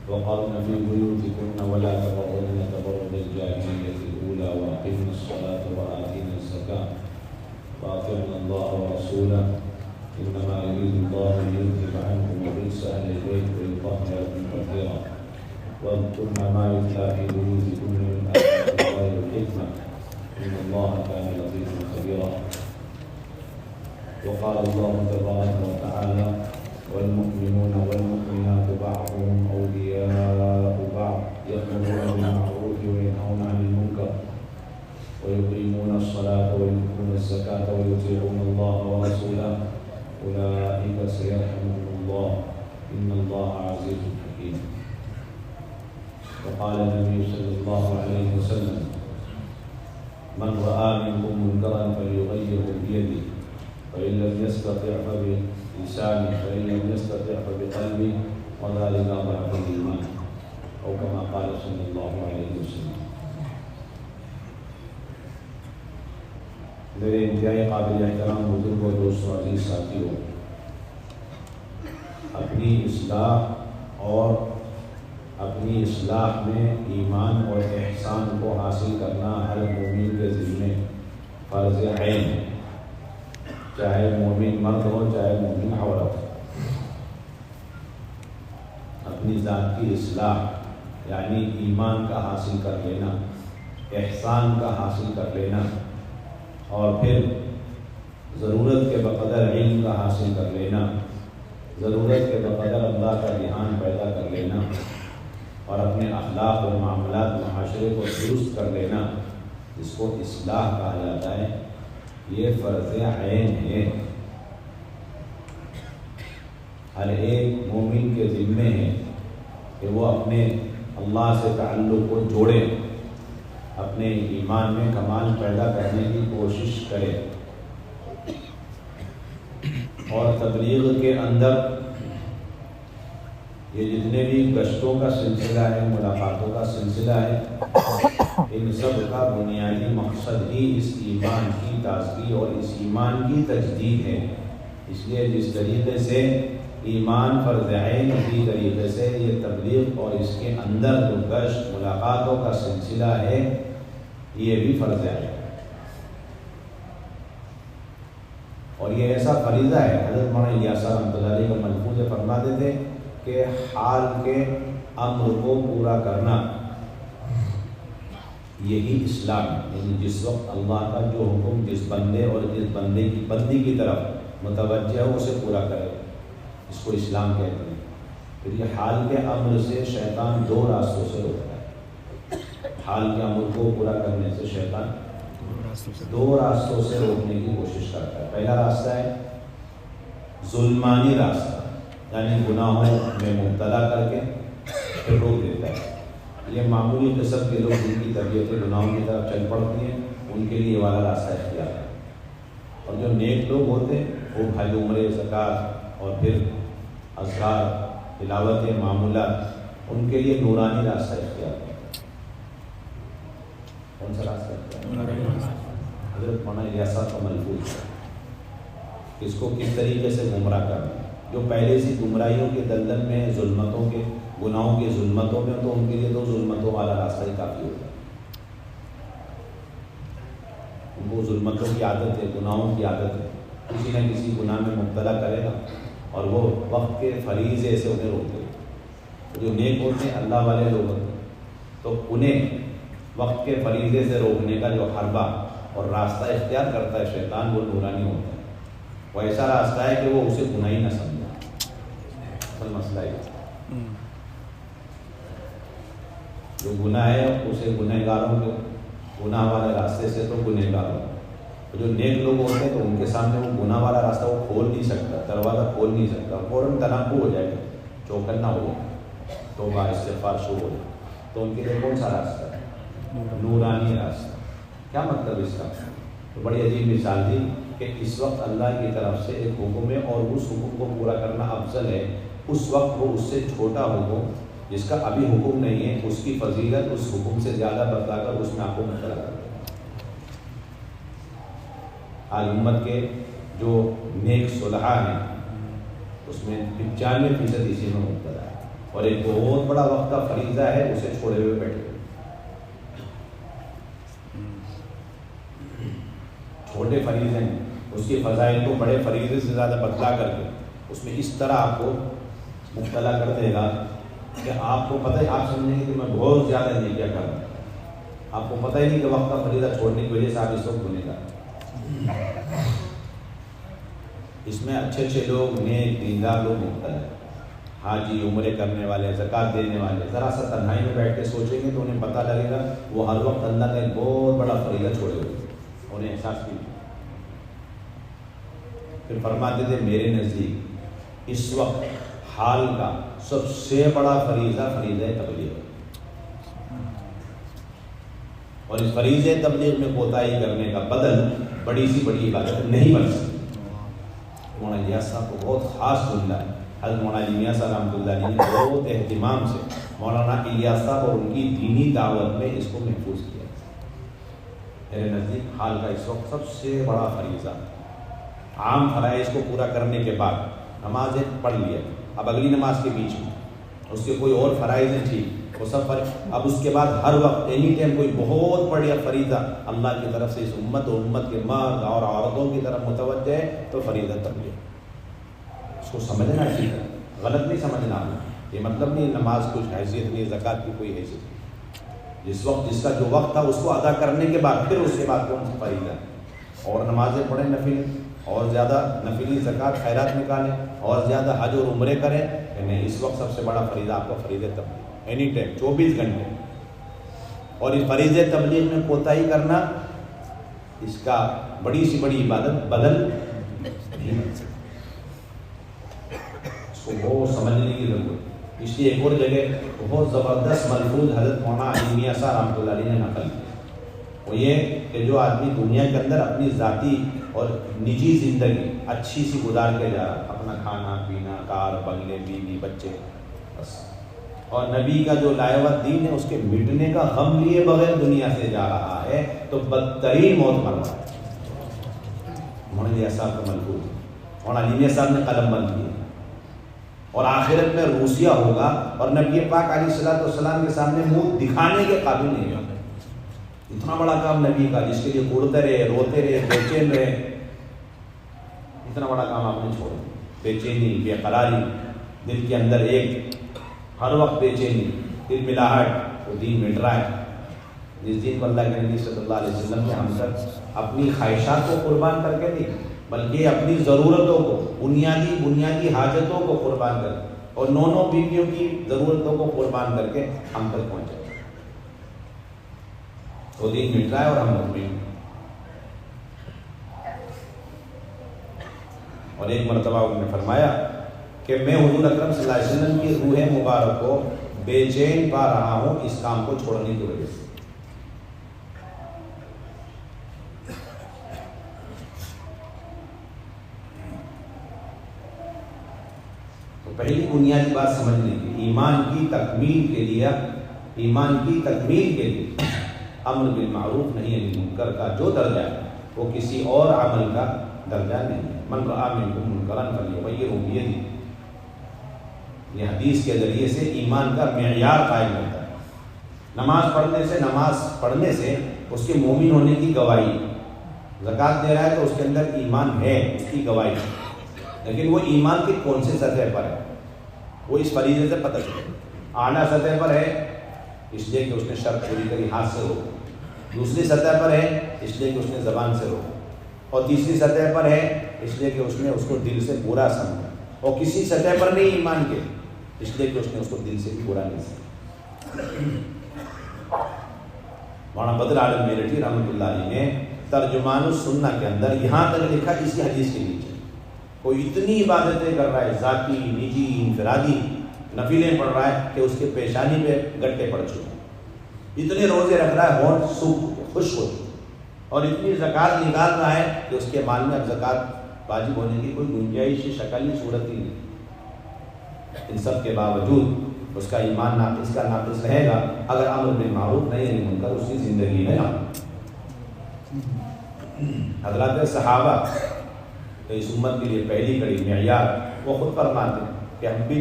وقرن في بيوتكن ولا تبرجن تبرج الجاهلية الأولى وأقمنا الصلاة وآتينا الزكاة وأطعنا الله ورسوله إنما يريد الله ليذهب عنكم الرجس أهل البيت ويطهركم تطهيرا واذكرن ما يتلى في بيوتكن من آيات الله والحكمة إن الله كان لطيفا خبيرا. وقال الله تبارك وتعالى والمؤمنون والمؤمنات بعضهم أولياء بعض يأمرون بالمعروف وينهون عن المنكر ويقيمون الصلاة ويؤتون الزكاة ويطيعون الله ورسوله أولئك سيرحمهم الله إن الله عزيز حكيم. وقال النبي صلى الله عليه وسلم من رأى منكم منكرا فليغيره بيده فإن لم يستطع فبلسانه فإن لم يستطع فبقلبه وذلك ضعف الإيمان أو كما قال صلى الله عليه وسلم. میرے انتہائی قابل احترام بزرگ و دوستوں عزیز ساتھیوں، اپنی اصلاح میں ایمان اور احسان کو حاصل کرنا ہر مومن کے ذمے فرض عین ہے، چاہے مومن مرد ہو چاہے مومن عورت ہو۔ اپنی ذات کی اصلاح یعنی ایمان کا حاصل کر لینا، احسان کا حاصل کر لینا، اور پھر ضرورت کے بقدر علم کا حاصل کر لینا، ضرورت کے بقدر اللہ کا دھیان پیدا کر لینا، اور اپنے اخلاق اور معاملات معاشرے کو درست کر لینا، جس کو اصلاح کہا جاتا ہے، یہ فرض عین ہے۔ ہر ایک مومن کے ذمے ہے کہ وہ اپنے اللہ سے تعلق کو جوڑے، اپنے ایمان میں کمال پیدا کرنے کی کوشش کرے، اور تبلیغ کے اندر یہ جتنے بھی گشتوں کا سلسلہ ہے، ملاقاتوں کا سلسلہ ہے، ان سب کا بنیادی مقصد ہی اس ایمان کی تازگی اور اس ایمان کی تجدید ہے۔ اس لیے جس طریقے سے ایمان فرض عین، اسی طریقے سے یہ تبلیغ اور اس کے اندر جو گشت ملاقاتوں کا سلسلہ ہے یہ بھی فرض عین ہے، اور یہ ایسا فریضہ ہے۔ حضرت مولانا الیاس رحمۃ اللہ علیہ کا ملفوظ فرماتے تھے کہ حال کے امر کو پورا کرنا یہی اسلام ہے، یعنی جس وقت اللہ کا جو حکم جس بندے اور جس بندے کی بندی کی طرف متوجہ ہو اسے پورا کرے، اس کو اسلام کہتے ہیں۔ پھر یہ حال کے امر سے شیطان دو راستوں سے روکتا ہے، حال کے امر کو پورا کرنے سے شیطان دو راستوں سے روکنے کی کوشش کرتا ہے۔ پہلا راستہ ہے ظلمانی راستہ، یعنی گناہوں میں مبتلا کر کے پھر روک دیتا ہے۔ یہ معمولی قسم کے لوگ جن کی طبیعتیں گناہوں کی طرف چل پڑتی ہیں ان کے لیے یہ والا راستہ اختیار ہے، اور جو نیک لوگ ہوتے ہیں وہ حج عمرے زکوٰۃ اور پھر اذکار تلاوت معمولات، ان کے لیے نورانی راستہ اختیار ہے۔ کون سا راستہ اختیار ہے؟ حضرت مولانا الیاس صاحب کا ملفوظ ہے، اس کو کس طریقے سے گمراہ کرنا۔ جو پہلے سے گمراہیوں کے دلدل میں، ظلمتوں کے، گناہوں کی ظلمتوں میں، تو ان کے لیے تو ظلمتوں والا راستہ ہی کافی ہوتا ہے۔ ان کو ظلمتوں کی عادت ہے، گناہوں کی عادت ہے، کسی نہ کسی گناہ میں مبتلا کرے گا اور وہ وقت کے فریضے سے انہیں روکے گا۔ جو نیک ہوتے ہیں، اللہ والے لوگ ہوتے ہیں، تو انہیں وقت کے فریضے سے روکنے کا جو حربہ اور راستہ اختیار کرتا ہے شیطان، وہ نورانی ہوتا ہے۔ وہ ایسا راستہ ہے کہ وہ اسے گناہ ہی نہ سمجھے۔ اصل مسئلہ ہے جو گناہ ہے اسے گنہگاروں کے گناہ والے راستے سے تو گنہگار ہو، جو نیک لوگ ہوتے ہیں تو ان کے سامنے وہ گناہ والا راستہ وہ کھول نہیں سکتا، دروازہ کھول نہیں سکتا، فوراً تنابو ہو جائے گا، چوکنا ہو جائے گا، توبہ استغفار شروع ہو جائے۔ تو ان کے لیے کون سا راستہ ہے؟ نورانی راستہ۔ کیا مطلب اس کا؟ تو بڑی عجیب مثال دی کہ اس وقت اللہ کی طرف سے ایک حکم ہے اور اس حکم کو پورا کرنا افضل ہے، اس وقت وہ اس سے چھوٹا حکم جس کا ابھی حکم نہیں ہے، اس کی فضیلت اس حکم سے زیادہ بتلا کر اس میں آپ کو مبتلا کر دیں۔ آج امت کے جو نیک صلحاء ہیں اس میں 95% اسی میں مبتلا ہے، اور ایک بہت بڑا وقت کا فریضہ ہے اسے چھوڑے ہوئے بیٹھے. چھوٹے فریضے ہیں اس کی فضائل کو بڑے فریضے سے زیادہ بدلا کر کے اس میں اس طرح آپ کو مبتلا کر دے گا کہ آپ کو پتہ ہے، آپ سمجھیں گے کہ میں بہت زیادہ نہیں کیا کر رہا ہوں. آپ کو پتہ ہی نہیں کہ وقت کا فریضہ چھوڑنے کی وجہ سے آپ اس وقت بنے گا. اس میں اچھے اچھے لوگ، نیک دیندار لوگ مبتلا ہیں. حاجی، عمرے کرنے والے، زکوٰۃ دینے والے ذرا سا تنہائی میں بیٹھ کے سوچیں گے تو انہیں پتہ لگے گا وہ ہر وقت اللہ کا ایک بہت بڑا فریضہ چھوڑے ہوئے، انہیں احساس بھی. پھر فرماتے تھے میرے نزدیک اس وقت حال کا سب سے بڑا فریضہ تبلیغ، اور اس فریضہ تبلیغ میں کوتاہی کرنے کا بدل بڑی سی بڑی عبادت نہیں بن سکتی. مولانا الیاس صاحب کو بہت خاص جملہ ہے. حضرت مولانا الیاس صاحب رحمۃ اللہ علیہ نے بہت اہتمام سے مولانا الیاس صاحب اور ان کی دینی دعوت میں اس کو محفوظ کیا. میرے نزدیک حال کا اس وقت سب سے بڑا فریضہ، عام فرائض کو پورا کرنے کے بعد نمازیں پڑھ لیا، اب اگلی نماز کے بیچ میں اس کے کوئی اور فرائض ہیں، ٹھیک وہ سب فرائض. اب اس کے بعد ہر وقت اینی ٹائم کوئی بہت بڑا فریضہ اللہ کی طرف سے اس امت و امت کے مرد اور عورتوں کی طرف متوجہ ہے تو فریضہ تبلیغ. اس کو سمجھنا چاہیے، غلط نہیں سمجھنا. یہ مطلب نہیں نماز کچھ حیثیت نہیں، زکوٰۃ کی کوئی حیثیت نہیں. جس وقت جس کا جو وقت تھا اس کو ادا کرنے کے بعد پھر اس کے بعد کون سا فریضہ ہے. اور نمازیں پڑھیں نفل، اور زیادہ نفلی زکوٰۃ خیرات نکالیں، اور زیادہ حج اور عمرے کریں. یعنی اس وقت سب سے بڑا فریضہ آپ کا فریضہ تبلیغ، اینی ٹائم 24 گھنٹے. اور اس فریضہ تبلیغ میں کوتاہی کرنا اس کا بڑی سی بڑی عبادت بدل نہیں بن سکتی. اس کو بہت سمجھنے کی ضرورت. اس لیے ایک اور جگہ بہت زبردست ملفوظ حضرت مولانا علی میاں صاحب رحمۃ اللہ علیہ نے نقل کیا. وہ یہ کہ جو آدمی دنیا کے اندر اپنی ذاتی اور نجی زندگی اچھی سی گزار کے جا رہا، اپنا کھانا پینا، کار بنگلے، بیوی بچے بس، اور نبی کا جو لائے ہوا دین ہے اس کے مٹنے کا غم لیے بغیر دنیا سے جا رہا ہے تو بدترین موت مر رہا ہے. مولانا علی صاحب کا ملفوظ مولانا علی صاحب نے قلم بند کیا. اور آخرت میں روسیہ ہوگا اور نبی پاک علیہ الصلوۃ والسلام کے سامنے منہ دکھانے کے قابل نہیں ہوگا. اتنا بڑا کام نبی کا، جس کے لیے اڑتے رہے، روتے رہے، بے چین رہے، اتنا بڑا کام آپ نے چھوڑا. بے چینی، بے قراری، دل کے اندر ایک ہر وقت بے چینی، دل ملاہٹ، وہ دین مٹ رہا ہے. جس دین کو اللہ کے نبی صلی اللہ علیہ وسلم نے ہم تک اپنی خواہشات کو قربان کر کے نہیں بلکہ اپنی ضرورتوں کو، بنیادی حاجتوں کو قربان کر کے اور نو بیویوں کی ضرورتوں کو قربان کر کے ہم تک پہنچے. وہ دین مٹ رہا ہے اور ہم مطمئن. اور ایک مرتبہ انہوں نے فرمایا کہ میں حضور اکرم صلی اللہ علیہ وسلم کی روح مبارک کو بے چین پا رہا ہوں اس کام کو چھوڑنے کی وجہ سے. تو پہلی بنیادی بات سمجھنے کی، ایمان کی تکمیل کے لیے امر بالمعروف نہی عن المنکر کا جو درجہ ہے وہ کسی اور عمل کا درجہ نہیں ہے. من رأى منکم منکرا فلیغیرہ بیدہ، یہ حدیث کے ذریعے سے ایمان کا معیار قائم ہوتا ہے. نماز پڑھنے سے اس کے مومن ہونے کی گواہی، زکوٰۃ دے رہا ہے تو اس کے اندر ایمان ہے، اس کی گواہی. لیکن وہ ایمان کی کون سی سطح پر ہے وہ اس فریضے سے پتہ چلے. اعلیٰ سطح پر ہے اس لیے کہ اس نے شرط پوری کری، ہاتھ سے روکا. دوسری سطح پر ہے اس لیے کہ اس نے زبان سے روکا. اور تیسری سطح پر ہے اس لیے کہ اس نے اس کو دل سے برا سمجھا. اور کسی سطح پر نہیں ایمان کے اس لیے کہ اس نے اس کو دل سے بھی برا نہیں سمجھا. مولانا بدر عالم میرٹھی رحمۃ اللہ علیہ نے ترجمان السنہ کے اندر یہاں تک لکھا اسی حدیث کے نیچے، کوئی اتنی عبادتیں کر رہا ہے، ذاتی، نجی، انفرادی نفلیں پڑھ رہا ہے کہ اس کے پیشانی پہ گٹے پڑ چکے، اتنے روزے رکھ رہا ہے اور خوش ہو چکے، اور اتنی زکوٰۃ نکال رہا ہے کہ اس کے مال میں اب زکوٰۃ واجب ہونے کی کوئی گنجائش شکل صورت ہی نہیں. ان سب کے باوجود اس کا ایمان ناقص رہے گا اگر امر بالمعروف نہی عن المنکر اس کی زندگی میں نہ. حضرات صحابہ تو اس امت کے لیے پہلی کڑی معیار، وہ خود فرماتے ہیں کہ ہم بھی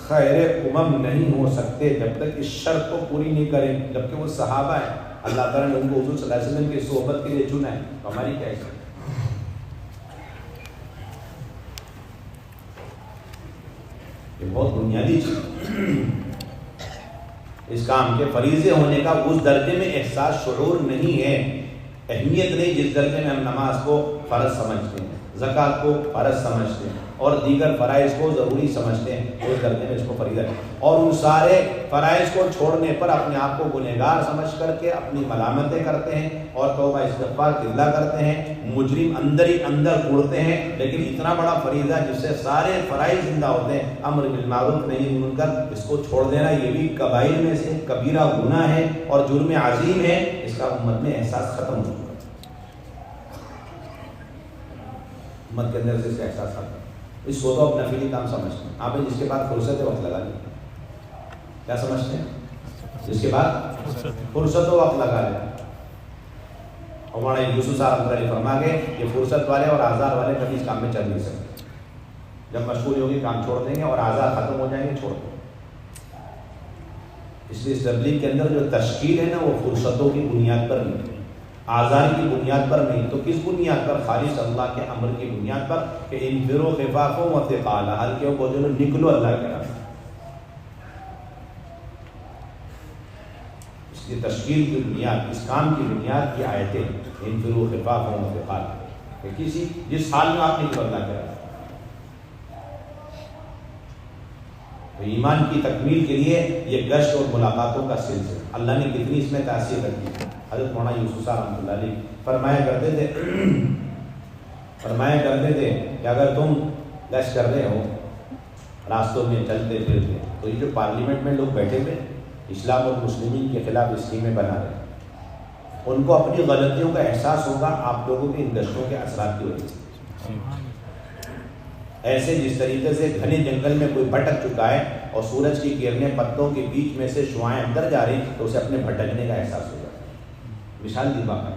خیر امم نہیں ہو سکتے جب تک اس شرط کو پوری نہیں کریں، جبکہ وہ صحابہ ہیں، اللہ تعالیٰ نے ان کو حضور صلی اللہ علیہ وسلم کی صحبت کے لیے چنا ہے، تو ہماری کیا ہے؟ یہ بہت بنیادی چیز، اس کام کے فریضے ہونے کا اس درجے میں احساس شعور نہیں ہے، اہمیت نہیں جس درجے میں ہم نماز کو فرض سمجھتے ہیں، زکوٰۃ کو فرض سمجھتے ہیں اور دیگر فرائض کو ضروری سمجھتے ہیں، اس درجے میں اس کو فریضہ ہے، اور ان سارے فرائض کو چھوڑنے پر اپنے آپ کو گنہگار سمجھ کر کے اپنی ملامتیں کرتے ہیں اور توبہ استغفار قلہ کرتے ہیں، مجرم اندر ہی اندر اڑتے ہیں، لیکن اتنا بڑا فریضہ جس سے سارے فرائض زندہ ہوتے ہیں، امر بالمعروف نہی منکر، اس کو چھوڑ دینا یہ بھی کبائر میں سے کبیرہ گناہ ہے اور جرم عظیم ہے، اس کا امت میں احساس ختم ہو چکا ہے، امت کے اندر سے اس کا احساس ختم، اس کو تو اپنا نفلی کام سمجھتے ہیں، آپ جس کے بعد فرصت وقت لگا لیں، کیا سمجھتے ہیں؟ جس کے بعد فرصت وقت لگا لیں، اور ہمارا یوسف صاحب فرما گئے کہ فرصت والے اور آزار والے کبھی اس کام میں چل نہیں سکتے، جب مشغول ہوگی کام چھوڑ دیں گے اور آزار ختم ہو جائیں گے چھوڑ دیں گے، اس لیے اس تبلیغ کے اندر جو تشکیل ہے نا وہ فرصتوں کی بنیاد پر نہیں، آزار کی بنیاد پر نہیں، تو کس بنیاد پر؟ خالص اللہ کے امر کی بنیاد پر کہ انفروا خفافا وثقالا، ہلکے و بوجھلو نکلو اللہ کے راستے، اس لیے تشکیل کی بنیاد، اس کام کی بنیاد کی آیتیں انفروا خفافا وثقالا، کہ کسی جس حال میں آپ نکلو اللہ کے راستے، تو ایمان کی تکمیل کے لیے یہ گشت اور ملاقاتوں کا سلسلہ اللہ نے کتنی اس میں تاثیر رکھی ہے۔ حضرت مولانا یوسف صاحب رحمۃ اللہ علیہ فرمایا کرتے تھے کہ اگر تم گشت کر رہے ہو راستوں میں چلتے پھرتے، تو یہ جو پارلیمنٹ میں لوگ بیٹھے ہوئے اسلام اور مسلمین کے خلاف اسکیمیں بنا رہے ہیں، ان کو اپنی غلطیوں کا احساس ہوگا آپ لوگوں کے ان گشتوں کے اثرات کی وجہ سے، ایسے جس طریقے سے گھنے جنگل میں کوئی بھٹک چکا ہے اور سورج کی کرنیں پتوں کے بیچ میں سے شعاعیں اندر جا رہی تو اسے اپنے بھٹکنے کا احساس ہوگا، مثال دی بات ہے،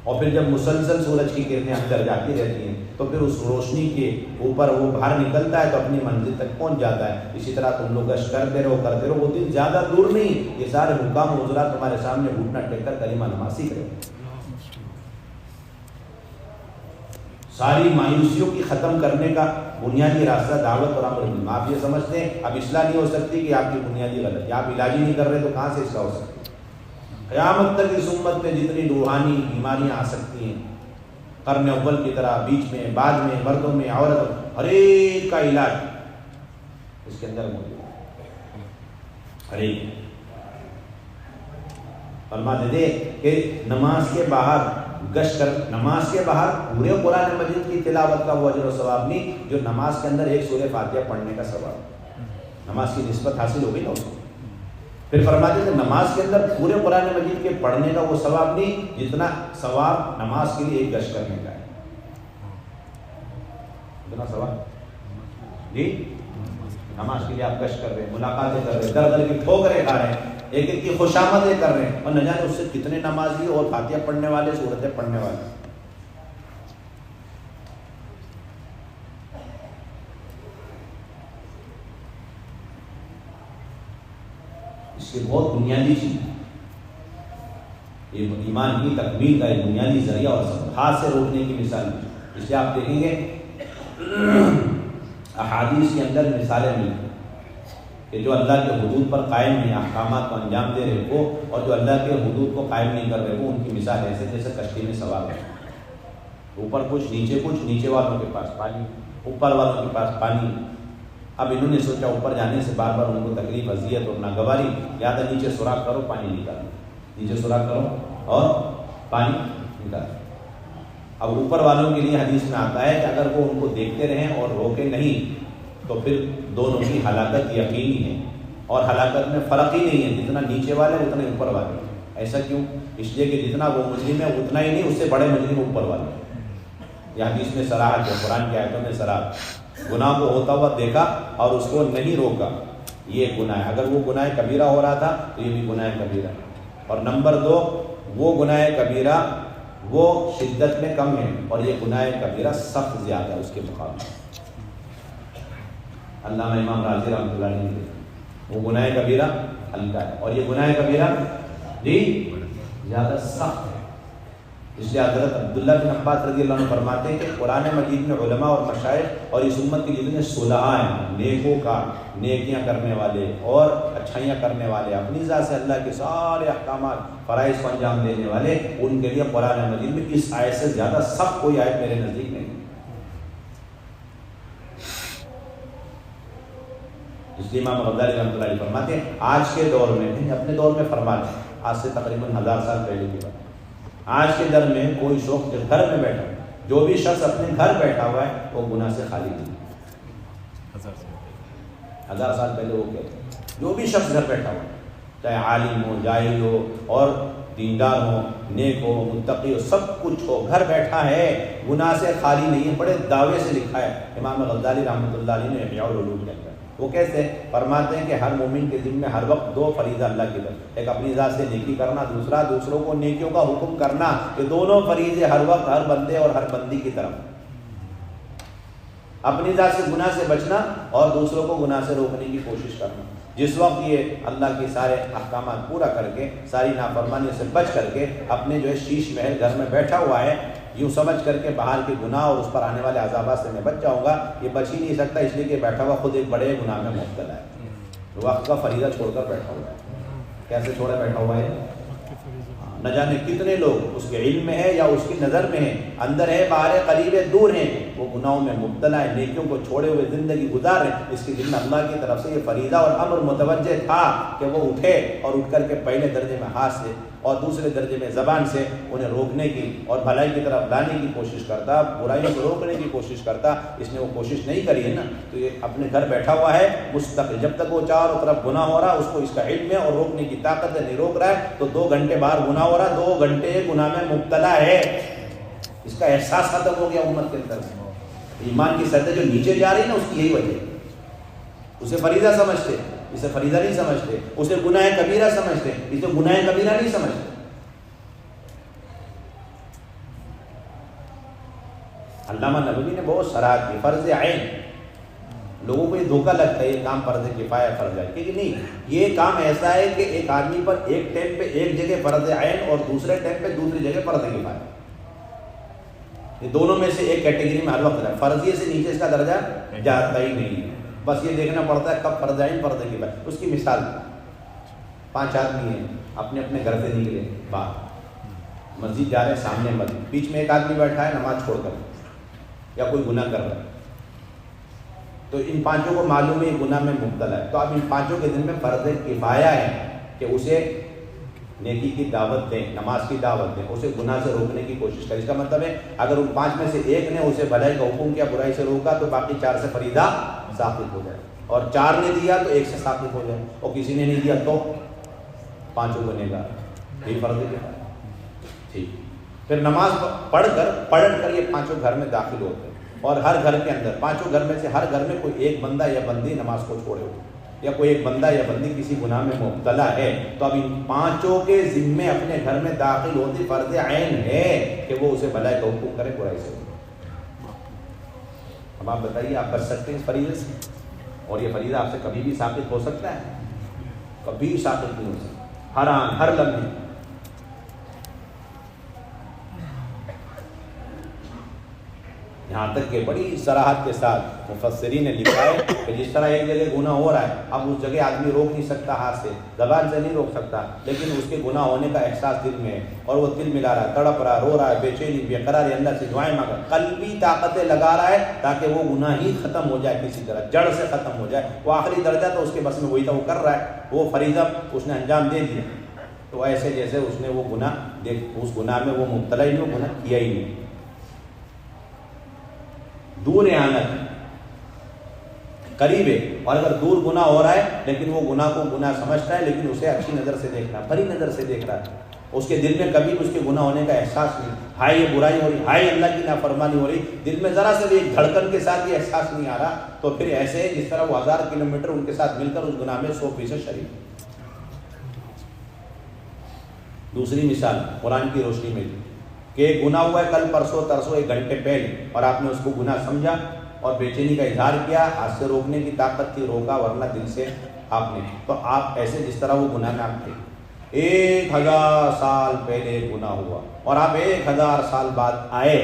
اور پھر جب مسلسل سورج کی کرنیں اندر جاتی رہتی ہیں تو پھر اس روشنی کے اوپر وہ باہر نکلتا ہے تو اپنی منزل تک پہنچ جاتا ہے، اسی طرح تم لوگ گشت کرتے رہو، وہ دن زیادہ دور نہیں، یہ سارے حکام و وزراء تمہارے سامنے گھٹنا ٹیک کر کلمہ نماز سیکھ رہے ہیں، ساری مایوسیوں کی ختم کرنے کا بنیادی راستہ دعوت اور امر بالمعروف۔ آپ یہ سمجھتے ہیں اب اصلاح نہیں ہو سکتی کہ آپ کی بنیادی غلط، آپ علاج ہی نہیں کر رہے تو کہاں سے اصلاح ہو سکتی؟ قیامت تک اس امت میں جتنی روحانی بیماریاں آ سکتی ہیں، قرن اول کی طرح بیچ میں، بعد میں، مردوں میں، عورت، ہر ایک کا علاج اس کے اندر موجود ہے، ہر ایک۔ فرماتے تھے کہ نماز کے باہر گشت کر، نماز کے باہر پورے قرآن مجید کی تلاوت کا وہ اجر و ثواب نہیں جو نماز کے اندر ایک سورہ فاتحہ پڑھنے کا ثواب، نماز کی نسبت حاصل ہو گئی نا اس کو۔ پھر فرماتے تھے نماز کے اندر پورے قرآن مجید کے پڑھنے کا وہ ثواب نہیں جتنا ثواب نماز کے لیے ایک گشت کرنے کا ہے، اتنا ثواب جی، نماز کے لیے آپ گشت کر رہے ہیں، ملاقاتیں کر رہے ہیں، در در کی ٹھوکریں کھا رہے ہیں، ایک ایک کی خوشامدیں کر رہے ہیں، اور نہ جانے اس سے کتنے نمازی اور فاتحہ پڑھنے والے، سورتیں پڑھنے والے۔ اس کی بہت بنیادی چیز ہے، یہ ایمان کی تکمیل کا ایک بنیادی ذریعہ اور سبب، ہاتھ سے روکنے کی مثال ہے۔ اس لیے آپ دیکھیں گے احادیث کے اندر مثالیں ملتی ہیں کہ جو اللہ کے حدود پر قائم ہیں، احکامات کو انجام دے رہے وہ، اور جو اللہ کے حدود کو قائم نہیں کر رہے وہ، ان کی مثال ایسے جیسے کشتی میں سوار ہے، اوپر کچھ، نیچے والوں کے پاس پانی، اوپر والوں کے پاس پانی۔ اب انہوں نے سوچا اوپر جانے سے بار بار ان کو تکلیف، اذیت اور ناگواری، لہٰذا نیچے سوراخ کرو، پانی نکالو، نیچے سوراخ کرو اور پانی نکالو۔ اب اوپر والوں کے لیے حدیث میں آتا ہے کہ اگر وہ ان کو دیکھتے رہیں اور روکے نہیں تو پھر دونوں کی ہلاکت یقینی ہے، اور ہلاکت میں فرق ہی نہیں ہے، جتنا نیچے والے اتنے اوپر والے۔ ایسا کیوں؟ اس لیے کہ جتنا وہ مجرم ہے اتنا ہی نہیں، اس سے بڑے مجرم اوپر والے۔ یہ حدیث میں صراحت ہے، قرآن کی آیتوں میں صراحت۔ گناہ کو ہوتا ہوا دیکھا اور اس کو نہیں روکا، یہ گناہ ہے۔ اگر وہ گناہ کبیرہ ہو رہا تھا تو یہ بھی گناہ کبیرہ ہے۔ اور نمبر 2، وہ گناہ کبیرہ وہ شدت میں کم ہے، اور یہ گناہ کبیرہ سخت زیادہ ہے اس کے مقابلے۔ علامہ امام راضی رحمۃ اللہ علیہ نے، وہ گناہ کبیرہ ہلکا ہے اور یہ گناہ کبیرہ جی زیادہ سخت ہے۔ اس لیے حضرت عبداللہ بن عباس رضی اللہ عنہ فرماتے ہیں کہ قرآن مجید میں علماء اور مشائخ اور اس امت کے جتنے صلحاء ہیں، نیکوں کا نیکیاں کرنے والے اور اچھائیاں کرنے والے، اپنی ذات سے اللہ کے سارے احکامات فرائض کو انجام دینے والے، ان کے لیے قرآن مجید میں اس آیت سے زیادہ سخت کوئی آیت میرے نزدیک نہیں۔ اس لیے امام غزالی رحمۃ اللہ علیہ فرماتے ہیں آج کے دور میں، اپنے دور میں فرماتے ہیں، آج سے تقریباً 1000 سال پہلے کی بات، آج کے در میں کوئی شخص جو گھر میں بیٹھا، جو بھی شخص اپنے گھر بیٹھا ہوا ہے وہ گناہ سے خالی نہیں۔ 1000 سال پہلے وہ کہتے ہیں جو بھی شخص گھر بیٹھا ہوا ہے، چاہے عالم ہو، جاہل ہو اور دیندار ہو، نیک ہو، متقی ہو، سب کچھ ہو، گھر بیٹھا ہے گناہ سے خالی نہیں ہے۔ بڑے دعوے سے لکھا ہے امام غزالی رحمۃ اللہ علیہ نے احیاء العلوم کے اندر۔ وہ کیسے فرماتے ہیں کہ ہر مومن کے ذمہ ہر وقت 2 فریضہ اللہ کی طرف، ایک اپنی ذات سے نیکی کرنا، دوسرا دوسروں کو نیکیوں کا حکم کرنا۔ یہ دونوں فریضے ہر وقت ہر بندے اور ہر بندی کی طرف، اپنی ذات سے گناہ سے بچنا اور دوسروں کو گناہ سے روکنے کی کوشش کرنا۔ جس وقت یہ اللہ کے سارے احکامات پورا کر کے، ساری نافرمانیوں سے بچ کر کے اپنے جو ہے شیش محل گھر میں بیٹھا ہوا ہے، یوں سمجھ کر کے باہر کے گناہ اور اس پر آنے والے عذابات سے میں بچ جاؤں گا، یہ بچ ہی نہیں سکتا، اس لیے کہ بیٹھا ہوا خود ایک بڑے گناہ میں مبتلا ہے، وقت کا فریضہ چھوڑ کر بیٹھا ہوا ہے۔ کیسے چھوڑے بیٹھا ہوا ہے؟ نہ جانے کتنے لوگ اس کے علم میں ہے یا اس کی نظر میں ہے، اندر ہے، باہر ہے، قریب ہے، دور ہیں، وہ گناہوں میں مبتلا ہے، نیکیوں کو چھوڑے ہوئے زندگی گزار رہے ہیں۔ اس کے دل میں اللہ کی طرف سے یہ فریضہ اور امر متوجہ تھا کہ وہ اٹھے اور اٹھ کر کے پہلے درجے میں ہاتھ سے اور دوسرے درجے میں زبان سے انہیں روکنے کی اور بھلائی کی طرف لانے کی کوشش کرتا، برائیوں سے روکنے کی کوشش کرتا۔ اس نے وہ کوشش نہیں کری ہے نا، تو یہ اپنے گھر بیٹھا ہوا ہے مستقل، جب تک وہ چاروں طرف گناہ ہو رہا، اس کو اس کا علم ہے اور روکنے کی طاقت ہے، نہیں روک رہا ہے تو 2 گھنٹے باہر گناہ ہو رہا، 2 گھنٹے گناہ میں مبتلا ہے، اس کا احساس ختم ہو گیا امت کے اندر سے۔ ایمان کی سطح جو نیچے جا رہی ہے نا، اس کی یہی وجہ ہے۔ اسے فریضہ سمجھتے، اسے فریضہ نہیں سمجھتے، اسے گناہ کبیرہ سمجھتے، اسے گناہ کبیرہ نہیں سمجھتے۔ علامہ نبوی نے بہت صراحت کی، فرض عین، لوگوں کو یہ دھوکہ لگتا ہے یہ کام فرض کفایہ فرض ہے، کہ نہیں، یہ کام ایسا ہے کہ ایک آدمی پر ایک ٹائم پہ ایک جگہ فرض عین اور دوسرے ٹائم پہ دوسری جگہ فرض کفایہ، یہ دونوں میں سے ایک کیٹیگری میں ہر وقت ہے، فرضیے سے نیچے اس کا درجہ جاتا ہی نہیں ہے۔ بس یہ دیکھنا پڑتا ہے کب فرض عین فرض کفایہ۔ اس کی مثال، 5 آدمی ہیں، اپنے اپنے گھر سے نکلے باہر، مسجد جا رہے ہیں، سامنے مسجد، بیچ میں ایک آدمی بیٹھا ہے نماز چھوڑ کر یا کوئی گناہ کر رہا ہے، تو ان 5 کو معلوم ہے یہ گناہ میں مبتلا ہے، تو اب ان 5 کے دن میں فرض کفایہ ہے کہ اسے نیکی کی دعوت دیں، نماز کی دعوت دیں، اسے گناہ سے روکنے کی کوشش کریں۔ اس کا مطلب ہے اگر ان 5 میں سے ایک نے اسے بھلائی کا حکم کیا، برائی سے روکا، تو باقی 4 سے فریضہ ثابت ہو جائے، اور 4 نے دیا تو 1 سے ثابت ہو جائے، اور کسی نے نہیں دیا تو 5 بنے گا، یہی فرض کفایہ۔ ٹھیک، پھر نماز پڑھ کر یہ 5 گھر میں داخل ہوتے ہیں، اور ہر گھر کے اندر 5 گھر میں سے ہر گھر میں کوئی ایک بندہ یا بندی نماز کو چھوڑے ہوئے، یا کوئی ایک بندہ یا بندی کسی گناہ میں مبتلا ہے، تو اب ان 5 کے ذمے اپنے گھر میں داخل ہوتی فرض عین ہے کہ وہ اسے بھلائی کا حکم کرے، برائی سے۔ اب آپ بتائیے، آپ بچ سکتے ہیں اس فریضے سے؟ اور یہ فریضہ آپ سے کبھی بھی ثابت ہو سکتا ہے؟ کبھی ثابت نہیں ہو سکتا، ہر آن ہر لمحے۔ یہاں تک کہ بڑی صراحت کے ساتھ مفسرین نے لکھا ہے کہ جس طرح ایک جگہ گناہ ہو رہا ہے، اب اس جگہ آدمی روک نہیں سکتا، ہاتھ سے زبان سے نہیں روک سکتا، لیکن اس کے گناہ ہونے کا احساس دل میں ہے، اور وہ دل ملا رہا ہے، تڑپ رہا ہے، رو رہا ہے، بے چینی بے قراری، اللہ سے دعائیں مانگ رہا ہے، قلبی طاقتیں لگا رہا ہے تاکہ وہ گناہ ہی ختم ہو جائے، کسی طرح جڑ سے ختم ہو جائے۔ وہ آخری درجہ تو اس کے بس میں وہی تھا، وہ کر رہا ہے، وہ فریضہ اس نے انجام دے دیا، تو ایسے جیسے اس نے وہ گناہ اس گناہ میں وہ مبتلا ہی نہیں، وہ گناہ کیا ہی نہیں۔ دور اعانت قریب ہے، اور اگر دور گناہ ہو رہا ہے لیکن وہ گناہ کو گناہ سمجھتا ہے، لیکن اسے اچھی نظر سے دیکھ رہا ہے، بڑی نظر سے دیکھ رہا ہے، اس کے دل میں کبھی اس کے گناہ ہونے کا احساس نہیں، ہائے یہ برائی ہو رہی، ہائے اللہ کی نافرمانی ہو رہی، دل میں ذرا سے بھی ایک دھڑکن کے ساتھ یہ احساس نہیں آ رہا، تو پھر ایسے ہے جس طرح وہ 1000 کلومیٹر ان کے ساتھ مل کر اس گناہ میں 100% شریک۔ دوسری مثال قرآن کی روشنی میں کہ ایک گناہ ہوا ہے کل پرسوں ترسوں 1 گھنٹے پہلے، اور آپ نے اس کو گناہ سمجھا، اور بے چینی کا اظہار کیا، ہاتھ سے روکنے کی طاقت تھی، روکا، ورنہ دل سے آپ نے، تو آپ ایسے جس طرح وہ گناہ میں آپ تھے، 1000 سال پہلے گناہ ہوا اور آپ 1000 سال بعد آئے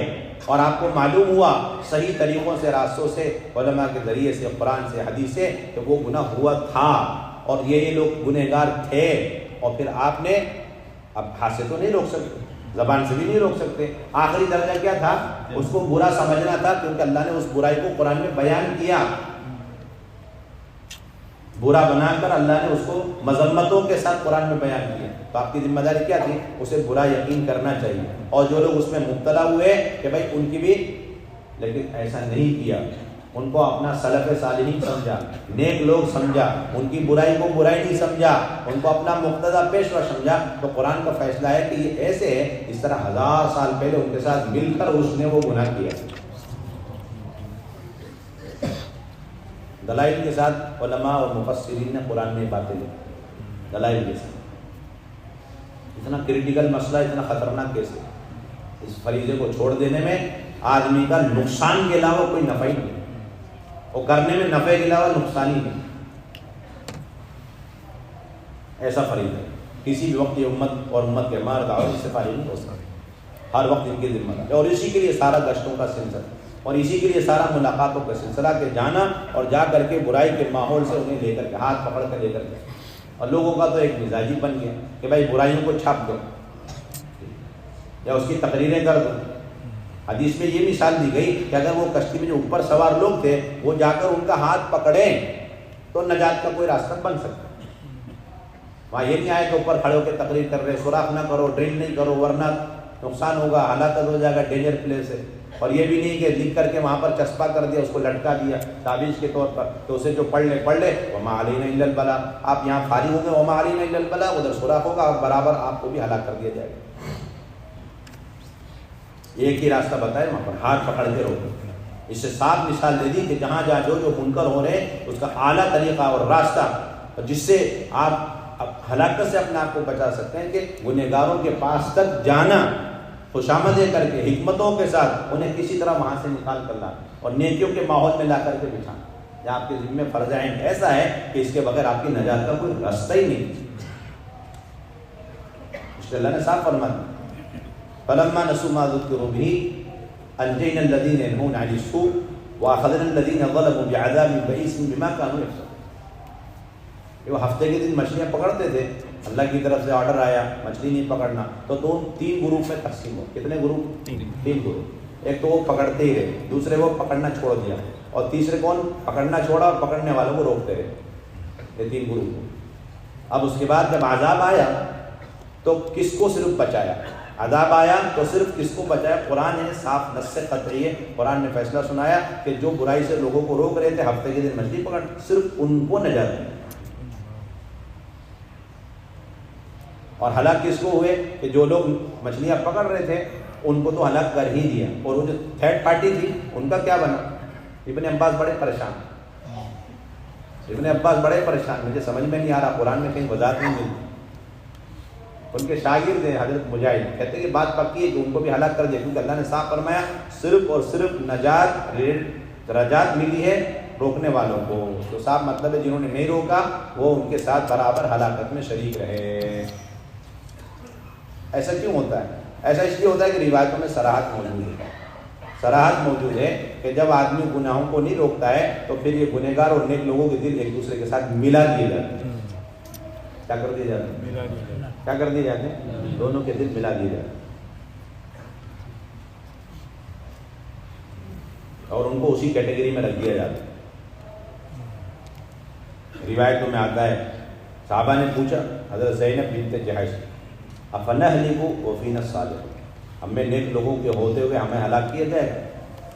اور آپ کو معلوم ہوا صحیح طریقوں سے، راستوں سے، علماء کے ذریعے سے، قرآن سے، حدیث سے کہ وہ گناہ ہوا تھا اور یہ لوگ گنہگار تھے، اور پھر آپ نے اب ہاتھ سے تو نہیں روک سکتے، زبان سے بھی نہیں روک سکتے، آخری درجہ کیا تھا؟ اس کو برا سمجھنا تھا، کیونکہ اللہ نے اس برائی کو قرآن میں بیان کیا، برا بنا کر اللہ نے اس کو مذمتوں کے ساتھ قرآن میں بیان کیا، تو آپ کی ذمہ داری کیا تھی؟ اسے برا یقین کرنا چاہیے، اور جو لوگ اس میں مبتلا ہوئے کہ بھائی ان کی بھی، لیکن ایسا نہیں کیا، ان کو اپنا سلف صالحین سمجھا، نیک لوگ سمجھا، ان کی برائی کو برائی نہیں سمجھا، ان کو اپنا مقتدی پیشوا سمجھا، تو قرآن کا فیصلہ ہے کہ یہ ایسے ہے اس طرح 1000 سال پہلے ان کے ساتھ مل کر اس نے وہ گناہ کیا۔ دلائل کے ساتھ علماء اور مفسرین نے قرآن میں باتیں لکھی، دلائل کے ساتھ۔ اتنا کریٹیکل مسئلہ، اتنا خطرناک کیسے؟ اس فریضے کو چھوڑ دینے میں آدمی کا نقصان کے علاوہ کوئی نفع ہی نہیں، اور کرنے میں نفع کے علاوہ نقصان ہی نہیں، ایسا فریضہ ہے۔ کسی بھی وقت یہ امت اور امت کے مار دعوت اس سے فارغ نہیں ہو سکتے، ہر وقت ان کی ذمہ داری، اور اسی کے لیے سارا گشتوں کا سلسلہ، اور اسی کے لیے سارا ملاقاتوں کا سلسلہ، کہ جانا اور جا کر کے برائی کے ماحول سے انہیں لے کر کے، ہاتھ پکڑ کر لے کر کے، اور لوگوں کا تو ایک مزاج ہی بن گیا کہ بھائی برائیوں کو چھاپ دو یا اس کی تقریریں کر دو۔ حدیث میں یہ مثال دی گئی کہ اگر وہ کشتی میں جو اوپر سوار لوگ تھے وہ جا کر ان کا ہاتھ پکڑیں تو نجات کا کوئی راستہ بن سکتا، وہاں یہ نہیں آئے کہ اوپر کھڑے ہو کے تقریر کر رہے، سوراخ نہ کرو، ڈرل نہیں کرو ورنہ نقصان ہوگا، ہلاکت ہو جائے گا، ڈینجر پلیس ہے، اور یہ بھی نہیں کہ لکھ کر کے وہاں پر چسپا کر دیا، اس کو لٹکا دیا تعویذ کے طور پر، تو اسے جو پڑھ لے وما علینا الا البلاغ، آپ یہاں فارغ ہوں گے وما علینا الا البلاغ، ادھر سوراخ ہوگا اور برابر آپ کو بھی ہلاک کر دیا جائے گا۔ ایک ہی راستہ بتائے وہاں پر، ہاتھ پکڑ کے روکو۔ اس سے صاف مثال دے دی کہ جہاں جہاں جو منکر ہو رہے ہیں اس کا اعلیٰ طریقہ اور راستہ جس سے آپ ہلاکت سے اپنے آپ کو بچا سکتے ہیں کہ گنہگاروں کے پاس تک جانا، خوشامدیں کر کے، حکمتوں کے ساتھ انہیں کسی طرح وہاں سے نکال کر لانا اور نیکیوں کے ماحول میں لا کر کے بچھانا، یہ آپ کے ذمہ فرض عین ایسا ہے کہ اس کے بغیر آپ کی نجات کا کوئی راستہ ہی نہیں۔ اس لیے اللہ نے صاف فرما دیا فَلَمَّا نَسُوا مَا ذُكِّرُوا بِهِ أَنجَيْنَا الَّذِينَ يَنْهُونَ عَنِ السُّوءِ وَأَخَذْنَا الَّذِينَ ظَلَمُوا بِعَذَابٍ بَئِيسٍ بِمَا كَانُوا يَفْسُقُونَ۔ وہ ہفتے کے دن مچھلیاں پکڑتے تھے، اللہ کی طرف سے آرڈر آیا مچھلی نہیں پکڑنا، تو تین گروپ میں تقسیم ہو، کتنے گروپ؟ تین گروپ۔ ایک تو وہ پکڑتے ہی رہے، دوسرے وہ پکڑنا چھوڑ دیا، اور تیسرے کون؟ پکڑنا چھوڑا اور پکڑنے والوں کو روکتے رہے، یہ تین گروپ۔ اب اس کے بعد جب عذاب آیا تو کس کو صرف بچایا؟ عذاب آیا تو صرف کس کو بچایا؟ قرآن ہے، صاف نص قطعی ہے، قرآن نے فیصلہ سنایا کہ جو برائی سے لوگوں کو روک رہے تھے ہفتے کے دن مچھلی پکڑ، صرف ان کو نجات دی۔ اور ہلاک کس کو ہوئے؟ کہ جو لوگ مچھلیاں پکڑ رہے تھے ان کو تو ہلاک کر ہی دیا، اور وہ جو تھرڈ پارٹی تھی ان کا کیا بنا؟ ابن عباس بڑے پریشان، ابن عباس بڑے پریشان، مجھے سمجھ میں نہیں آ رہا، قرآن میں کہیں وضاحت نہیں ملتی۔ ان کے شاگرد ہیں حضرت مجاہد، کہتے ہیں کہ بات پکی ہے کہ ان کو بھی ہلاک کر دیا، کیونکہ اللہ نے صاف فرمایا صرف اور صرف درجات ملی ہے روکنے والوں کو، تو صاف مطلب ہے جنہوں نے نہیں روکا وہ ان کے ساتھ برابر ہلاکت میں شریک رہے۔ ایسا کیوں ہوتا ہے؟ ایسا اس لیے ہوتا ہے کہ روایتوں میں صراحت موجود ہے، صراحت موجود ہے کہ جب آدمی گناہوں کو نہیں روکتا ہے تو پھر یہ گنہگار اور نیک لوگوں کے دل ایک دوسرے کے ساتھ ملا دیے جاتے ہیں۔ کیا کر دیے جاتے ہیں؟ کیا کر دیے جاتے ہیں؟ دونوں کے دل ملا دیے جاتے ہیں، اور ان کو اسی کیٹیگری میں رکھ دیا جاتا ہے۔ روایتوں میں آتا ہے صحابہ نے پوچھا حضرت زینب بنت جحش افنہلک وفینا الصالحون، ہم میں نیک لوگوں کے ہوتے ہوئے ہمیں ہلاک کیا جائے گا؟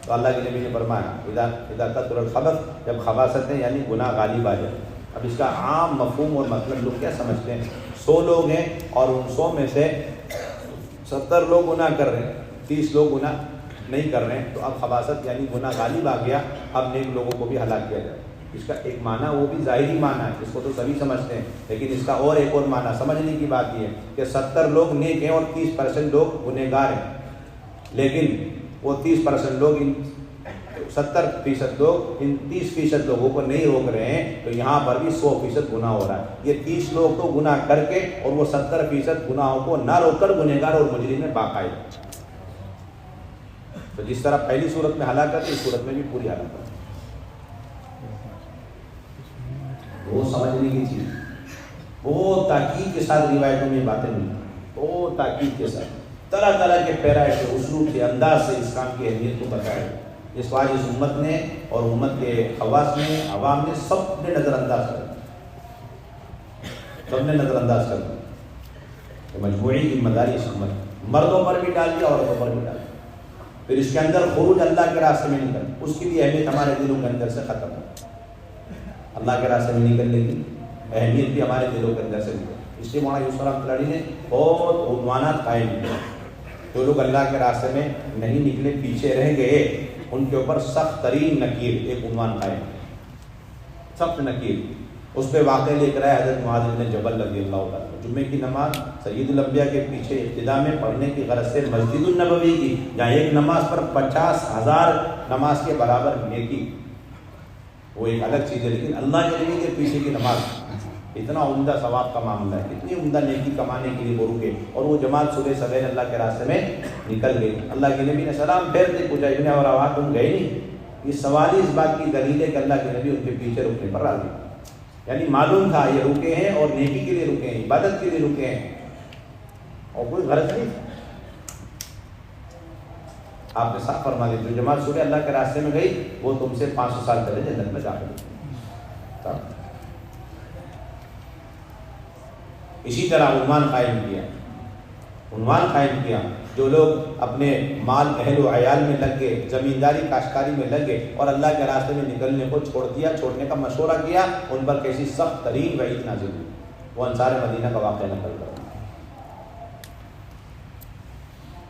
تو اللہ کے نبی نے فرمایا اذا کثر الخبث، جب خباثتیں یعنی گناہ غالب آ جائے۔ اب اس کا عام مفہوم اور مطلب لوگ کیا سمجھتے ہیں؟ 100 لوگ ہیں اور ان 100 میں سے 70 لوگ گناہ کر رہے ہیں، 30 لوگ گناہ نہیں کر رہے ہیں، تو اب خباثت یعنی گناہ غالب آ گیا، اب نیک لوگوں کو بھی ہلاک کیا جائے۔ اس کا ایک معنی وہ بھی ظاہری معنی ہے، اس کو تو سبھی سمجھتے ہیں، لیکن اس کا اور ایک اور معنی سمجھنے کی بات یہ ہے کہ 70 لوگ نیک ہیں اور 30% لوگ گنہگار ہیں، لیکن وہ 30% لوگ ان 70% لوگ ان 30% لوگوں کو نہیں روک رہے ہیں، تو یہاں پر بھی 100% گناہ ہو رہا ہے۔ یہ 30 لوگ تو گناہ کر کے اور وہ 70% گناہوں کو نہ روک کر گنہگار اور مجرم میں باقاعدہ۔ تو جس طرح پہلی صورت میں ہلاکت ہے، اس صورت میں بھی پوری ہلاکت ہے۔ وہ سمجھنے کی چیز، وہ تاکید کے ساتھ روایتوں میں باتیں ملتی ہیں، وہ تاکید کے ساتھ طرح طرح کے پیرائے سے، اسلوب سے، انداز سے اس کام کی اہمیت کو بتایا۔ اس بات اس امت نے اور امت کے خواص نے، عوام نے، سب نے نظر انداز کر دیا، سب نے نظر انداز کر دیا۔ مجموعی ذمہ داری اس امت، مردوں پر بھی ڈال دیا، عورتوں پر بھی ڈال دیا۔ پھر اس کے اندر خروج اللہ کے راستے میں نکل، اس کی بھی اہمیت ہمارے دلوں کے اندر سے ختم ہے۔ اللہ کے راستے میں نکلنے کی اہمیت بھی ہمارے دلوں کے اندر سے نکل۔ اس لیے مولانا یوسف رحمۃ اللہ علیہ نے بہت عنوانات قائم کیے۔ جو لوگ اللہ کے راستے میں نہیں نکلے، پیچھے رہ گئے، ان کے اوپر سخت ترین نکیر ایک عنوان قائم، سخت نکیر۔ اس پہ واقعہ لے کر آئے حضرت معاذ بن جبل رضی اللہ عنہ۔ جمعے کی نماز سید الانبیاء کے پیچھے ابتدا میں پڑھنے کی غرض سے مسجد النبوی کی، جہاں ایک نماز پر 50,000 نماز کے برابر نیکی، وہ ایک الگ چیز ہے، لیکن اللہ کے نبی کے پیچھے کی نماز اتنا عمدہ ثواب کا معاملہ ہے، اتنی عمدہ نیکی کمانے کے لیے وہ رکے، اور وہ جماعت صبح سویرے اللہ کے راستے میں نکل گئی۔ اللہ کے نبی نے سلام پھیرتے پوچھا، ابن اور آواز تم گئے نہیں؟ یہ سوال ہی اس بات کی دلیل ہے کہ اللہ کے نبی ان کے پیچھے رکنے پر راضی، یعنی معلوم تھا یہ رکے ہیں اور نیکی کے لیے رکے ہیں، عبادت کے لیے رکے ہیں، اور کوئی غرض نہیں۔ آپ نے صاف فرما دیا، جو جماعت صبح اللہ کے راستے میں گئی وہ تم سے 500 سال پہلے جنت میں داخل ہوئی۔ اسی طرح عنوان قائم کیا، عنوان قائم کیا، جو لوگ اپنے مال اہل و عیال میں لگ گئے، زمینداری کاشتکاری میں لگ گئے اور اللہ کے راستے میں نکلنے کو چھوڑ دیا، چھوڑنے کا مشورہ کیا، ان پر کیسی سخت ترین وعید نازل ہوئی۔ وہ انصار مدینہ کا واقعہ نقل کرا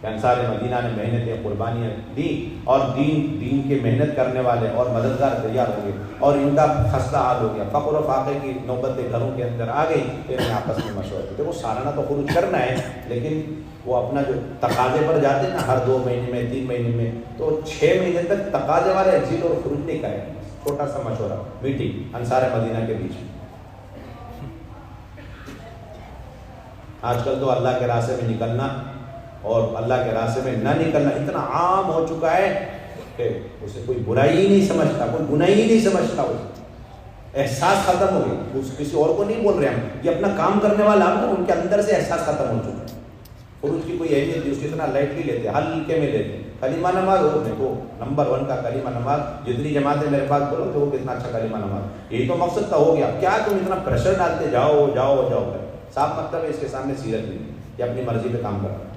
کہ انصار مدینہ نے محنتیں، قربانیاں دی، اور دین کے محنت کرنے والے اور مددگار تیار ہو گئے، اور ان کا خستہ حال ہو گیا، فقر و فاقے کی نوبتیں گھروں کے اندر آ گئی، پھر انہیں آپس میں مشورہ کرتے۔ وہ سالانہ تو خروج کرنا ہے، لیکن وہ اپنا جو تقاضے پر جاتے ہیں نا، ہر 2 مہینے میں، 3 مہینے میں، تو 6 مہینے تک تقاضے والے ایگزٹ اور خروج نہیں کریں۔ چھوٹا سا مشورہ، میٹنگ انصار مدینہ کے بیچ میں۔ آج کل تو اللہ کے راستے میں نکلنا اور اللہ کے راستے میں نہ نکلنا اتنا عام ہو چکا ہے کہ اسے کوئی برائی ہی نہیں سمجھتا، کوئی گناہ ہی نہیں سمجھتا، اسے احساس ختم ہو گیا۔ کسی اور کو نہیں بول رہے ہم، یہ اپنا کام کرنے والا ہم، ان کے اندر سے احساس ختم ہو چکا ہے۔ خروج کی کوئی اہمیت نہیں، اس کی اتنا لائٹلی لیتے، ہلکے میں لیتے۔ کلمہ نماز ہو، دیکھو نمبر 1 کا کلمہ نماز، جتنی جماعتیں میرے پاس بولو تو وہ کتنا اچھا کلمہ نماز، یہی تو مقصد تھا، ہو گیا۔ کیا تم اتنا پریشر ڈالتے جاؤ جاؤ جاؤ کر؟ صاف مطلب ہے اس کے سامنے سیرت نہیں ہے، یہ اپنی مرضی پہ کام کر رہا ہے،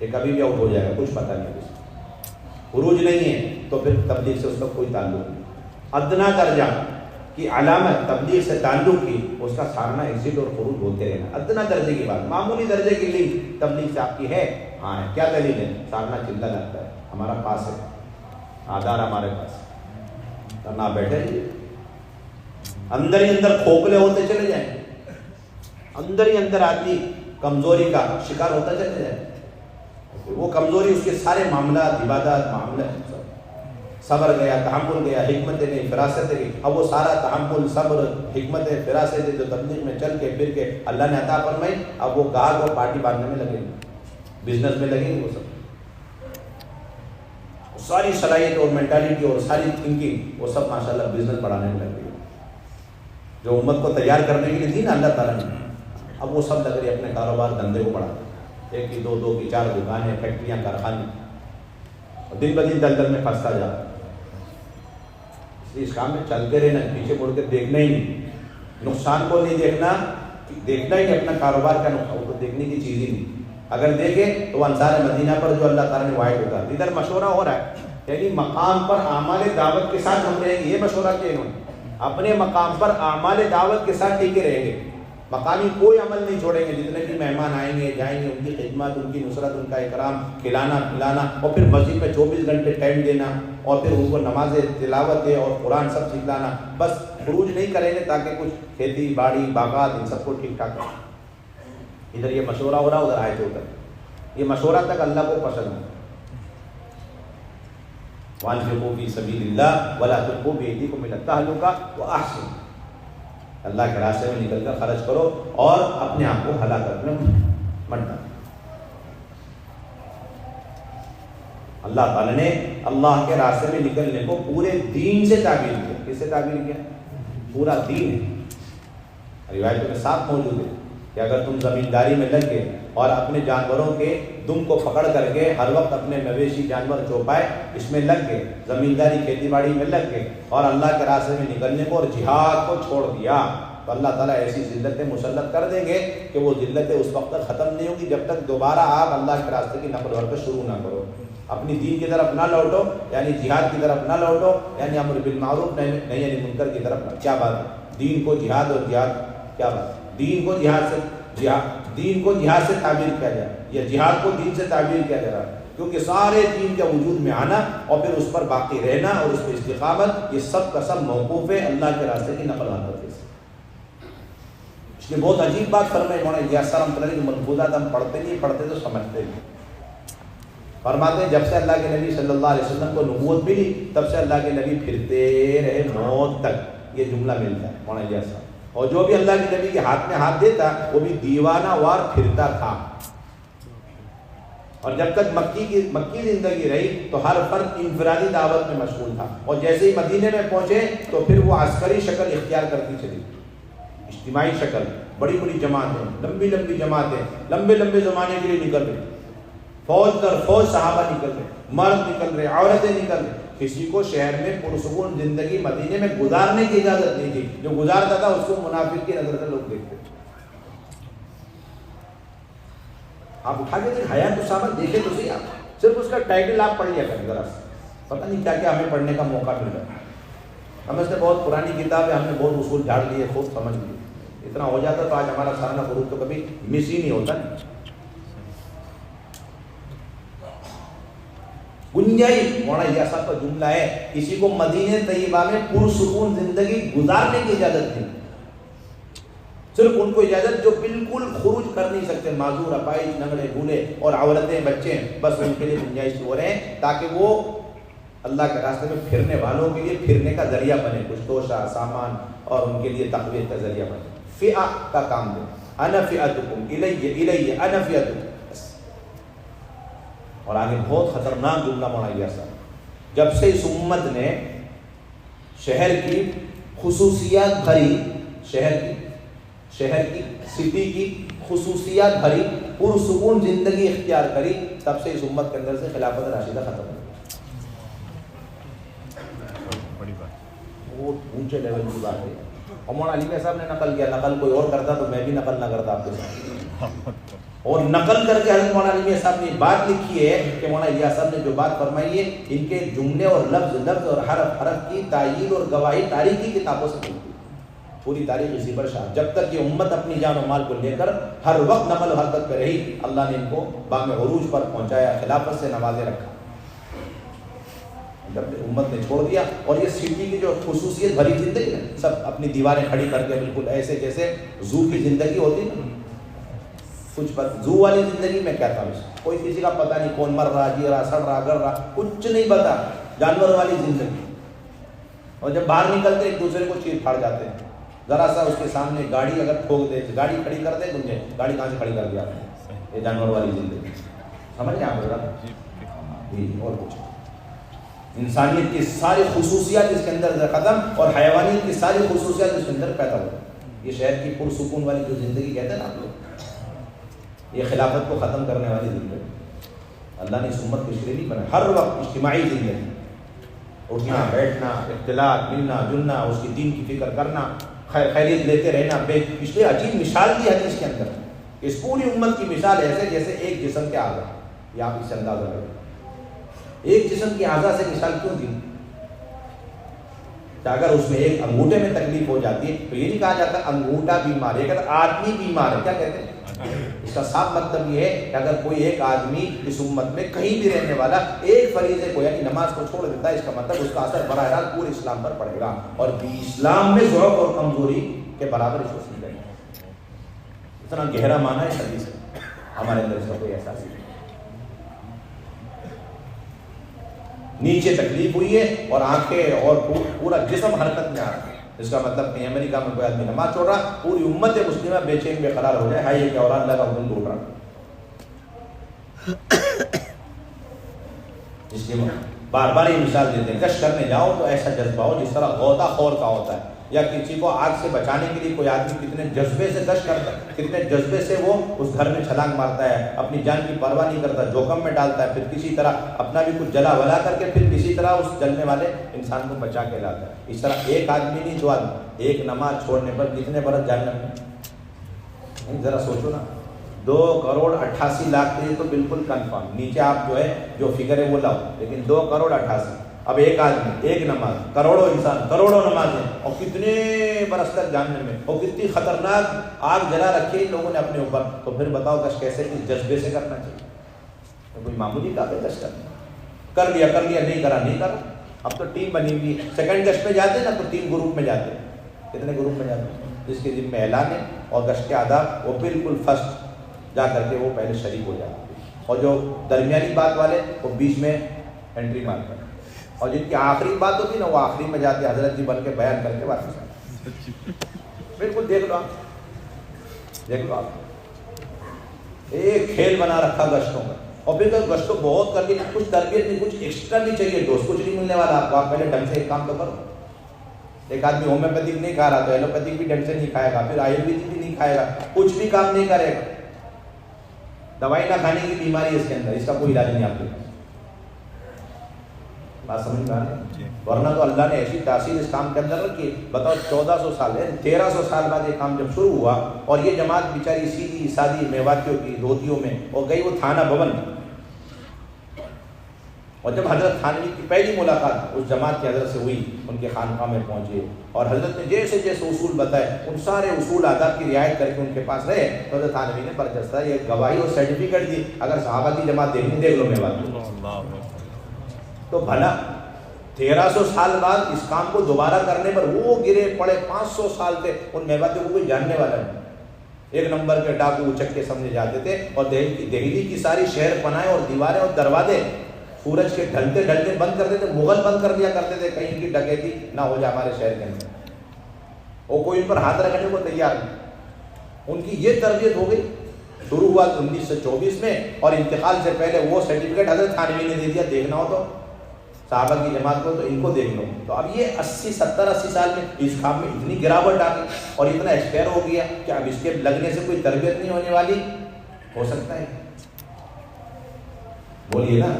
یہ کبھی بھی آؤٹ ہو جائے گا، کچھ پتہ نہیں کسی۔ خروج نہیں ہے تو پھر تبلیغ سے اس کا کوئی تعلق نہیں۔ ادنا درجہ کی علامت تبلیغ سے تعلق کی، اس کا سامنا ایگزٹ اور خروج ہوتے رہنا، ادنا درجے کی بات، معمولی درجے کی لنک تبلیغ سے آپ کی ہے، ہاں ہے، کیا دلیل ہے؟ سامنا چلتا لگتا ہے، ہمارا پاس ہے، آدھار ہمارے پاس، نہ بیٹھے رہیے، اندر ہی اندر کھوکھلے ہوتے چلے جائیں، اندر ہی اندر آدمی کمزوری کا شکار ہوتا چلے جائے۔ وہ کمزوری اس کے سارے معاملات، عبادات، معاملات، صبر گیا، تحمل گیا، حکمت نہیں، فراست گئی۔ اب وہ سارا تحمل، صبر، حکمت، فراست جو تبلیغ میں چل کے پھر کے اللہ نے عطا فرمائی، اب وہ گاہک اور پارٹی باندھنے میں لگے گی، بزنس میں لگیں گے، وہ سب ساری صلاحیت اور مینٹالٹی اور ساری تھنکنگ وہ سب ماشاءاللہ بزنس بڑھانے میں لگ گئی، جو امت کو تیار کرنے کے لیے تھی نا اللہ تعالیٰ نے، اب وہ سب لگ رہی اپنے کاروبار دھندے کو بڑھاتے، 1 کی 2 2 کی 4 دکانیں، فیکٹریاں، کارخانے، اور دن بدن دلدل میں پھنستا جا رہا۔ اس لیے اس کام میں چلتے رہنا، پیچھے مڑ کے دیکھنا ہی نہیں، نقصان کو نہیں دیکھنا، دیکھنا ہی اپنا کاروبار کا نقصان، وہ تو دیکھنے کی چیز ہی نہیں۔ اگر دیکھیں تو انصار مدینہ پر جو اللہ تعالیٰ نے وائد ہوتا ہے، ادھر مشورہ ہو رہا ہے، یعنی مقام پر اعمال دعوت کے ساتھ ہم رہیں گے، یہ مشورہ کیا انہوں نے، اپنے مقام پر اعمال دعوت کے ساتھ ٹکے رہیں گے، مقامی کوئی عمل نہیں چھوڑیں گے، جتنے بھی مہمان آئیں گے جائیں گے، ان کی خدمت، ان کی نصرت، ان کا اکرام، کھلانا پلانا، اور پھر مسجد میں 24 گھنٹے ٹائم دینا، اور پھر ان کو نماز تلاوت اور قرآن سب سکھلانا۔ بس خروج نہیں کریں گے تاکہ کچھ کھیتی باڑی باغات ان سب کو ٹھیک ٹھاک کریں۔ ادھر یہ مشورہ ہو رہا، ادھر آئے تو ادھر یہ مشورہ تک اللہ کو پسند ہے۔ وانفقوا فی سبیل اللہ ولا تلقوا بایدیکم الی التہلکہ واحسنوا، اللہ کے راستے میں نکل کر خرچ کرو اور اپنے آپ کو ہلاکت میں مت ڈالو۔ اللہ تعالیٰ نے اللہ کے راستے میں نکلنے کو پورے دین سے تعبیر کیا۔ کس سے تعبیر کیا؟ پورا دین ہے۔ روایتوں میں صاف موجود ہے کہ اگر تم زمینداری میں لگ گئے اور اپنے جانوروں کے دم کو پکڑ کر کے ہر وقت اپنے مویشی جانور چوپائے اس میں لگ گئے، زمینداری کھیتی باڑی میں لگ گئے اور اللہ کے راستے میں نکلنے کو اور جہاد کو چھوڑ دیا، تو اللہ تعالیٰ ایسی ذلتیں مسلط کر دیں گے کہ وہ ذلتیں اس وقت تک ختم نہیں ہوں گی جب تک دوبارہ آپ اللہ کے راستے کی نقل حرکت شروع نہ کرو، اپنی دین کی طرف نہ لوٹو، یعنی جہاد کی طرف نہ لوٹو، یعنی امر بالمعروف نہیں یعنی منکر کی طرف نہ۔ کیا بات ہے؟ دین کو جہاد اور جہاد، کیا بات، دین کو جہاد سے تعبیر کیا جائے یا جہاد کو دین سے تعبیر کیا جا رہا ہے، کیونکہ سارے دین کے وجود میں آنا اور پھر اس پر باقی رہنا اور اس پہ استقامت، یہ سب کا سب موقوف ہے اللہ کے راستے کی نقل حرکت سے۔ اس لیے بہت عجیب بات فرمائی مولانا الیاس صاحب رحمۃ اللہ علیہ، ملفوظات ہم پڑھتے نہیں، پڑھتے تو سمجھتے نہیں۔ فرماتے ہیں جب سے اللہ کے نبی صلی اللہ علیہ وسلم کو نبوت ملی تب سے اللہ کے نبی پھرتے رہے موت تک، یہ جملہ ملتا ہے مولانا الیاس صاحب، اور جو بھی اللہ کے نبی کے ہاتھ میں ہاتھ دیتا وہ بھی دیوانہ وار پھرتا تھا، اور جب تک مکی زندگی رہی تو ہر فرد انفرادی دعوت میں مشغول تھا، اور جیسے ہی مدینے میں پہنچے تو پھر وہ عسکری شکل اختیار کرتی چلی، اجتماعی شکل، بڑی بڑی جماعتیں، لمبی لمبی جماعتیں، لمبے لمبے زمانے کے لیے نکل رہی، فوج در فوج صحابہ نکل رہے، مرد نکل رہے، عورتیں نکل رہے، کسی کو شہر میں پرسکون زندگی مدینے میں گزارنے کی اجازت نہیں تھی، جو گزارتا تھا اس کو منافق کی نظر سے لوگ دیکھتے۔ آپ اٹھا کے دیکھ حیات اسامہ دیکھے تو صحیح، آپ صرف اس کا ٹائٹل آپ پڑھ لیا کریں ذرا سے، پتہ نہیں کیا کیا ہمیں پڑھنے کا موقع مل رہا ہے۔ ہمیں سے بہت پرانی کتاب ہے، ہم نے بہت اصول جھاڑ لیے، خوب سمجھ لیے، اتنا ہو جاتا تو آج ہمارا سالانہ غروب تو کبھی مس ہی نہیں ہوتا۔ گنجائش مولانا الیاس صاحب کا جملہ ہے، کسی کو مدینہ طیبہ میں پرسکون زندگی گزارنے کی اجازت نہیں، صرف ان کو اجازت جو بالکل خروج کر نہیں سکتے، معذور، اپائج، ننگڑے بوڑھے اور عورتیں بچے، بس ان کے لیے گنجائش ہو رہے ہیں تاکہ وہ اللہ کے راستے میں پھرنے والوں کے لیے پھرنے کا ذریعہ بنے، کچھ توشہ سامان اور ان کے لیے تقویت کا ذریعہ بنے، فئہ کا کام دے، انا فئتکم الی انا فئتکم۔ اور آگے بہت خطرناک جملہ مولانا الیاس صاحب، جب سے اس امت نے شہر کی خصوصیات بھری، شہر کی سٹی کی خصوصیات بھری پرسکون زندگی اختیار کری، تب سے اس امت کے اندر سے خلافت راشدہ ختم ہو گئی۔ بہت اونچے لیول کی بات ہے، اور مولانا علی صاحب نے نقل کیا، نقل کوئی اور کرتا تو میں بھی نقل نہ کرتا آپ کے ساتھ، اور نقل کر کے حضرت مولانا علی صاحب نے بات لکھی ہے کہ مولانا الیاس صاحب نے جو بات فرمائی ہے، ان کے جملے اور لفظ اور حرف کی تائید اور گواہی تاریخی کتابوں سے ملتی ہے، پوری تاریخ اسی پر شاہد۔ جب تک یہ امت اپنی جان و مال کو لے کر ہر وقت نقل و حرکت پہ رہی، اللہ نے ان کو بام عروج پر پہنچایا، خلافت سے نوازے رکھا۔ جب امت نے چھوڑ دیا، اور یہ سٹی کی جو خصوصیت بھری زندگی ہے، سب اپنی دیواریں کھڑی کر کے بالکل ایسے جیسے زو کی زندگی ہوتی نا، کچھ زو والی زندگی میں کیا تھا، کوئی کسی کا پتہ نہیں، کون مر رہا، جی رہا، سڑ رہا، گر رہا، کچھ نہیں پتا، جانور والی زندگی، اور جب باہر نکلتے ایک دوسرے کو چیر پھاڑ جاتے ہیں، ذرا سا اس کے سامنے گاڑی اگر ٹھوک دے، گاڑی کھڑی کر دے، گنجے گاڑی کہاں سے کھڑی کر دیا، یہ جانور والی زندگی، سمجھ رہے آپ ذرا جی۔ اور کچھ انسانیت کی ساری خصوصیات اس کے اندر ختم، اور حیوانیت کی ساری خصوصیات اس کے اندر پیدا ہوئی۔ یہ شہر کی پرسکون والی جو زندگی کہتے ہیں نا آپ لوگ، یہ خلافت کو ختم کرنے والی زندگی، اللہ نے اس امت کو اس لیے نہیں بنایا، ہر وقت اجتماعی زندگی، اٹھنا بیٹھنا، اختلاط، ملنا جلنا، اس کی دین کی فکر کرنا، خیریت لیتے رہنا، اس لیے عجیب مثال دی حدیث کے اندر، اس پوری امت کی مثال ایسے جیسے ایک جسم کے اعضاء، یہ آپ اس سے اندازہ کریں، ایک جسم کے اعضاء سے مثال کیوں دی؟ کہ اگر اس میں ایک انگوٹھے میں تکلیف ہو جاتی ہے تو یہ نہیں کہا جاتا انگوٹھا بیمار ہے، اگر آدمی بیمار ہے، کیا کہتے ہیں؟ اس کا صاف مطلب یہ ہے کہ اگر کوئی ایک آدمی اس امت میں کہیں بھی رہنے والا ایک فریضے کو یعنی نماز کو چھوڑ دیتا ہے، اس کا مطلب اس کا اثر براہ راست پورے اسلام پر پڑے گا، اور اسلام میں ضعف اور کمزوری کے برابر اس کو سمجھے گا۔ اتنا گہرا معنی ہے حدیث ہے، ہمارے اندر اس کا کوئی احساس نہیں۔ نیچے تکلیف ہوئی ہے اور آنکھیں اور پورا جسم حرکت میں آ رہا ہے. اس کا مطلب کہیں امریکہ میں کوئی آدمی نماز چھوڑ رہا, پوری امت مسلمہ بے چین بے قرار ہو جائے, ہائی یہ کیا اور اللہ کا حکم ڈھونڈ رہا. اس لیے بار بار یہ مثال دیتے ہیں, گشت کرنے جاؤ تو ایسا جذبہ ہو جس طرح غوطہ خور کا ہوتا ہے, یا کسی کو آگ سے بچانے کے لیے کوئی آدمی کتنے جذبے سے گشت کرتا ہے, کتنے جذبے سے وہ اس گھر میں چھلانگ مارتا ہے, اپنی جان کی پرواہ نہیں کرتا, جوخم میں ڈالتا ہے, پھر کسی طرح اپنا بھی کچھ جلا ولا کر کے پھر کسی طرح اس جلنے والے انسان کو بچا کے لاتا ہے. اس طرح ایک آدمی نہیں, دو آدمی, ایک نماز چھوڑنے پر کتنے برس جہنم میں, ذرا سوچو نا. 2,88,00,000 کے لیے تو بالکل کنفرم, نیچے آپ جو ہے جو فگر ہے وہ لاؤ, لیکن 2,88,00,000. اب ایک آدمی, ایک نماز, کروڑوں انسان, کروڑوں نمازیں, اور کتنے برس تک جاننے میں, اور کتنی خطرناک آگ جلا رکھی ان لوگوں نے اپنے اوپر. تو پھر بتاؤ کش کیسے کس جذبے سے کرنا چاہیے. تو کوئی معمولی کام ہے کش کرنا, کر لیا, نہیں کرا, نہیں کرا. اب تو ٹیم بنی ہوئی, سیکنڈ گشت میں جاتے نا تو 3 گروپ میں جاتے. کتنے گروپ میں جاتے ہیں, جس کے ذمہ اعلان ہے اور گشت کے آداب, وہ بالکل فرسٹ جا کر کے وہ پہلے شریک ہو جاتے ہیں, اور جو درمیانی بات والے وہ بیچ میں انٹری مارتے ہیں, اور جن کی آخری بات ہوتی ہے نا وہ آخری میں جاتے ہیں حضرت جی بن کے بیان کر کے واپس آتے ہیں. بالکل دیکھ لو آپ, دیکھ لو آپ, ایک کھیل بنا رکھا گشتوں کا. اور پھر گشت کو بہت کر کے کچھ تربیت نہیں, کچھ ایکسٹرا نہیں چاہیے, دوست کچھ نہیں ملنے والا آپ کو. آپ پہلے ڈھنگ سے ایک کام تو کرو. ایک آدمی ہومیوپیتھک نہیں کھا رہا تو ایلوپیتھک بھی ڈھنگ سے نہیں کھائے گا, پھر آیورویدک بھی نہیں کھائے گا, کچھ بھی کام نہیں کرے گا. دوائی نہ کھانے کی بیماری ہے اس کے اندر, اس کا کوئی علاج نہیں آپ کے پاس. بات سمجھ میں آ رہی ہے؟ ورنہ تو اللہ نے ایسی تاثیر اس کام کے اندر رکھی. بتاؤ 1400 سال ہے, 1300 سال بعد یہ کام جب شروع ہوا, اور یہ جماعت بیچاری سیدھی سادی میواتیوں کی دھوتیوں میں, اور گئی وہ تھانہ بھون. اور جب حضرت تھانوی کی پہلی ملاقات اس جماعت کی حضرت سے ہوئی, ان کے خانقاہ میں پہنچے, اور حضرت نے جیسے جیسے اصول بتائے ان سارے اصول آداب کی رعایت کر کے ان کے پاس رہے, تو حضرت تھانوی نے برجستہ یہ گواہی اور سرٹیفکیٹ دی, اگر صحابہ کی جماعت دیکھنی دیکھ لو میوات. تو بھلا 1300 سال بعد اس کام کو دوبارہ کرنے پر وہ گرے پڑے 500 سال تھے, ان میواتیوں کو کوئی جاننے والا نہیں. ایک نمبر کے ڈاکو اچکے سمجھے جاتے تھے, اور دہلی کی ساری شہر پناہیں اور دیواریں اور دروازے سورج کے ڈھلتے ڈھلتے بند کرتے تھے. مغل بند کر دیا کرتے تھے کہیں کی ڈکیتی نہ ہو جائے ہمارے شہر کے اندر, اور کوئی ان پر ہاتھ رکھنے کو تیار نہیں. ان کی یہ تربیت ہو گئی. شروع ہوا 1924 میں, اور انتقال سے پہلے وہ سرٹیفکیٹ حضرت تھانوی نے دے دیا, دیکھنا ہو تو صحابہ کی جماعت کو تو ان کو دیکھ لو. تو اب یہ 70-80 سال میں اس کام میں اتنی گراوٹ آ گئی اور اتنا ایکسپائر ہو گیا کہ اب اس کے لگنے سے کوئی تربیت نہیں ہونے والی. ہو سکتا ہے؟ بولیے نا.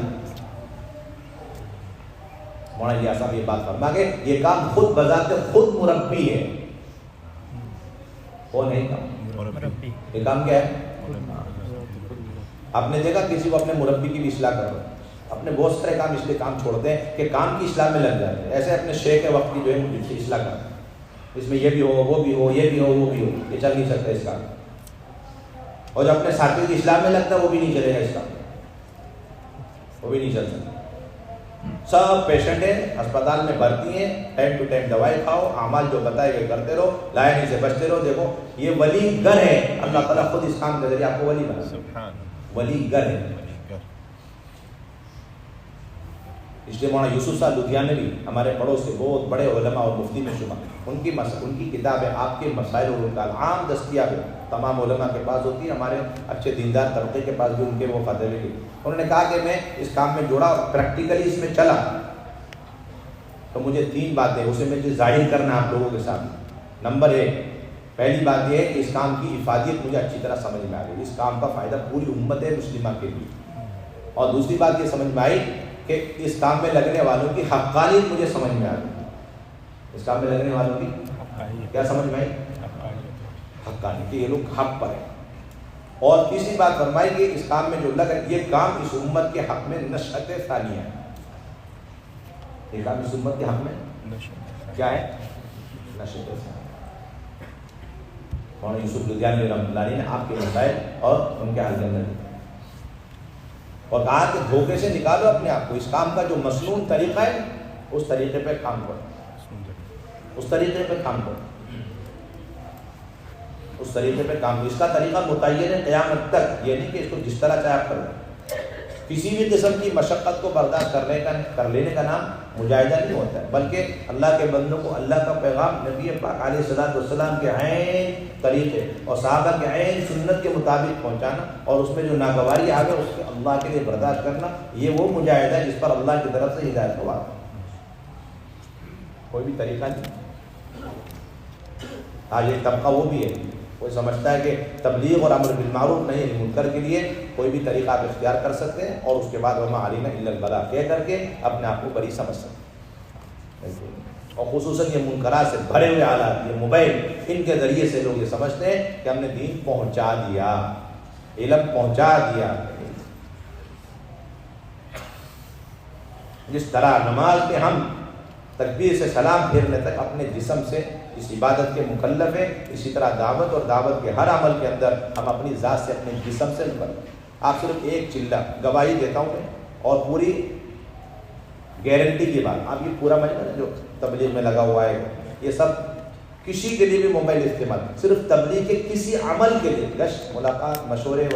مولانا الیاس صاحب یہ بات فرما کے, یہ کام خود بذات خود مربی ہے. کون ہے کام؟ یہ کام کیا ہے؟ آپ نے دیکھا کسی کو اپنے مربی کی بھی اصلاح کرو, اپنے بہت سارے کام اس لیے کام چھوڑتے ہیں کہ کام کی اصلاح میں لگ جاتے ہیں. ایسے اپنے شیخ وقت کی جو ہے اصلاح کرتے ہیں, اس میں یہ بھی ہو, وہ بھی ہو, یہ بھی ہو, وہ بھی ہو, یہ چل نہیں سکتا اس کام. اور جو اپنے ساتھی کی اصلاح میں لگتا ہے وہ بھی نہیں چلے گا اس کام, وہ بھی نہیں چل سکتا. سب پیشنٹ ہیں, اسپتال میں بھرتی ہیں, ٹائم ٹو ٹائم دوائی کھاؤ, اعمال جو بتائے گئے کرتے رہو, لائن سے بچتے رہو. دیکھو یہ ولی گر ہے, اللہ تعالیٰ خود اس کام کے ذریعے آپ کو ولی بنا, ولی گر ہے. اس لیے مولانا یوسف صاحب لدھیانوی ہمارے پڑوس سے بہت بڑے علماء اور مفتی میں شمار, ان کی کتاب ہے آپ کے مسائل اور الکال, عام دستیاب ہے, تمام علماء کے پاس ہوتی ہے, ہمارے اچھے دیندار طبقے کے پاس بھی ان کے وہ فتوے کی. انہوں نے کہا کہ میں اس کام میں جڑا, پریکٹیکلی اس میں چلا, تو مجھے 3 باتیں اسے مجھے ظاہر کرنا آپ لوگوں کے سامنے. نمبر 1, پہلی بات یہ ہے کہ اس کام کی افادیت مجھے اچھی طرح سمجھ میں آ گئی, اس کام کا فائدہ پوری امت مسلمہ کے لیے. اور دوسری بات یہ سمجھ میں آئی کہ اس کام میں لگنے والوں کی حقانیت مجھے سمجھ میں آ گئی. اس کام میں لگنے والوں کی کیا سمجھ میں آئی؟ حقانیت, کہ یہ لوگ حق پر ہیں. اور تیسری بات فرمائی کہ اس کام میں جو لگا, یہ کام اس امت کے حق میں نشأت ثانیہ ہے. یہ کام اس امت کے حق میں کیا ہے؟ نشأت ثانیہ. مولانا یوسف لدھیانوی رحمۃ اللہ علیہ نے آپ کے مسائل اور ان کے حل کے اندر اور کہا کہ دھوکے سے نکالو اپنے آپ کو. اس کام کا جو مسنون طریقہ ہے اس طریقے پہ کام کرو, اس طریقے پہ کام کرو, اس طریقے پہ کام کرو. اس کا طریقہ متعین ہے قیامت تک, یہ نہیں کہ اس کو جس طرح چاہے آپ کرو. کسی بھی قسم کی مشقت کو برداشت کر لینے کا نام مجاہدہ نہیں ہوتا ہے، بلکہ اللہ کے بندوں کو اللہ کا پیغام نبی پاک علیہ الصلوۃ والسلام کے عین طریقے اور صحابہ کے عین سنت کے مطابق پہنچانا، اور اس میں جو ناگواری آ گئے اس کے اللہ کے لیے برداشت کرنا، یہ وہ مجاہدہ ہے جس پر اللہ کی طرف سے ہدایت ہوا۔ کوئی بھی طریقہ نہیں۔ آج ایک طبقہ وہ بھی ہے، کوئی سمجھتا ہے کہ تبلیغ اور امر بالمعروف نہیں منکر کے لیے کوئی بھی طریقہ آپ اختیار کر سکتے ہیں، اور اس کے بعد وما علینا الا البلاغ کہہ کر کے اپنے آپ کو بری سمجھ سکتے ہیں۔ اور خصوصاً یہ منکرات سے بھرے ہوئے حالات، یہ موبائل، ان کے ذریعے سے لوگ یہ سمجھتے ہیں کہ ہم نے دین پہنچا دیا، علم پہنچا دیا۔ جس طرح نماز میں ہم تکبیر سے سلام پھیرنے تک اپنے جسم سے اس عبادت کے مکلف ہیں، اسی طرح دعوت اور دعوت کے ہر عمل کے اندر ہم اپنی ذات سے اپنے جسم سے مکلف ہیں۔ آپ صرف ایک چلہ گواہی دیتا ہوں میں، اور پوری گارنٹی کی بات، آپ یہ پورا مجمع جو تبلیغ میں لگا ہوا ہے، یہ سب کسی کے لیے بھی موبائل استعمال، صرف تبلیغ کے کسی عمل کے لیے، گشت، ملاقات، مشورے،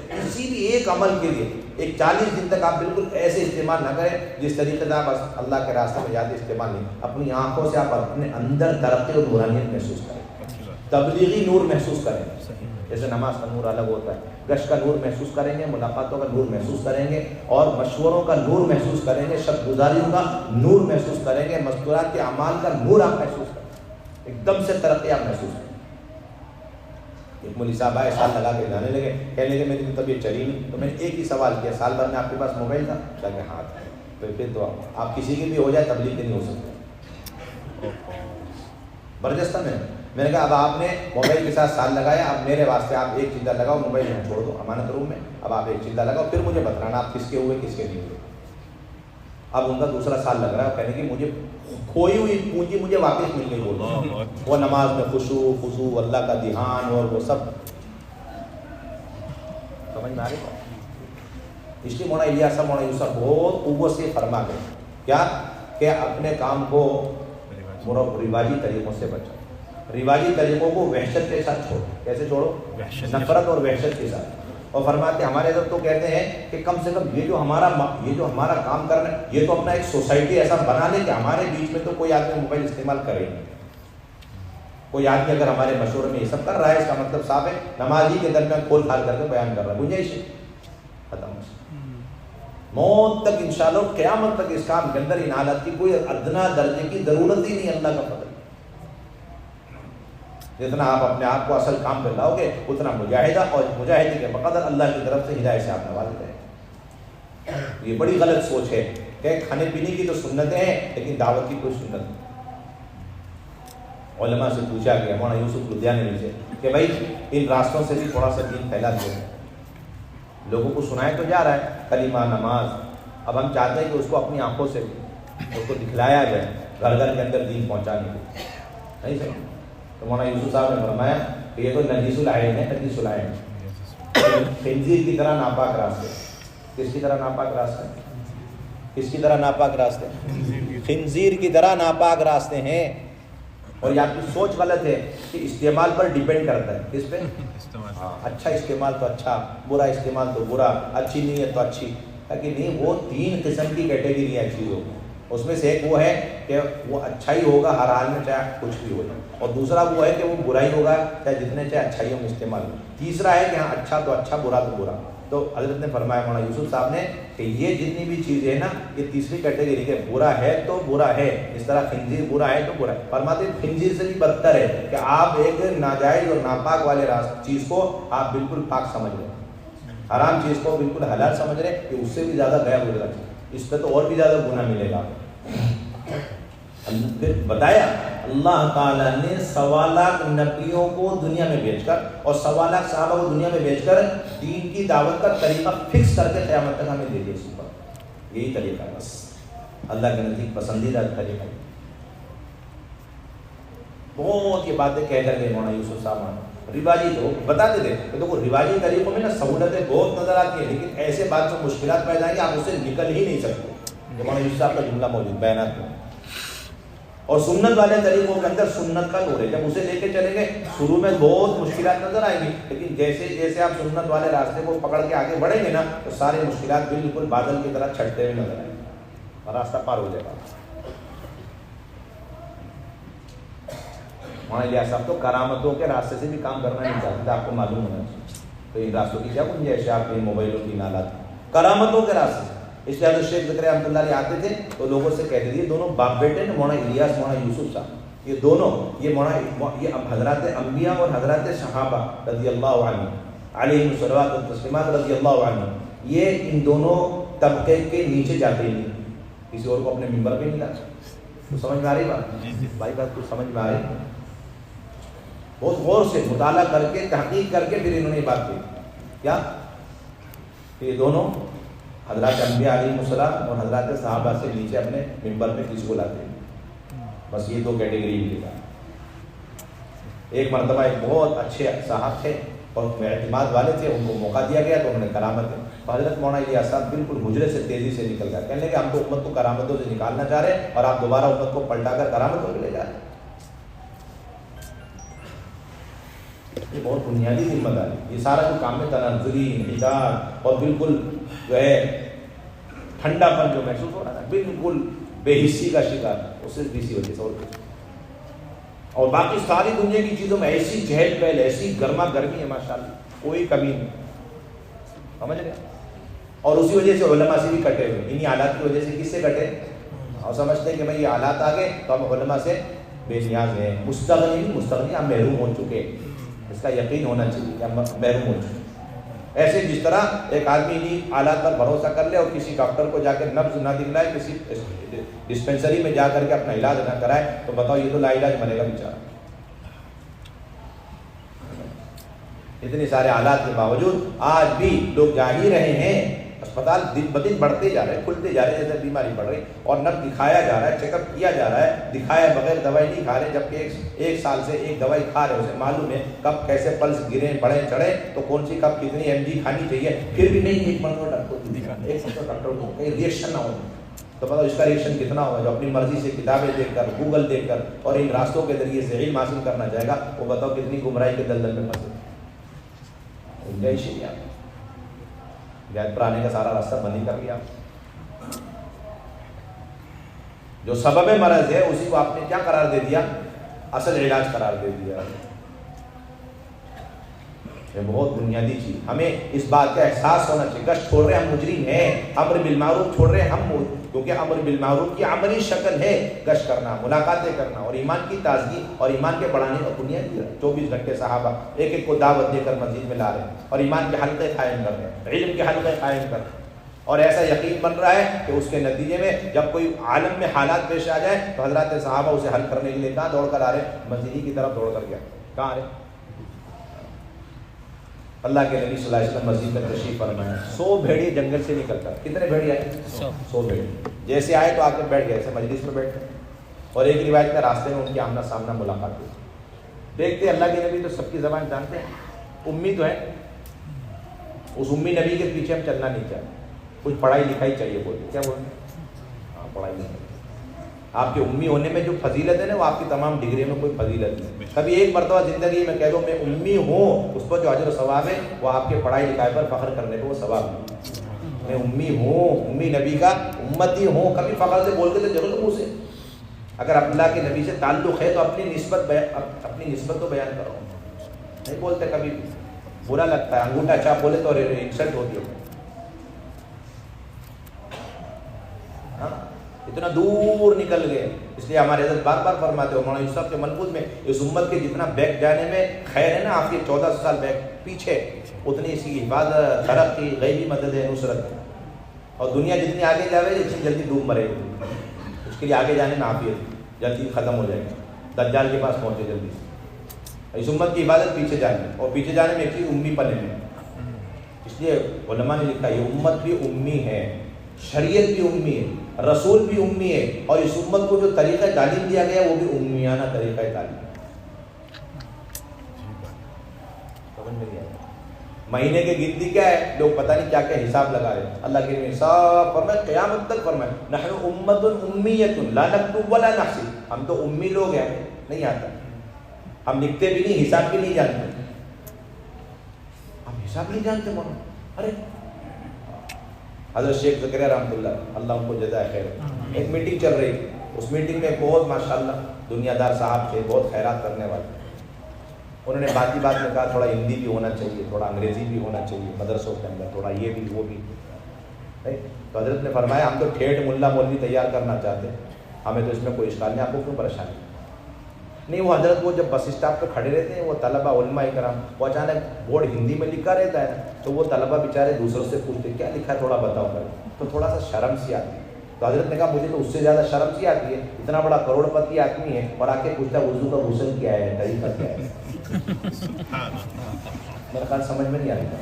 کسی بھی ایک عمل کے لیے ایک 40 دن تک آپ بالکل ایسے استعمال نہ کریں جس طریقے سے آپ اللہ کے راستے میں جاتے استعمال نہیں۔ اپنی آنکھوں سے آپ اپنے اندر ترقی اور نورانیت محسوس کریں، تبلیغی نور محسوس کریں، جیسے نماز کا نور الگ ہوتا ہے، گشت کا نور محسوس کریں گے، ملاقاتوں کا نور محسوس کریں گے، اور مشوروں کا نور محسوس کریں گے، شب گزاریوں کا نور محسوس کریں گے، مستورات کے اعمال کا نور آپ محسوس کریں، ایک دم سے ترقی آپ محسوس کریں۔ ایک مولوی صاحب آئے، سال لگا کے جانے لگے، کہنے لگے میری طبیعت چلی نہیں، تو میں نے ایک ہی سوال کیا، سال بھر میں آپ کے پاس موبائل تھا؟ کہا کہ ہاں تھا۔ تو پھر تو آپ کسی کی بھی ہو جائے تبلیغ کے نہیں ہو سکتے۔ برجستہ میں نے کہا اب آپ نے موبائل کے ساتھ سال لگایا، اب میرے واسطے آپ ایک چیزہ لگاؤ، موبائل میں چھوڑ دو امانت روم میں، اب آپ ایک چیزہ لگاؤ، پھر مجھے بتانا آپ کس کے ہوئے کس کے نہیں ہوئے۔ اب ان کا دوسرا سال لگ رہا ہے، کہنے کی مجھے کھوئی ہوئی پونجی مجھے واپس مل گئی، وہ نماز میں خضوع، اللہ کا دھیان اور وہ سب سمجھ میں آ رہی ہے۔ اس لیے مولانا الیاس صاحب، مولانا یوسف بہت قوت سے فرما گئے کیا کہ اپنے کام کو رواجی طریقوں سے بچاؤ، رواجی طریقوں کو وحشت کے ساتھ چھوڑو۔ کیسے چھوڑو؟ نفرت اور وحشت کے ساتھ۔ اور فرماتے ہمارے ادھر تو کہتے ہیں کہ کم سے کم یہ جو ہمارا کام کرنا ہے، یہ تو اپنا ایک سوسائٹی ایسا بنا لے کہ ہمارے بیچ میں تو کوئی آدمی موبائل استعمال کرے نہیں۔ کوئی آدمی اگر ہمارے مشورے میں یہ سب کر رہا ہے، اس کا مطلب صاف ہے نمازی کے درمیان کھول کھال کر کے بیان کر رہا ہے، گنجائش ختم۔ موت تک انشاءاللہ، قیامت تک اس کام کے اندر ان حالات کی کوئی ادنا درجے کی ضرورت ہی نہیں، اللہ کا فضل۔ جتنا آپ اپنے آپ کو اصل کام پہ لاؤ گے اتنا مجاہدہ، اور مجاہدے کے بقدر اللہ کی طرف سے ہدایت سے آپ نواز ہیں۔ یہ بڑی غلط سوچ ہے کہ کھانے پینے کی تو سنتیں ہیں لیکن دعوت کی کوئی سنت نہیں۔ علماء سے پوچھا گیا، مولانا یوسف لدھیانوی سے، کہ بھائی ان راستوں سے بھی تھوڑا سا دین پھیلا دو، لوگوں کو سنائے تو جا رہا ہے کلمہ، نماز، اب ہم چاہتے ہیں کہ اس کو اپنی آنکھوں سے اس کو دکھلایا جائے، گھر گھر کے اندر دین پہنچانے کے نہیں سر۔ تو مولانا یوسف صاحب نے فرمایا کہ یہ تو نجیس العین ہے، نجیس العین، خنزیر کی طرح ناپاک راستے۔ کس کی طرح ناپاک راستے؟ کس کی طرح ناپاک راستے؟ خنزیر کی طرح ناپاک راستے ہیں۔ اور یہ آپ کی سوچ غلط ہے کہ استعمال پر ڈیپینڈ کرتا ہے، کس پہ؟ ہاں، اچھا استعمال تو اچھا، برا استعمال تو برا، اچھی نہیں ہے تو اچھی، تاکہ نہیں، وہ 3 قسم کی کیٹیگری ہے چیزوں، اس میں سے ایک وہ ہے کہ وہ اچھا ہی ہوگا ہر حال میں چاہے کچھ بھی ہو جائے، اور دوسرا وہ ہے کہ وہ برا ہی ہوگا چاہے جتنے چاہے اچھائیوں میں استعمال ہو، تیسرا ہے کہ ہاں اچھا تو اچھا، برا تو برا۔ تو حضرت نے فرمایا مولانا یوسف صاحب نے کہ یہ جتنی بھی چیزیں ہیں نا، یہ تیسری کیٹیگری کے، برا ہے تو برا ہے، اس طرح خنزیر برا ہے تو برا ہے۔ فرماتے خنزیر سے بھی بدتر ہے کہ آپ ایک ناجائز اور ناپاک والے چیز کو آپ بالکل پاک سمجھ رہے ہیں، حرام چیز کو بالکل حلال سمجھ رہے ہیں، کہ اس سے بھی زیادہ غیر گزرا، اس پہ تو اور بھی زیادہ گناہ ملے گا۔ پھر بتایا اللہ تعالیٰ نے 1.25 لاکھ نبیوں کو دنیا میں بھیج کر اور 1.25 لاکھ صحابہ کو دنیا میں بھیج کر دین کی دعوت کا طریقہ فکس کر کے قیامت تک ہمیں دے دیا، اس پر یہی طریقہ ہے، بس اللہ کے نزدیک پسندیدہ طریقہ۔ بہت یہ باتیں کہہ کر گئے مولانا یوسف صاحب، رواجی تو بتاتے تھے کہ دیکھو رواجی طریقوں میں نا سہولتیں بہت نظر آتی ہیں، لیکن ایسے بات جو مشکلات پیدا آئیں گی آپ اس سے نکل ہی نہیں سکتے۔ مولانا یوسف صاحب کا جملہ موجود بیانات میں، اور سنت والے طریقوں کے اندر سنت کا نور ہے. جب اسے لے کے چلیں گے شروع میں بہت مشکلات نظر آئیں گی, لیکن جیسے جیسے آپ سنت والے راستے کو پکڑ کے آگے بڑھیں گے نا تو ساری مشکلات بالکل بادل کی طرح چھٹتے ہوئے نظر آئیں گے اور راستہ پار ہو جائے گا. وہاں الیاس صاحب تو کرامتوں کے راستے سے بھی کام کرنا نہیں چاہتے تھے, آپ کو معلوم ہونا چاہیے. تو ان راستوں کی کیا گنجائش ہے آپ کے موبائلوں کی نالات کرامتوں کے راستے سے. اس لیے حضرت شیخ زکریا رحمۃ اللہ علیہ آتے تھے تو لوگوں سے کہتے تھے یہ دونوں باپ بیٹے نا, مولانا الیاس مولانا یوسف صاحب, یہ دونوں یہ حضرات انبیاء اور حضرات صحابہ رضی اللہ عنہ علیہ الصلوات والتسلیمات رضی اللہ عنہ, یہ ان دونوں طبقے کے نیچے جاتے ہی نہیں, کسی اور کو اپنے ممبر پہ نہیں لاتے. تو سمجھ میں آ رہی بات بھائی, بات کچھ سمجھ میں آ رہی؟ بہت غور سے مطالعہ کر کے تحقیق کر کے پھر انہوں نے بات کی کیا کہ یہ دونوں حضرات انبیاء علیہ السلام اور حضرات صحابہ سے نیچے اپنے ممبر پہ کسی کو لاتے ہیں. بس یہ دو کیٹیگری ان کے پاس. ایک مرتبہ ایک بہت اچھے صاحب تھے اور اعتماد والے تھے, ان کو موقع دیا گیا تو انہوں نے کرامت دی. حضرت مولانا الیاس صاحب بالکل حجرے سے تیزی سے نکل گئے, کہنے لگے ہم تو امت کو کرامتوں سے نکالنا چاہ رہے ہیں اور آپ دوبارہ امت کو پلٹا کر کرامتوں میں لے جا رہے ہیں. یہ بہت بنیادی ذمہ داری. یہ سارا جو کام ہے تنزلی انحطاط اور بالکل جو ہے ٹھنڈا پن جو محسوس ہو رہا ہے بالکل بے حسی کا شکار, وہ صرف اسی وجہ سے. اور باقی ساری دنیا کی چیزوں میں ایسی چہل پہل, ایسی گرما گرمی ہے ماشاءاللہ, کوئی کمی نہیں. سمجھ گئے؟ اور اسی وجہ سے علماء سے بھی کٹے ہوئے, انہی حالات کی وجہ سے. کس سے کٹے؟ اور سمجھتے ہیں کہ بھائی یہ حالات آ گئے تو ہم علماء سے بے نیاز ہیں, مستغنی ہم محروم ہو چکے. اس کا یقین ہونا چاہیے کہ ہم محروم ہو چکے. ایسے جس طرح ایک آدمی انہیں حالات پر بھروسہ کر لے اور کسی ڈاکٹر کو جا کے نبض نہ دکھلائے, کسی ڈسپینسری میں جا کر کے اپنا علاج نہ کرائے, تو بتاؤ یہ تو لا علاج مرے گا بیچارہ. اتنے سارے حالات کے باوجود آج بھی لوگ جا ہی رہے ہیں. اسپتال دن بدن بڑھتے جا رہے ہیں, کھلتے جا رہے ہیں, جیسے بیماری بڑھ رہی اور نہ دکھایا جا رہا ہے, چیک اپ کیا جا رہا ہے. دکھائے بغیر دوائی نہیں کھا رہے, جبکہ ایک سال سے ایک دوائی کھا رہے, اسے معلوم ہے کب کیسے پلس گرے بڑھے چڑھے, تو کون سی کب کتنی mg کھانی چاہیے. پھر بھی نہیں, ایک مرتبہ ڈاکٹر کو کہیں ریئیکشن نہ ہو تو بتاؤ اس کا ریئیکشن کتنا ہوگا. جو اپنی مرضی سے کتابیں دیکھ کر, گوگل دیکھ کر اور ان راستوں کے ذریعے سے علم حاصل کرنا چاہے گا, وہ بتاؤ کتنی گمراہی کے دلدل میں پھنسے. گنجائش ہی نہیں. ہدایت پر آنے کا سارا راستہ بند ہی کر لیا. جو سبب مرض ہے اسی کو آپ نے کیا قرار دے دیا؟ اصل علاج قرار دے دیا. یہ بہت بنیادی چیز. ہمیں اس بات کا احساس ہونا چاہیے. گشت چھوڑ رہے ہم مجرم ہیں, امر بالمعروف چھوڑ رہے ہم, کیونکہ امر بالمعروف کی عملی شکل ہے گشت کرنا, ملاقاتیں کرنا اور ایمان کی تازگی اور ایمان کے بڑھانے کا بنیادی. 24 گھنٹے صحابہ ایک ایک کو دعوت دے کر مسجد میں لا رہے ہیں اور ایمان کے حلقے قائم کر رہے ہیں, علم کے حلقے قائم کر رہے ہیں. اور ایسا یقین بن رہا ہے کہ اس کے نتیجے میں جب کوئی عالم میں حالات پیش آ جائے تو حضرات صحابہ اسے حل کرنے کے لیے کہاں دوڑ کر آ رہے ہیں؟ مسجد کی طرف دوڑ کر گیا. کہاں آ رہے؟ اللہ کے نبی صلی اللہ علیہ وسلم مسجد میں تشریف فرمایا. 100 بھیڑیے جنگل سے نکل کر, کتنے بھیڑیے آئے؟ 100 بھیڑیے. جیسے آئے تو آ کے بیٹھ گئے, ایسے مجلس میں بیٹھ گئے. اور ایک روایت میں راستے میں ان کی آمنا سامنا ملاقات ہوئی. دیکھتے اللہ کے نبی تو سب کی زبان جانتے ہیں, امی تو ہے, اس امی نبی کے پیچھے ہم چلنا نہیں چاہتے. کچھ پڑھائی لکھائی چاہیے. بولتے کیا بولتے ہیں؟ ہاں پڑھائی لکھائی. آپ کے امی ہونے میں جو فضیلت ہے نا, وہ آپ کی تمام ڈگری میں کوئی فضیلت نہیں. کبھی ایک مرتبہ زندگی میں کہہ دو میں امی ہوں, اس پر جو اجر و ثواب ہے وہ آپ کے پڑھائی لکھائی پر فخر کرنے پہ وہ ثواب نہیں. میں امی ہوں, امی نبی کا امتی ہوں, کبھی فخر سے بول کے تو ضرور منہ سے. اگر اللہ کے نبی سے تعلق ہے تو اپنی نسبت تو بیان کرو. نہیں بولتے, کبھی برا لگتا ہے, انگوٹھا چاپ بولے تو انسلٹ ہوتی ہے. اتنا دور نکل گئے. اس لیے ہمارے حضرت بار بار فرماتے ہو مولانا یوسف کے ملفوظ میں, اس امت کے جتنا بیک جانے میں خیر ہے نا, آپ کے 14 سال بیک پیچھے, اتنی اس کی حفاظت, ترقی, غیبی مدد ہے, نصرت. اور دنیا جتنی آگے جاوے اتنی جلدی ڈوب مرے گی. اس کے لیے آگے جانے میں عافیت, جلدی ختم ہو جائے گا, دجال کے پاس پہنچے جلدی. اس امت کی عبادت پیچھے جانے, اور پیچھے جانے میں ایک چیز امی پنے میں. اس لیے علماء نے لکھا یہ امت بھی امی ہے, شریعت بھی امی ہے, رسول بھی امی ہے, اور اس امت کو جو طریقہ تعلیم دیا گیا وہ بھی امیانہ طریقہ تعلیم. سمجھ میں نہیں آیا؟ مہینے کی گنتی کیا ہے؟ لوگ پتہ نہیں کیا کیا حساب لگا رہے ہیں. اللہ کے نبی صاحب فرمائے قیامت تک فرمائے نحن امۃ امیۃ لا نکتب ولا نحسب، ہم تو امی لوگ ہیں، نہیں آتا، ہم لکھتے بھی نہیں، حساب بھی نہیں جانتے. ہم حساب نہیں جانتے مولانا. ارے حضرت شیخ زکریا رحمۃ اللہ ان کو جزائے خیر، ایک میٹنگ چل رہی تھی، اس میٹنگ میں بہت ماشاءاللہ دنیا دار صاحب تھے، بہت خیرات کرنے والے. انہوں نے بات میں کہا تھوڑا ہندی بھی ہونا چاہیے، تھوڑا انگریزی بھی ہونا چاہیے مدرسوں کے اندر، تھوڑا یہ بھی وہ بھی. تو حضرت نے فرمایا ہم تو ٹھیٹھ ملا مولوی تیار کرنا چاہتے ہیں، ہمیں تو اس میں کوئی اشکال نہیں، آپ کو کیوں پریشانی نہیں. وہ حضرت وہ جب بس اسٹاپ پہ کھڑے رہتے ہیں، وہ طلبہ علماء کرام، وہ اچانک بورڈ ہندی میں لکھا رہتا ہے، تو وہ طلبہ بیچارے دوسروں سے پوچھتے کیا لکھا ہے تھوڑا بتاؤ کر، تو تھوڑا سا شرم سی آتی ہے. تو حضرت نے کہا مجھے تو اس سے زیادہ شرم سی آتی ہے، اتنا بڑا کروڑ پتی آدمی ہے اور آ کے پوچھتا ہے وضو کا غسل کیا ہے، طریقہ کیا ہے. میرا خیال سمجھ میں نہیں آتا.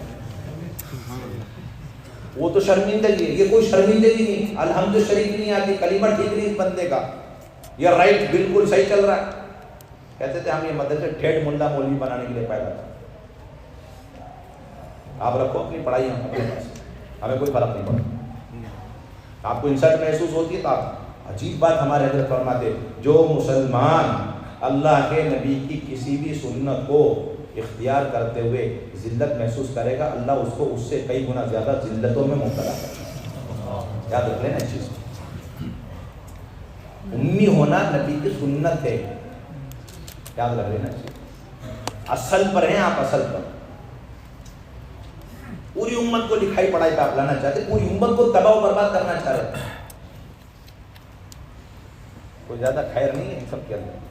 وہ تو شرمندگی ہے، یہ کوئی شرمندگی نہیں. الحمد شریف نہیں آتی، کلمہ ٹھیک نہیں اس بندے کا، یہ رائٹ بالکل صحیح چل رہا ہے. کہتے تھے ہم یہ مدرسے ٹھیٹھ ملا مولوی بنانے کے لیے پیدا تھا. آپ رکھو اپنی پڑھائی ہم اپنے پاس، ہمیں کوئی فرق نہیں پڑتا. آپ کو انسلٹ محسوس ہوتی ہے تو آپ عجیب بات ہمارے حضرت فرماتے جو مسلمان اللہ کے نبی کی کسی بھی سنت کو اختیار کرتے ہوئے ذلت محسوس کرے گا، اللہ اس کو اس سے کئی گنا زیادہ ذلتوں میں مبتلا کرے گا. یاد رکھ لینا اس چیز. امی ہونا نبی کی سنت ہے، یاد رکھ لینا چاہیے. اصل پر ہیں آپ، اصل پر. پوری امت کو لکھائی پڑھائی پہ آپ لانا چاہتے، پوری امت کو تباہ و برباد کرنا چاہ رہے. کوئی زیادہ خیر نہیں ہے ان سب کے اندر.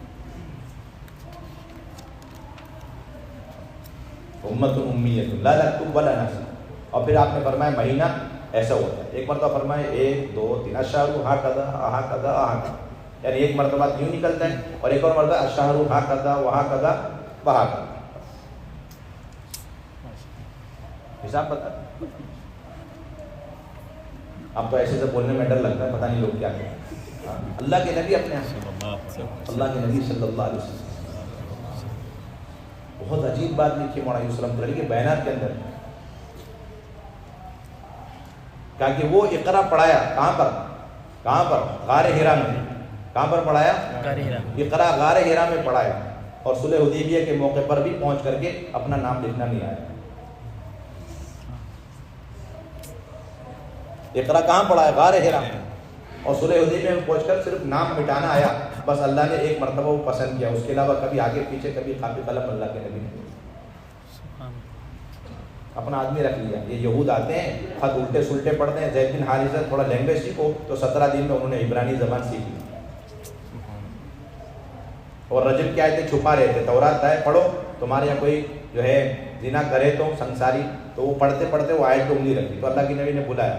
امت امیۃ لا نکتب ولا نحسب. اور پھر آپ نے فرمایا مہینہ ایسا ہوتا ہے. ایک مرتبہ فرمایا 1 2 3 الشہر ہکذا ہکذا ہکذا، یعنی ایک مرتبہ یوں نکلتا ہے، اور ایک اور مرتبہ الشہر ہکذا وہکذا وہکذا. حساب بتا. اب تو ایسے سے بولنے میں ڈر لگتا ہے، پتہ نہیں لوگ کیا کہیں. اللہ کے نبی اپنے اللہ کے نبی صلی اللہ علیہ وسلم بہت عجیب بات لکھی مولانا یوسف رحمۃ اللہ کے بیانات کے اندر. کہا کہ وہ اقرا پڑھایا کہاں پر غار ہرا میں. کہاں پر پڑھایا؟ اقرا غار ہرا میں پڑھایا، اور صلح حدیبیہ کے موقع پر بھی پہنچ کر کے اپنا نام لکھنا نہیں آیا. اقرا کہاں پڑھایا؟ غار ہرا میں. اور صلح حدیبیہ میں پہنچ کر صرف نام مٹانا آیا، بس اللہ نے ایک مرتبہ وہ پسند کیا، اس کے علاوہ کبھی آگے پیچھے کبھی کاپی قلم اللہ کے نبی نے اپنا آدمی رکھ لیا. یہ یہود آتے ہیں خط الٹے سلٹے پڑھتے ہیں. زید بن حارثہ تھوڑا لینگویج سیکھو تو 17 دن میں انہوں نے عبرانی زبان سیکھ لی. اور رجب کی آیتیں چھپا رہے تھے. تورات ہے پڑھو، تمہارے یہاں کوئی جو ہے زنا کرے تو سنساری، تو وہ پڑھتے پڑھتے وہ آیت پہ انگلی رکھی، تو اللہ کے نبی نے بلایا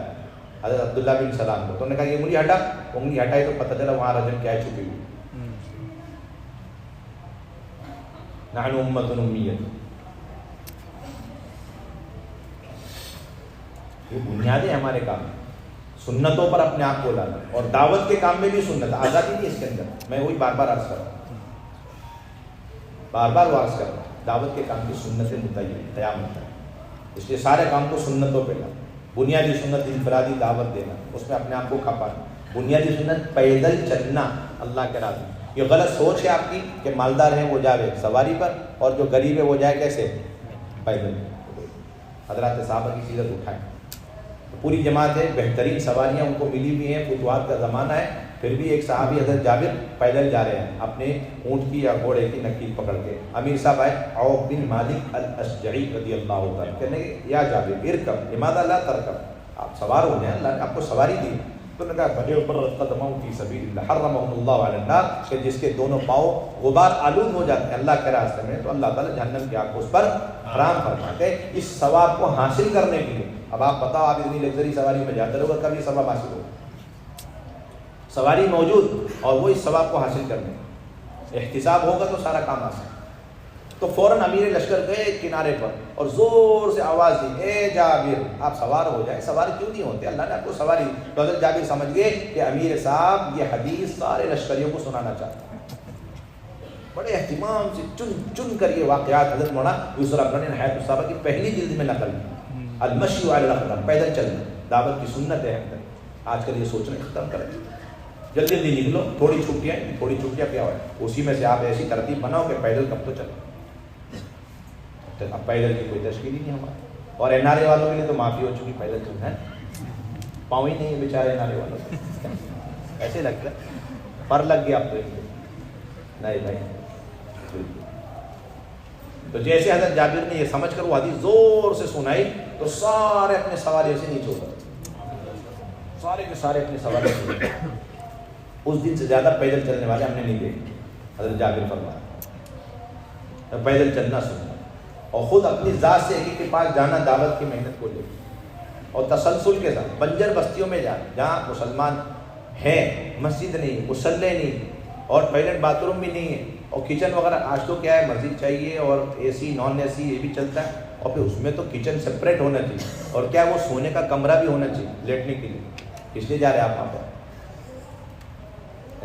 حضرت عبداللہ بن سلام کو. تو انہوں نے کہا یہ انگلی ہٹا. انگلی ہٹائی تو پتہ چلا وہاں رجب کی آیت چھپی ہوئی. نحن امۃ امیۃ. یہ بنیادیں ہمارے کام میں، سنتوں پر اپنے آپ کو لانا. اور دعوت کے کام میں بھی سنت، آزادی نہیں اس کے اندر. میں وہی بار بار عرض کر رہا ہوں، بار بار وہ عرض کر رہا ہوں، دعوت کے کام کی سنتیں متعین قیامت ہے. اس لیے سارے کام کو سنتوں پہ لانا. بنیادی سنت انفرادی دعوت دینا، اس میں اپنے آپ کو کھپانا. بنیادی سنت پیدل چلنا اللہ کے راضی. یہ غلط سوچ ہے آپ کی کہ مالدار ہے وہ جائے سواری پر اور جو غریب ہے وہ جائے کیسے؟ پیدل. حضرات صحابہ کی سیرت اٹھائیں، پوری جماعت ہے، بہترین سواریاں ان کو ملی ہوئی ہیں، فتوحات کا زمانہ ہے، پھر بھی ایک صحابی حضرت جابر پیدل جا رہے ہیں اپنے اونٹ کی یا گھوڑے کی نکیل پکڑ کے. امیر صاحب آئے، عوف بن مالک الاشجعی رضی اللہ عنہ، کہنے لگے یا جابر ارکب لماذا لا ترکب، آپ سوار ہو جائیں، اللہ نے آپ کو سواری دی. تو نے کہا بھلے اوپر قدموں فی سبیل اللہ حرمهم اللہ علی النار، کہ جس کے دونوں پاؤں غبار آلود ہو جاتے ہیں اللہ کے راستے میں تو اللہ تعالیٰ جہنم کی آگ کو اس پر حرام فرماتے ہیں. اس ثواب کو حاصل کرنے کے لیے اب آپ بتاؤ، آپ اتنی لگژری سواری میں جاتے رہو کبھی ثواب حاصل ہوگا؟ سواری موجود اور وہ اس ثواب کو حاصل کرنے، احتساب ہوگا تو سارا کام آسان. تو فوراً امیر لشکر گئے کنارے پر اور زور سے آواز دی، اے جابر آپ سوار ہو جائیں. سوار کیوں نہیں ہوتے؟ اللہ نے آپ کو سواری. تو حضرت جابر سمجھ گئے کہ امیر صاحب یہ حدیث سارے لشکریوں کو سنانا چاہتے ہیں. بڑے اہتمام سے چن چن کر یہ واقعات حضرت مولانا یوسف ربانی نے حیات الصحابہ کی پہلی جلد میں نقل کی. المشی علی الاقدام، پیدل چلنا دعوت کی سنت ہے. آج کل یہ سوچنا ختم کریں، جلدی جلدی نکلو، تھوڑی چھٹیاں کیا ہوا ہے، اسی میں سے آپ ایسی ترتیب بناؤ کہ پیدل کب تو چلو. اب پیدل کی کوئی تشکیل ہی نہیں ہماری. اور این آر اے والوں کے لیے تو معافی ہو چکی، پیدل چلنا ہے پاؤں ہی نہیں ہے بیچارے این آر اے والوں سے. ایسے لگتا ہے پر لگ گیا اب تو نہیں بھائی. تو جیسے حضرت جابر نے یہ سمجھ کر وہ حدیث زور سے سنائی تو سارے اپنے سوارے سے نیچے اتر، سارے کے سارے اپنے سوارے سے. اس دن سے زیادہ پیدل چلنے والے ہم نے نہیں دیکھے. حضرت جابر فرمایا پیدل چلنا سننا اور خود اپنی ذات سے ایک کے پاس جانا دعوت کی محنت کو لے اور تسلسل کے ساتھ بنجر بستیوں میں جانا جہاں مسلمان ہیں، مسجد نہیں، مصلی نہیں اور ٹوائلٹ باتھ روم بھی نہیں ہے اور کچن وغیرہ. آج تو کیا ہے مسجد چاہیے اور اے سی نان اے سی یہ بھی چلتا ہے اور پھر اس میں تو کچن سپریٹ ہونا چاہیے اور کیا وہ سونے کا کمرہ بھی ہونا چاہیے لیٹنے کے لیے. اس لیے جا رہے آپ وہاں پر.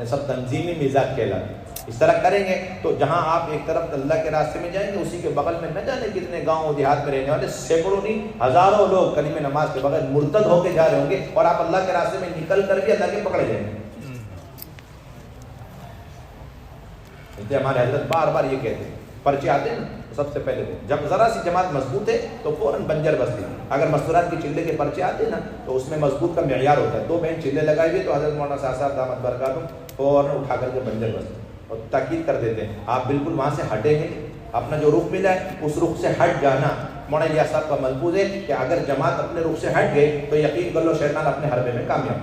سب تنظیمی مزاج کہلاتے. اس طرح کریں گے تو جہاں آپ ایک طرف اللہ کے راستے میں جائیں گے اسی کے بغل میں نہ جانے کتنے گاؤں دیہات میں رہنے والے سینکڑوں نہیں ہزاروں لوگ کلمہ نماز کے بغیر مرتد ہو کے جا رہے ہوں گے اور آپ اللہ کے راستے میں نکل کر بھی اللہ کے پکڑے جائیں گے. ہمارے حضرت بار بار یہ کہتے ہیں پرچے آتے ہیں نا سب سے پہلے جب ذرا سی جماعت مضبوط ہے تو فوراً بنجر بستی. اگر مستورات کی چلے کے پرچے آتے ہیں نا تو اس میں مضبوط کا معیار ہوتا ہے. 2 بہن چلے لگائی ہوئی تو حضرت مولانا صاحب دامت برکاتہم فوراً اٹھا کر کے بنجر بستی اور تاکید کر دیتے ہیں آپ بالکل وہاں سے ہٹیں گے. اپنا جو رخ ملا ہے اس رخ سے ہٹ جانا. مولانا الیاس صاحب کا ملفوظ ہے کہ اگر جماعت اپنے رخ سے ہٹ گئے تو یقین کر لو شیطان اپنے حربے میں کامیاب.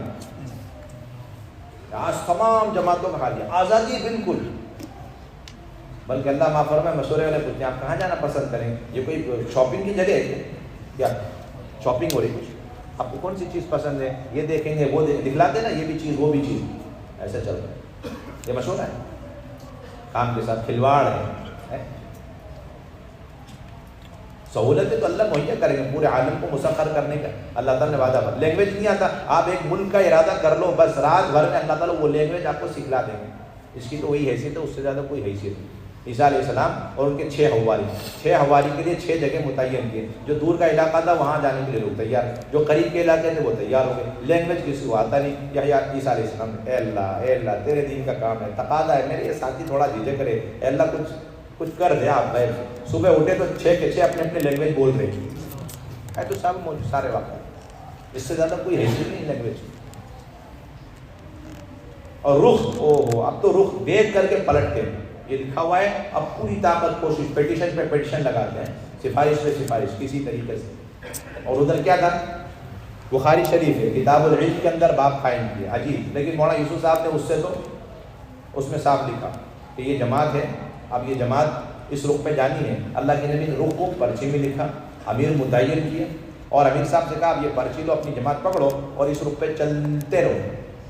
آج تمام جماعتوں کا حال ہے آزادی بالکل. بلکہ اللہ معاف فرمائے مشورے والے پوچھتے ہیں آپ کہاں جانا پسند کریں؟ یہ کوئی شاپنگ کی جگہ ہے کیا؟ شاپنگ ہو رہی کچھ آپ کو کون سی چیز پسند ہے یہ دیکھیں گے وہ دکھلاتے نا یہ بھی چیز وہ بھی چیز ایسا چل رہا ہے. یہ مشورہ ہے کام کے ساتھ کھلواڑ ہے. سہولتیں تو اللہ مہیا کریں گے پورے عالم کو مسخر کرنے کا اللہ تعالیٰ نے وعدہ. لینگویج نہیں آتا آپ ایک ملک کا ارادہ کر لو بس رات بھر میں اللہ تعالیٰ وہ لینگویج آپ کو سکھلا دیں گے. اس کی تو وہی حیثیت ہے اس سے زیادہ کوئی حیثیت نہیں. عیسیٰ علیہ السلام اور ان کے 6 حواری کے لیے 6 جگہ متعین کیے. جو دور کا علاقہ تھا وہاں جانے کے لیے لوگ تیار، جو قریب کے علاقے تھے وہ تیار ہو گئے. لینگویج کسی کو آتا نہیں. عیسیٰ علیہ السلام اے اللہ تیرے دین کا کام ہے تقاضا ہے میرے یہ ساتھی تھوڑا جھجک کرے اے اللہ کچھ کر دے. آپ غیر صبح اٹھے تو 6 کے 6 اپنے لینگویج بول رہے ہیں تو سب موجود سارے واقع. اس سے زیادہ کوئی حیثیت نہیں لینگویج. اور رخ اب تو رخ دیکھ کر کے پلٹتے ہیں. یہ لکھا ہوا ہے اب پوری طاقت کوشش پیٹیشن پہ پیٹیشن لگاتے ہیں سفارش پہ سفارش کسی طریقے سے. اور ادھر کیا تھا بخاری شریف ہے کتاب العلم کے اندر باب قائم کیا عجیب. لیکن مولانا یوسف صاحب نے اس سے تو اس میں صاف لکھا کہ یہ جماعت ہے اب یہ جماعت اس رخ پہ جانی ہے. اللہ کے نبی نے رخ کو پرچی میں لکھا امیر متعین کیا اور امیر صاحب سے کہا اب یہ پرچی لو اپنی جماعت پکڑو اور اس رخ پہ چلتے رہو.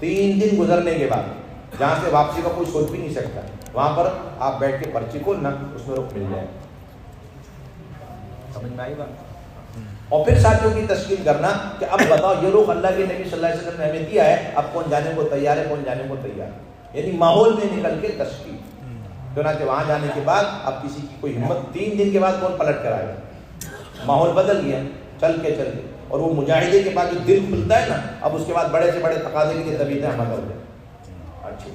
3 دن گزرنے کے بعد جہاں سے واپسی کا کوئی سوچ بھی نہیں سکتا وہاں پر آپ بیٹھ کے پرچی کھولنا اس میں رخ مل جائے. سمجھ میں آئی بات؟ اور پھر ساتھیوں کی تشکیل کرنا کہ اب بتاؤ یہ رخ اللہ کے نبی صلی اللہ علیہ وسلم نے ہمیں دیا ہے اب کون جانے کو تیار ہے کون جانے کو تیار ہے. یعنی ماحول میں نکل کے تشکیل. چنانچہ وہاں جانے کے بعد اب کسی کی کوئی ہمت 3 دن کے بعد کون پلٹ کر آئے گا. ماحول بدل گیا چل کے اور وہ مجاہدے کے بعد جو دل کھلتا ہے نا اب اس کے بعد بڑے سے بڑے تقاضے کے لیے طبیعتیں حمل ہو جائیں. اچھی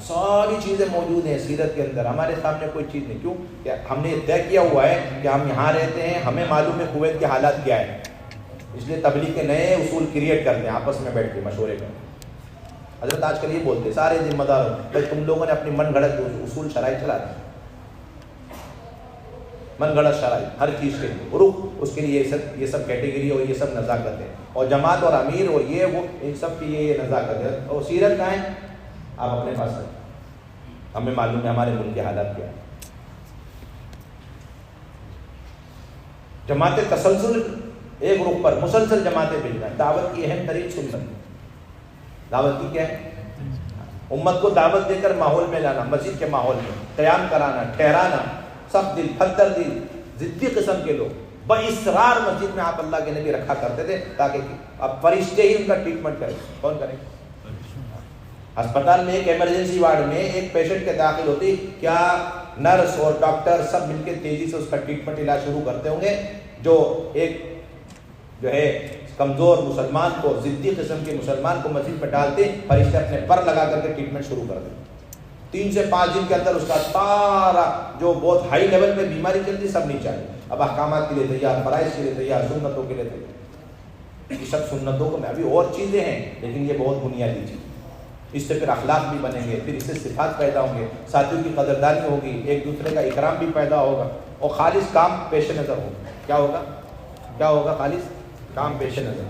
ساری چیزیں موجود ہیں سیرت کے اندر. ہمارے سامنے کوئی چیز نہیں. کیوں کہ ہم نے طے کیا ہوا ہے کہ ہم یہاں رہتے ہیں ہمیں معلوم ہے کویت کے حالات کیا ہے اس لیے تبلیغ کے نئے اصول کریٹ کرتے ہیں آپس میں بیٹھ کے مشورے کرتے. حضرت آج کل یہ بولتے ہیں سارے ذمہ دار ہو بھائی تم لوگوں نے اپنی من گھڑت اصول شرائط چلا دی. من گھڑت شرائط ہر چیز کے لیے رخ اس کے لیے یہ سب کیٹیگری اور یہ سب نزاکت ہے اور جماعت اور امیر اور یہ وہ ان سب کی یہ نزاکت ہے. اور سیرت کہاں ہے آپ اپنے پاس رکھیں. ہمیں معلوم ہے ہمارے ملک کے حالات کیا ہے. جماعت تسلسل ایک رخ پر مسلسل جماعتیں بھیجنا دعوت کی اہم ترین سنت. دعوت کی کیا ہے امت کو دعوت دے کر ماحول میں لانا مسجد کے ماحول میں قیام کرانا ٹھہرانا. سخت دل پتھر دل ضدی قسم کے لوگ باصرار مسجد میں آپ اللہ کے نبی رکھا کرتے تھے تاکہ اب فرشتے ہی ان کا ٹریٹمنٹ کریں. کون کریں ہسپتال میں ایک ایمرجنسی وارڈ میں ایک پیشنٹ کے داخل ہوتی، کیا نرس اور ڈاکٹر سب مل کے تیزی سے اس کا ٹریٹمنٹ علاج شروع کرتے ہوں گے؟ جو ایک جو ہے کمزور مسلمان کو، ضدی قسم کے مسلمان کو مسجد میں ڈالتے، فرشتے اپنے پر لگا کر کے ٹریٹمنٹ شروع کر دیتے. 3 سے 5 دن کے اندر اس کا سارا جو بہت ہائی لیول پہ بیماری چلتی سب نہیں چاہیے. اب احکامات کے لیے تیار، فرائض کے لیے تیار، سنتوں کے لیے تیار. یہ سب سنتوں کو میں ابھی اور چیزیں ہیں لیکن یہ بہت بنیادی چیز. اس سے پھر اخلاق بھی بنیں گے، پھر اس سے صفات پیدا ہوں گے، ساتھیوں کی قدردانی ہوگی، ایک دوسرے کا اکرام بھی پیدا ہوگا اور خالص کام پیش نظر ہوگا. کیا ہوگا؟ کیا ہوگا؟ خالص کام پیش نظر.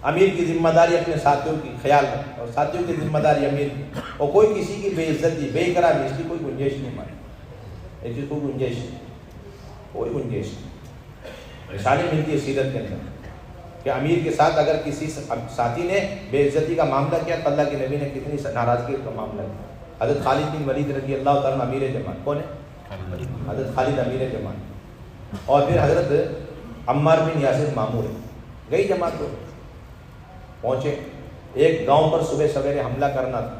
امیر کی ذمہ داری اپنے ساتھیوں کی خیال رکھے اور ساتھیوں کی ذمہ داری امیر کی، اور کوئی کسی کی بے عزتی بے اکرامی اس کی کوئی گنجائش نہیں مانے. اس کی کوئی گنجائش نہیں، کوئی گنجائش نہیں. مثالیں ملتی ہے سیرت کے اندر کہ امیر کے ساتھ اگر کسی ساتھی نے بے عزتی کا معاملہ کیا تو اللہ کے نبی نے کتنی ناراضگی کا معاملہ کیا. حضرت خالد بن ولید رضی اللہ تعالیٰ امیر جماعت. کون ہے؟ حضرت خالد امیر جماعت. اور پھر حضرت عمار بن یاسر مامور گئی جماعت کو پہنچے. ایک گاؤں پر صبح سویرے حملہ کرنا تھا،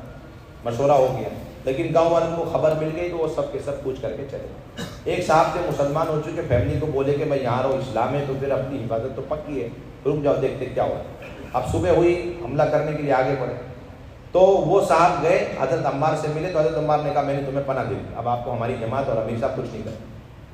مشورہ ہو گیا، لیکن گاؤں والوں کو خبر مل گئی تو وہ سب کے سب پوچھ کر کے چلے. ایک صاحب سے مسلمان ہو چکے فیملی کو بولے کہ میں یہاں رہو، اسلام ہے تو پھر اپنی حفاظت تو پکی ہے، رک جاؤ دیکھتے کیا ہوا. اب صبح ہوئی، حملہ کرنے کے لیے آگے بڑھے تو وہ صاحب گئے حضرت عمار سے ملے تو حضرت عمار نے کہا میں نے تمہیں پناہ دے دی، اب آپ کو ہماری جماعت اور امیر صاحب کچھ نہیں کرتے.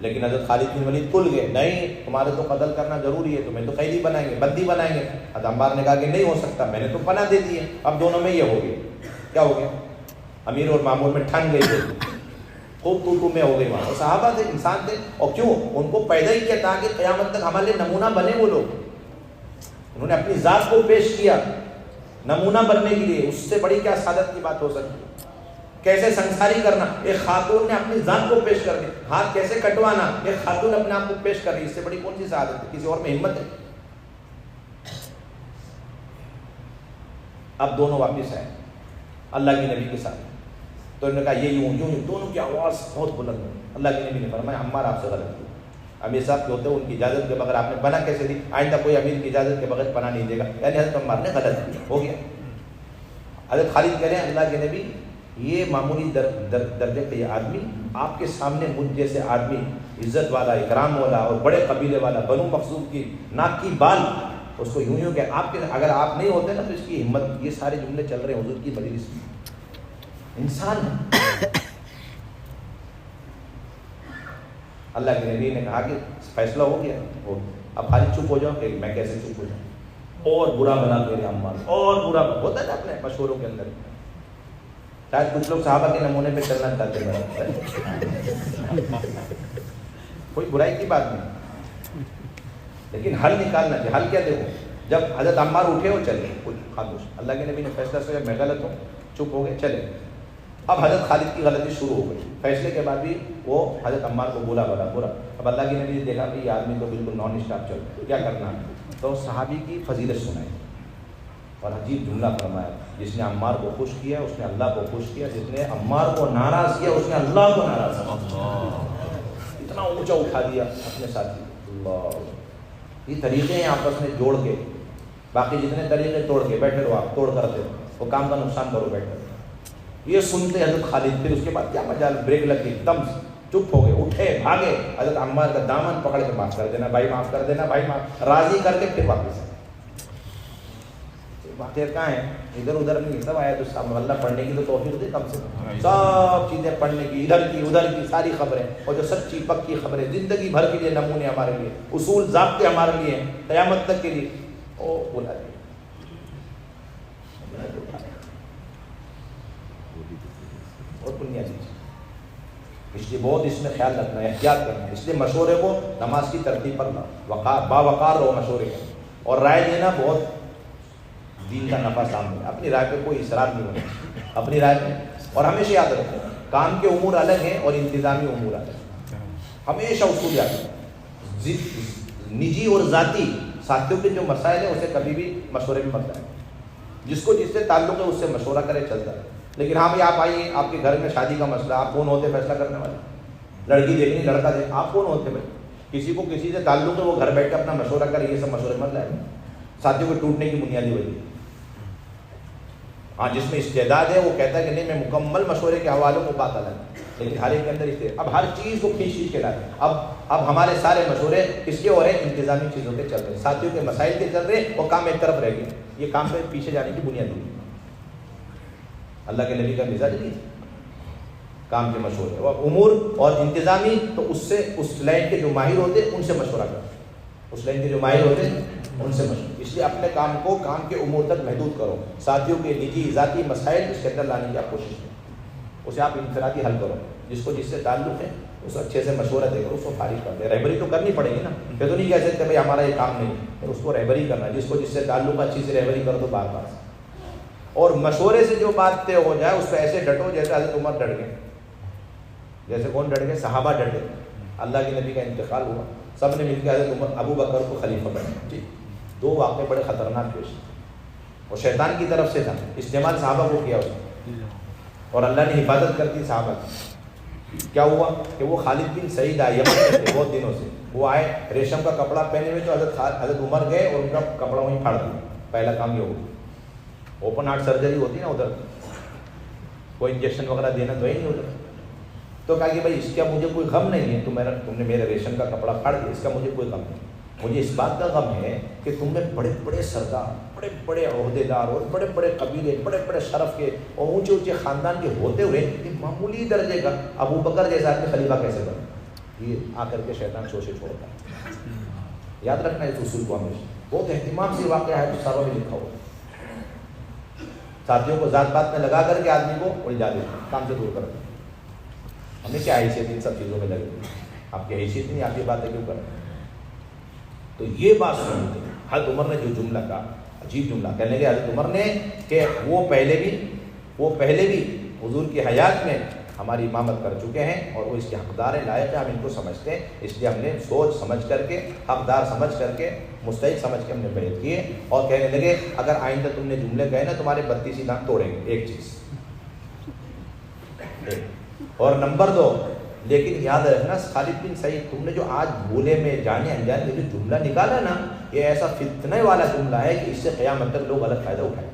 لیکن حضرت خالد بن ولید کھل گئے، نہیں تمہارے تو قتل کرنا ضروری ہے، تمہیں تو قیدی بنائیں گے، بندی بنائیں گے. حضرت عمار نے کہا کہ نہیں ہو سکتا، میں نے تو پناہ دے دی ہے. اب دونوں میں یہ ہو گیا. کیا ہو گیا؟ امیر اور مامور میں ٹھن گئی تھے، خوب تو میں ہو گئی وہاں. اور صحابہ تھے، انسان تھے، اور کیوں ان کو پیدا ہی کیا تاکہ قیامت تک ہمارے لیے نمونہ بنے. وہ لوگ انہوں نے اپنی ذات کو پیش کیا نمونہ بننے کے لیے. اس سے بڑی کیا سعادت کی بات ہو سکتی ہے؟ کیسے سنساری کرنا، ایک خاتون نے اپنی ذات کو پیش کر دی. ہاتھ کیسے کٹوانا، ایک خاتون اپنے آپ کو پیش کر رہی. اس سے بڑی کون سی سعادت ہے؟ کسی اور میں ہمت ہے؟ اب دونوں واپس آئے اللہ کے نبی کے ساتھ تو انہوں نے کہا یہ یوں دونوں کی آواز بہت بلند ہوئی. اللہ کے نبی نے فرمایا عمار آپ سے غلط کی. امیر صاحب جو ہوتے ہیں ان کی اجازت کے بغیر آپ نے پناہ کیسے دی؟ آئندہ کوئی امیر کی اجازت کے بغیر پناہ نہیں دے گا. یعنی حضرت عمار نے غلط کیا، ہو گیا. حضرت خالد کہہ رہے ہیں اللہ کے نبی یہ معمولی درجے کا یہ آدمی آپ کے سامنے مجھ جیسے آدمی عزت والا، اکرام والا اور بڑے قبیلے والا، بنو مخزوم کی ناک کی بال، اس کو یوں کہ آپ کے اگر آپ نہیں ہوتے نا تو اس کی ہمت. یہ سارے جملے چل رہے ہیں حضور کی مجلس میں. انسان ہے. اللہ کے نبی نے کہا کہ فیصلہ ہو گیا. اب خالد چپ ہو جاؤ کہ میں کیسے چپ ہو جاؤں؟ اور برا بنا میرے عمار، اور برا ہوتا ہے نا اپنے مشوروں کے اندر. شاید کچھ لوگ صحابہ کے نمونے پہ چلنا چاہتے ہیں، کوئی برائی کی بات نہیں، لیکن حل نکالنا چاہیے. حل کیا دیکھو، جب حضرت عمار اٹھے اور چلے کچھ خاموش، اللہ کے نبی نے فیصلہ کیا میں غلط ہوں، چپ ہو گئے چلے. اب حضرت خالد کی غلطی شروع ہو گئی. فیصلے کے بعد بھی وہ حضرت عمار کو برا. اب اللہ کے نبی نے دیکھا کہ یہ آدمی تو بالکل نان اسٹاپ چل رہا ہے، کیا کرنا ہے؟ تو صحابی کی فضیلت سنائی اور عجیب جملہ فرمایا، جس نے عمار کو خوش کیا اس نے اللہ کو خوش کیا، جس نے عمار کو ناراض کیا اس نے اللہ کو ناراض کیا. اتنا اونچا اٹھا دیا اپنے ساتھی. اللہ، یہ طریقے ہیں آپس میں جوڑ کے. باقی جتنے طریقے توڑ کے بیٹھے رہو، آپ توڑ کرتے ہو وہ کام کا نقصان کرو بیٹھے. یہ سنتے حضرت خالد، پھر اس کے بعد کیا مجال، بریک لگ گئی، دم چپ ہو گئے، اٹھے بھاگے. حضرت عمار کا دامن پکڑ کے معاف کر دینا بھائی، معاف کر دینا بھائی، معاف راضی کر کے پھر واپس. واقعہ کہاں ہے؟ ادھر ادھر نہیں. سب آیا تو اللہ پڑھنے کی تو توفیق دے کم سے کم، سب چیزیں پڑھنے کی، ادھر کی ادھر کی ساری خبریں، اور جو سچی پکی خبریں زندگی بھر کے لیے نمونے ہمارے لیے، اصول ضابطے ہمارے لیے قیامت تک کے لیے، او بلا دیا. اور بنیادی چیز اس لیے بہت اس میں خیال رکھنا ہے، احتیاط کرنا ہے. اس لیے مشورے کو نماز کی ترتیب پر باوقار رہو مشورے کا. اور رائے دینا بہت دین کا نفع سامنے. اپنی رائے پہ کوئی اصرار نہیں ہونا اپنی رائے پہ. اور ہمیشہ یاد رکھو کام کے امور الگ ہیں اور انتظامی امور الگ ہیں. ہمیشہ اصول یاد رکھو. نجی اور ذاتی ساتھیوں کے جو مسائل ہیں اسے کبھی بھی مشورے میں مت کریں. جس کو جس سے تعلق ہے اس سے مشورہ کرے چلتا ہے. لیکن ہاں بھائی آپ آئیے، آپ کے گھر میں شادی کا مسئلہ، آپ کون ہوتے فیصلہ کرنے والے؟ لڑکی دیکھنی، لڑکا دیکھ، آپ کون ہوتے بھائی؟ کسی کو کسی سے تعلق ہے وہ گھر بیٹھ کے اپنا مشورہ کرے. یہ سب مشورے مت لائے. ساتھیوں کو ٹوٹنے کی بنیادی وجہ ہاں جس میں استعداد ہے وہ کہتا ہے کہ نہیں میں مکمل مشورے کے حوالوں میں بات الگ ہے، لیکن ہر ایک کے اندر اب ہر چیز کو کھینچ کے لائے. اب ہمارے سارے مشورے کس کے ہو رہے ہیں؟ انتظامی چیزوں کے چل رہے ہیں، ساتھیوں کے مسائل کے چل رہے ہیں، اور کام ایک طرف رہ گئے. یہ کام پہ پیچھے جانے کی بنیاد نہیں. اللہ کے نبی کا مزاج نہیں کام کے مشورے اور امور اور انتظامی، تو اس سے اس لائن کے جو ماہر ہوتے ہیں ان سے مشورہ کرو، اس لائن کے جو ماہر ہوتے ہیں ان سے مشورہ. اس لیے اپنے کام کو کام کے امور تک محدود کرو. ساتھیوں کے نجی ذاتی مسائل اس کے اندر لانے کی آپ کوشش کرو، اسے آپ انفرادی حل کرو. جس کو جس سے تعلق ہے اس اچھے سے مشورہ دے کر اس کو فارغ کر دے. رہبری تو کرنی پڑے گی نا، پھر تو نہیں کہہ سکتے بھائی ہمارا یہ کام نہیں ہے، اس کو رہبری کرنا. جس کو جس سے تعلق اچھی سے رہبری کرو تو بار بار. اور مشورے سے جو بات طے ہو جائے اس پہ ایسے ڈٹو جیسے حضرت عمر ڈٹ گئے. جیسے کون ڈٹ گئے؟ صحابہ ڈٹ گئے. اللہ کے نبی کا انتقال ہوا، سب نے مل کے حضرت عمر ابو بکر کو خلیفہ بنایا. جی 2 واقعے بڑے خطرناک پیش، اور شیطان کی طرف سے تھا، استعمال صحابہ کو کیا اس نے، اور اللہ نے حفاظت کر دی صحابہ کی. کیا ہوا کہ وہ خالد بن سعید آئے یمن میں تھے بہت دنوں سے، وہ آئے ریشم کا کپڑا پہنے ہوئے، تو حضرت عمر گئے اور ان کا کپڑا وہیں پھاڑ دیا. پہلا کام یہ ہوا. اوپن ہارٹ سرجری ہوتی ہے نا ادھر، کوئی انجیکشن وغیرہ دینا تو ہی نہیں ادھر. تو کہا کہ بھائی اس کا مجھے کوئی غم نہیں ہے، تم نے میرے ریشم کا کپڑا پھاڑ دیا، اس کا مجھے کوئی غم نہیں. مجھے اس بات کا غم ہے کہ تم میں بڑے بڑے سردار، بڑے بڑے عہدے دار اور بڑے بڑے قبیلے، بڑے بڑے شرف کے اور اونچے اونچے خاندان کے ہوتے ہوئے ایک معمولی درجے کا ابو بکر جیسا آدمی خلیفہ کیسے بنا. یہ آ کر کے شیطان سوچے چھوڑتا ہے. یاد رکھنا اس اصول کو ہمیشہ. بہت اہتمام سے واقعہ ہے، تو ساروں میں لکھا ہوا. ساتھیوں کو ذات بات میں لگا کر کے آدمی کو الجھا دیتا، کام سے دور کر دیتا. ہمیں کیا حیثیت ان سب چیزوں میں لگے؟ آپ کی حیثیت نہیں، آپ یہ باتیں کیوں کر رہے ہیں؟ تو یہ بات سنتے ہیں. حضرت عمر نے جو جملہ کہا، عجیب جملہ کہنے لگے حضرت عمر نے کہ وہ پہلے بھی حضور کی حیات میں ہماری امامت کر چکے ہیں اور وہ اس کے حقدار ہیں، لائق ہیں، ہم ان کو سمجھتے ہیں. اس لیے ہم نے سوچ سمجھ کر کے، حقدار سمجھ کر کے، مستحق سمجھ کے ہم نے بیعت کیے. اور کہنے لگے اگر آئندہ تم نے جملے کہے نا تمہارے 32 دانت توڑیں گے. ایک چیز. اور نمبر 2، لیکن یاد رکھنا خالد بن سعید، تم نے جو آج بھولے میں جانے انجانے جو جملہ نکالا نا، یہ ایسا فتنے والا جملہ ہے کہ اس سے قیامت تک لوگ غلط فائدہ اٹھائیں.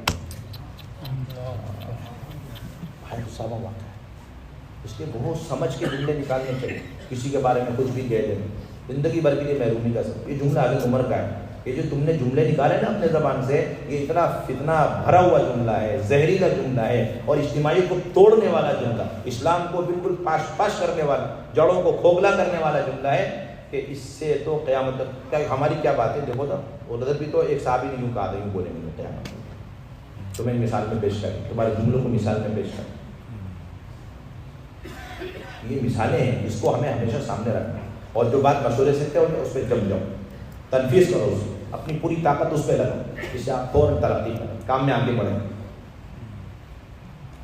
اس لیے بہت سمجھ کے جملے نکالنے چاہیے. کسی کے بارے میں کچھ بھی کہہ دیں، زندگی بھر کے لیے محرومی کا سبب. یہ جملہ حضرت عمر کا ہے. یہ جو تم نے جملے نکالے نا اپنے زبان سے، یہ اتنا فتنہ بھرا ہوا جملہ ہے، زہریلا جملہ ہے، اور اجتماعی کو توڑنے والا جملہ، اسلام کو بالکل پاش پاش کرنے والا، جڑوں کو کھوکھلا کرنے والا جملہ ہے کہ اس سے تو قیامت تک. کیا ہماری کیا بات ہے؟ دیکھو نا، ادھر بھی تو ایک صحابی نے یوں کہا تھا، یوں بولیں گے قیامت تمہیں مثال میں پیش کریں، تمہارے جملوں کو مثال میں پیش کریں. یہ مثالیں ہیں، اس کو ہمیں ہمیشہ سامنے رکھنا ہے. اور جو بات مشورے سے طے ہوتے اس پہ جم جاؤ، تنفیذ کرو، اس اپنی پوری طاقت اس پہ لگاؤ، اس سے آپ فوراً ترقی کریں، کام میں آگے بڑھیں.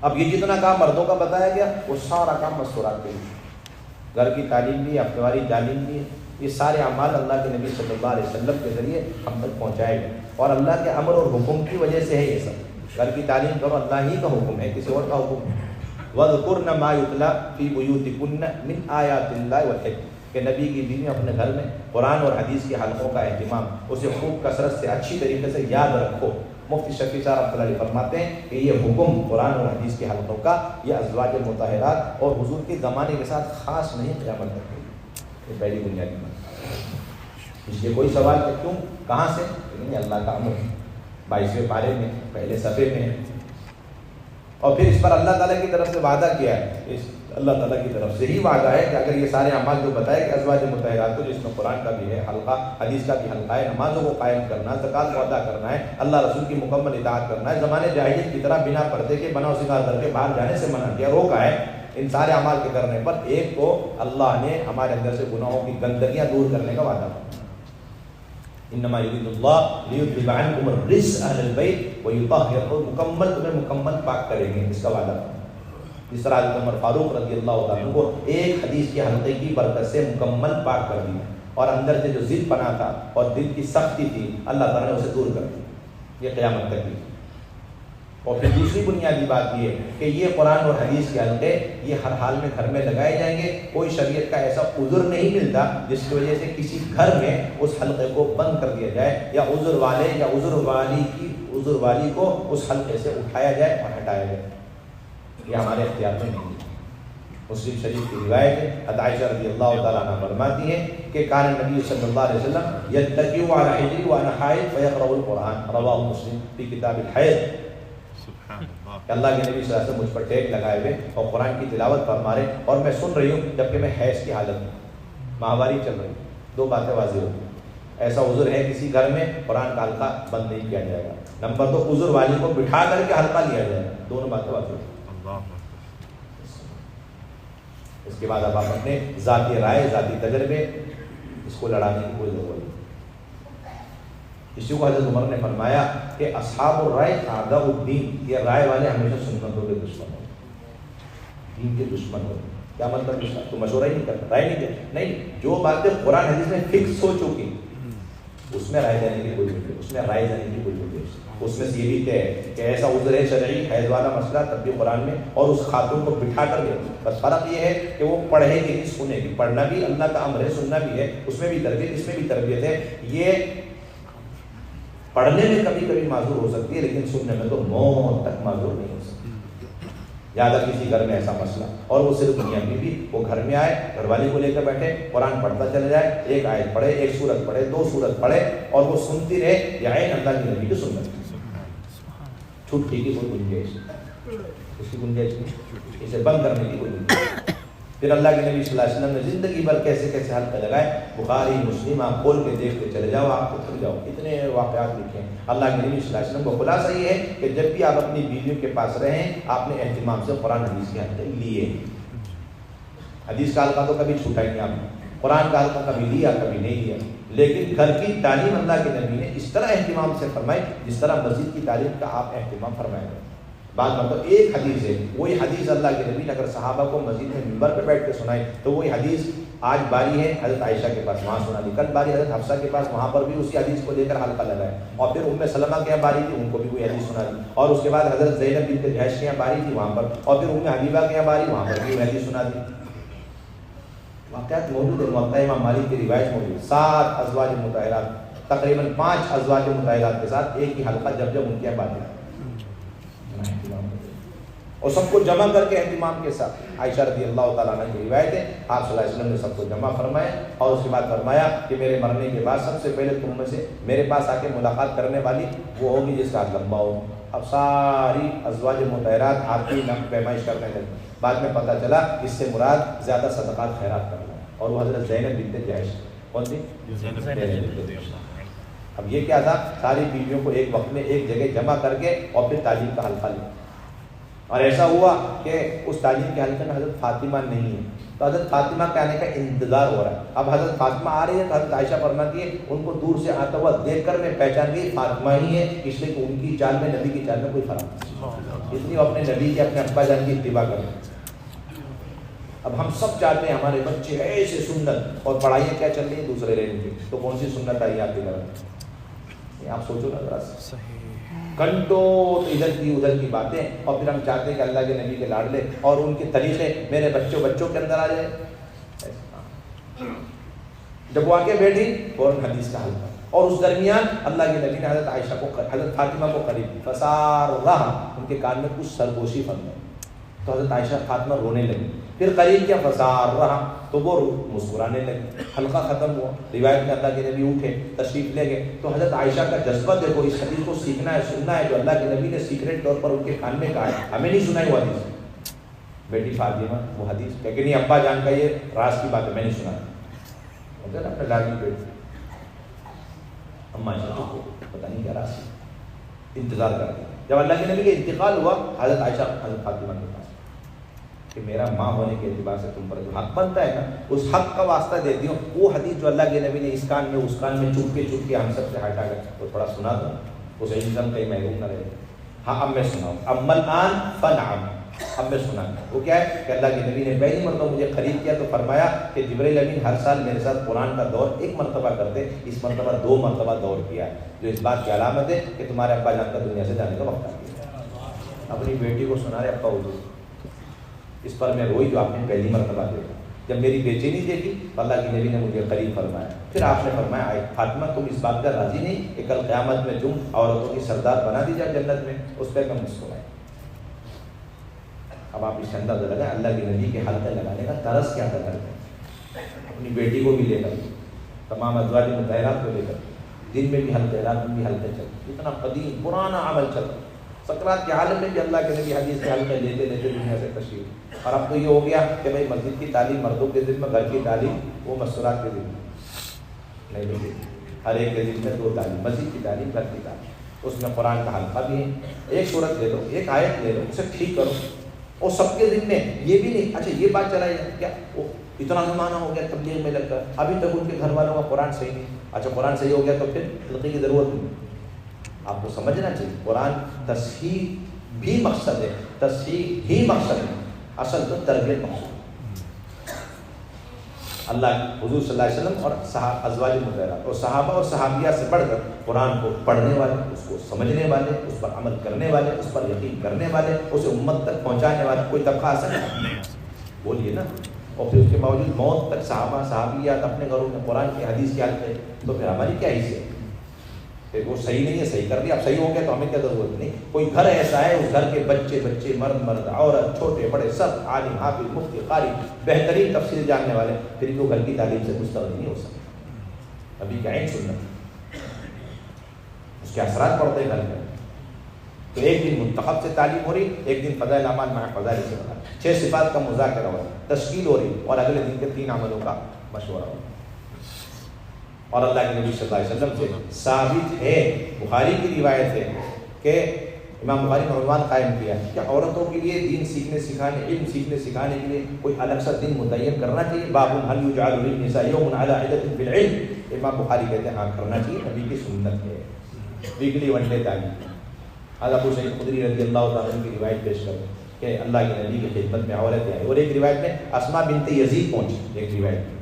اب یہ جتنا کام مردوں کا بتایا گیا وہ سارا کام مستورات کے لیے، گھر کی تعلیم بھی، ہفتہ واری تعلیم بھی، یہ سارے اعمال اللہ کے نبی صلی اللہ علیہ وسلم کے ذریعے ہم تک پہنچائے گئے. اور اللہ کے امر اور حکم کی وجہ سے ہے یہ سب. گھر کی تعلیم کرو، اللہ ہی کا حکم ہے، کسی اور کا حکم ہے. وَاذْكُرْنَ مَا يُتْلَى فِي بُيُوتِكُنَّ مِنْ آيَاتِ اللَّهِ وَالْحِكْمَةِ، کہ نبی کی بیوی اپنے گھر میں قرآن اور حدیث کے حلقوں کا اہتمام، اسے خوب کثرت سے اچھی طریقے سے یاد رکھو. مفتی شفیع صاحب رحمۃ اللہ علیہ فرماتے ہیں کہ یہ حکم قرآن اور حدیث کے حلقوں کا، یہ ازواج مطہرات اور حضور کے زمانے کے ساتھ خاص نہیں، قیامت تک. یہ پہلی بنیادی بات. اس لیے کوئی سوال ہے کیوں، کہاں سے؟ نہیں، اللہ کا امر 22ویں پارے میں پہلے صفحے میں. اور پھر اس پر اللہ تعالیٰ کی طرف سے وعدہ کیا ہے، اللہ تعالیٰ کی طرف سے ہی وعدہ ہے کہ اگر یہ سارے اعمال جو بتائے کہ ازواج مطہرات کو، جس میں قرآن کا بھی ہے حلقہ، حدیث کا بھی حلقہ ہے، نمازوں کو قائم کرنا، زکوٰۃ کو ادا کرنا ہے، اللہ رسول کی مکمل اطاعت کرنا ہے، زمانے جاہلیت کی طرح بنا پردے کے بنا سگار کر کے باہر جانے سے منع کیا، روکا ہے. ان سارے اعمال کے کرنے پر ایک کو اللہ نے ہمارے اندر سے گناہوں کی گندگیاں دور کرنے کا وعدہ کیا. انما یرید اللہ لیذھب عنکم الرجس اہل البیت ویطہرکم، مکمل پاک کریں گے، اس کا وعدہ. جس طرح حضرت عمر فاروق رضی اللہ تعالیٰ کو ایک حدیث کے حلقے کی برکت سے مکمل پاک کر دیا، اور اندر سے جو ضد پنا تھا اور دل کی سختی تھی اللہ تعالیٰ نے اسے دور کر دی. یہ قیامت تک کی. اور پھر دوسری بنیادی بات یہ ہے کہ یہ قرآن اور حدیث کے حلقے یہ ہر حال میں گھر میں لگائے جائیں گے. کوئی شریعت کا ایسا عذر نہیں ملتا جس کی وجہ سے کسی گھر میں اس حلقے کو بند کر دیا جائے، یا عذر والے یا عذر والی کی عذر والی کو اس حلقے سے اٹھایا جائے اور ہٹایا جائے، یہ ہمارے اختیار میں نہیں ہے۔ مسلم شریف کی روایت ہے، حضرت عائشہ رضی اللہ تعالیٰ عنہ فرماتی ہیں کہ کان نبی صلی اللہ علیہ وسلم یتکی علی حجری وانا حائض فیقرأ القرآن، رواہ مسلم فی کتاب الحیض۔ کہ اللہ کے نبی صلی اللہ علیہ وسلم مجھ پر ٹیک لگائے ہوئے اور قرآن کی تلاوت فرما رہے اور میں سن رہی ہوں جبکہ میں حیض کی حالت میں، ماہواری چل رہی۔ دو باتیں واضح ہوتی ہیں، ایسا عذر ہے کسی گھر میں قرآن کا حلقہ بند نہیں کیا جائے گا، نمبر دو عذر والی کو بٹھا کر کے حلقہ لیا جائے گا، دونوں باتیں واضح ہوتی ہیں۔ اس کے بعد اب آپ اپنے ذاتی رائے، ذاتی تجربے، اس کو لڑانے کی کوئی ضرورت نہیں۔ اسی کو حضرت عمر نے فرمایا کہ اصحاب الرائے اعداء الدین، یہ رائے والے ہمیشہ سنتوں کے دشمن ہوتے، دین کے دشمن ہوتے۔ کیا مطلب اس کا؟ تو مشورہ ہی نہیں کرتا، رائے نہیں دیتا، نہیں، جو باتیں قرآن حدیث میں فکس ہو چکی اس میں رائے دینے کی کوئی ضرورت نہیں، اس میں رائے دینے کی کوئی ضرورت نہیں۔ اس میں سے یہ بھی طے ہے کہ ایسا عذر ہے شرعی حیض والا مسئلہ تب بھی قرآن میں، اور اس خاتون کو بٹھا کر دے، بس فرق یہ ہے کہ وہ پڑھے گی نہیں سنے گی، پڑھنا بھی اللہ کا امر ہے، سننا بھی ہے، اس میں بھی تربیت، اس میں بھی تربیت ہے۔ یہ پڑھنے میں کبھی کبھی معذور ہو سکتی ہے لیکن سننے میں تو موت تک معذور نہیں ہو سکتی۔ زیادہ کسی گھر میں ایسا مسئلہ، اور وہ صرف میاں بیوی، وہ گھر میں آئے، گھر والی کو لے کر بیٹھے، قرآن پڑھتا چلا جائے، ایک آیت پڑھے، ایک سورت پڑھے، دو سورت پڑھے، اور وہ سنتی رہے، یہ عین اللہ کی نبی کی سنت۔ چھٹی کی کوئی گنجائش، اس کی گنجائش نہیں، اسے بند کرنے کی کوئی گنجائش۔ پھر اللہ کے نبی صلی اللہ علیہ وسلم نے زندگی بھر کیسے کیسے حلقے لگائے، بخاری مسلم آپ کھول کے دیکھتے چلے جاؤ، آپ کو تھک جاؤ، اتنے واقعات لکھے ہیں اللہ کے نبی صلی اللہ علیہ وسلم کو۔ خلاصہ یہ ہے کہ جب بھی آپ اپنی بیویوں کے پاس رہیں، آپ نے اہتمام سے قرآن حدیث کے حلقے لیے۔ حدیث کا حلقہ تو کبھی چھوٹا ہی نہیں آپ نے، قرآن کا حلقہ کبھی لیا کبھی نہیں لیا، لیکن گھر کی تعلیم اللہ کے نبی نے اس طرح اہتمام سے فرمائی جس طرح مسجد کی تعلیم کا آپ اہتمام فرمائیں۔ بات مطلب ایک حدیث ہے، وہی حدیث اللہ کے نبی نے اگر صحابہ کو مسجد میں منبر پہ بیٹھ کے سنائی تو وہی حدیث آج باری ہے حضرت عائشہ کے پاس، وہاں سنا دی، کل باری حضرت حفصہ کے پاس، وہاں پر بھی اسی حدیث کو لے کر حلقہ لگائے، اور پھر ام سلمہ کے یہاں باری تھی، ان کو بھی وہی حدیث سنا دی، اور اس کے بعد حضرت زینب بنت جحش کے یہاں باری تھی وہاں پر، اور پھر ام حبیبہ کے یہاں باری، وہاں پر بھی وہی حدیث سنا دی۔ واقعات موجود ہے، موطا امام مالک کی روایت موجود ہے، 7 ازواج مطہرات، تقریباً 5 ازواج مطہرات کے ساتھ ایک ہی حلقہ جب جب ان کے یہاں باتیں، اور سب کو جمع کر کے اہتمام کے ساتھ۔ عائشہ رضی اللہ تعالیٰ عنہ کی روایت ہے، آپ صلی اللہ علیہ وسلم نے سب کو جمع فرمایا، اور اس کے بعد فرمایا کہ میرے مرنے کے بعد سب سے پہلے تم میں سے میرے پاس آ کے ملاقات کرنے والی وہ ہوگی جس کا ہاتھ لمبا ہو۔ اب ساری ازواج مطہرات آپ کی نقد پیمائش کرنے لگے، بعد میں پتہ چلا اس سے مراد زیادہ صدقات خیرات کرنا ہے، اور وہ حضرت زینب بنت جحش، کون تھی؟ اب یہ کیا تھا، ساری بیویوں کو ایک وقت میں ایک جگہ جمع کر کے اور پھر تعلیم کا حلقہ لیا، اور ایسا ہوا کہ اس تعلیم کے حلقے میں حضرت فاطمہ نہیں ہے، تو حضرت فاطمہ کے آنے کا انتظار ہو رہا ہے۔ اب حضرت فاطمہ آ رہی ہے تو حضرت عائشہ فرماتی ہے ان کو دور سے آتا ہوا دیکھ کر میں پہچان گئی فاطمہ ہی ہے، اس لیے کہ ان کی چال میں نبی کی چال میں کوئی فرق نہیں، اس لیے اپنے نبی کے اپنے ابا جان کی اتباع کریں۔ اب ہم سب چاہتے ہیں ہمارے بچے ایسے سنت، اور پڑھائیاں کیا چل رہی ہیں دوسرے رینج کی، تو کون سی سنت آئی آپ کی طرف؟ آپ سوچو نا ذرا سے، گھنٹوں ادھر کی ادھر کی باتیں، اور پھر ہم چاہتے ہیں کہ اللہ کے نبی کے لاڈلے اور ان کے طریقے میرے بچوں کے اندر آ جائے۔ جب وہ آ کے بیٹھی فوراً حدیث کا حلقہ، اور اس درمیان اللہ کے نبی نے حضرت عائشہ کو، حضرت فاطمہ کو قریب فسارہ، ان کے کان میں کچھ سرگوشی فرمائی، تو حضرت عائشہ فاطمہ رونے لگی، پھر قریب کیا فسارہ، تو وہ مسکرانے لگی، حلقہ ختم ہوا۔ روایت میں اللہ کے نبی اٹھے تشریف لے گئے، تو حضرت عائشہ کا جذبہ دیکھو، اس حدیث کو سیکھنا ہے، سننا ہے جو اللہ کے نبی نے سیکریٹ طور پر ان کے کان میں کہا ہے، ہمیں نہیں سنائی وہ حدیث۔ بیٹی فاطمہ وہ حدیث کہ نہیں ابا جان کا یہ راز کی بات ہے، میں نہیں سنا، اپنے لاڈلی بیٹی اماں جان کو پتہ نہیں کیا راز، انتظار کرتے۔ جب اللہ کے نبی کا انتقال ہوا، حضرت عائشہ حضرت فاطمہ کے پاس کہ میرا ماں ہونے کے اعتبار سے تم پر جو حق بنتا ہے نا، اس حق کا واسطہ دیتی ہوں، وہ حدیث جو اللہ کے نبی نے اس کان میں اس کان میں چپ کے ہم سب سے ہٹا کر وہ تھوڑا سنا دو، اس علم کہیں محروم نہ رہے۔ ہاں اب میں سناؤں، اما الآن فنعم، اب میں سنا۔ وہ کیا ہے کہ اللہ کے نبی نے پہلی مرتبہ مجھے خرید کیا تو فرمایا کہ جبرائیل امین ہر سال میرے ساتھ قرآن کا دور 1 مرتبہ کرتے، اس مرتبہ 2 مرتبہ دور کیا ہے، جو اس بات کی علامت ہے کہ تمہارے ابا جان کا دنیا سے جانے کا وقت آ گیا۔ اپنی بیٹی کو سنا رہے ابا حضور، اس پر میں روئی جو آپ نے پہلی مرتبہ دیکھا۔ جب میری بے چینی دیکھی تو اللہ کے نبی نے مجھے قریب فرمایا. پھر آپ نے فرمایا فاطمہ تم اس بات کا راضی نہیں کہ کل قیامت میں تم عورتوں کی سردار بنا دی جائے جنت میں؟ اس پہ میں مسکرایا. اب آپ اس اندازہ لگائیں اللہ کے نبی کے حلقے لگانے کا طرز کیا تھا کرتے ہیں. اپنی بیٹی کو بھی لے کر, تمام ازواج مطہرات کو لے کر, دن میں بھی حلقے رات میں بھی حلقے چلتے. اتنا قدیم پرانا عمل چلتا. سکرات کے عالم میں بھی اللہ کے نبی حدیث کے حلقے لیتے لیتے دنیا سے تشریف. اور اب تو یہ ہو گیا کہ بھائی مسجد کی تعلیم مردوں کے ذمہ, گھر کی تعلیم وہ مستورات کے ذمہ نہیں ملتی. ہر ایک کے ذمہ 2 تعلیم, مسجد کی تعلیم, گھر کی تعلیم. اس میں قرآن کا حلقہ بھی ہے. ایک سورت لے لو, ایک آیت لے لو, اسے ٹھیک کرو, اور سب کے ذمہ. یہ بھی نہیں اچھا یہ بات چلائی کیا اتنا زمانہ ہو گیا تبلیغ میں لگ کر, ابھی تک ان کے گھر والوں کا قرآن صحیح نہیں. اچھا قرآن صحیح ہو گیا تو پھر حلقے کی ضرورت نہیں. آپ کو سمجھنا چاہیے قرآن تصحیح بھی مقصد ہے, تصحیح ہی مقصد ہے, اصل تو تربیت مقصد. اللہ حضور صلی اللہ علیہ وسلم اور ازواج مطہرات اور صحابہ اور صحابیہ سے بڑھ کر قرآن کو پڑھنے والے, اس کو سمجھنے والے, اس پر عمل کرنے والے, اس پر یقین کرنے والے, اسے امت تک پہنچانے والے کوئی طبقہ ایسا نہیں. بولیے نا. اور پھر اس کے باوجود موت تک صحابہ صحابیات اپنے گھروں میں قرآن کی حدیث کی حالت ہے, تو پھر ہماری کیا حیثیت؟ وہ صحیح نہیں ہے, صحیح کر دیا, اب صحیح ہو گیا تو ہمیں کیا ضرورت نہیں. کوئی گھر ایسا ہے اس گھر کے بچے مرد عورت چھوٹے بڑے سب عالم حافظ مفتی قاری بہترین تفسیر جاننے والے, پھر بھی وہ گھر کی تعلیم سے مستغنی نہیں ہو سکتے. ابھی کیا ہے سنت, اس کے اثرات پڑتے ہیں گھر میں. تو ایک دن منتخب سے تعلیم ہو رہی, ایک دن فضائل اعمال مع فضائل سے بنا, 6 صفات کا مذاکرہ ہو رہا ہے, تشکیل ہو رہی, اور اگلے دن کے 3 عملوں کا مشورہ ہو رہا. اور اللہ کے نبی صلی اللہ علیہ وسلم سے ثابت ہے, بخاری کی روایت ہے کہ امام بخاری نے عنوان قائم کیا کہ عورتوں کے لیے دین سیکھنے سکھانے, علم سیکھنے سکھانے کے لیے کوئی الگ سا دن متعین کرنا چاہیے. باب هل يجعل للنساء يوم على عدة في العلم. امام بخاری کہتے ہیں ہاں کرنا چاہیے, نبی کی سنت ہے. ویکلی ون ڈے تعلیم. ابو سعید خدری رضی اللہ تعالیٰ عنہ کی روایت پیش کرتے ہیں کہ اللہ کے نبی کی خدمت میں عورتیں آئی, اور ایک روایت میں اسماء بنت یزید پہنچی, ایک روایت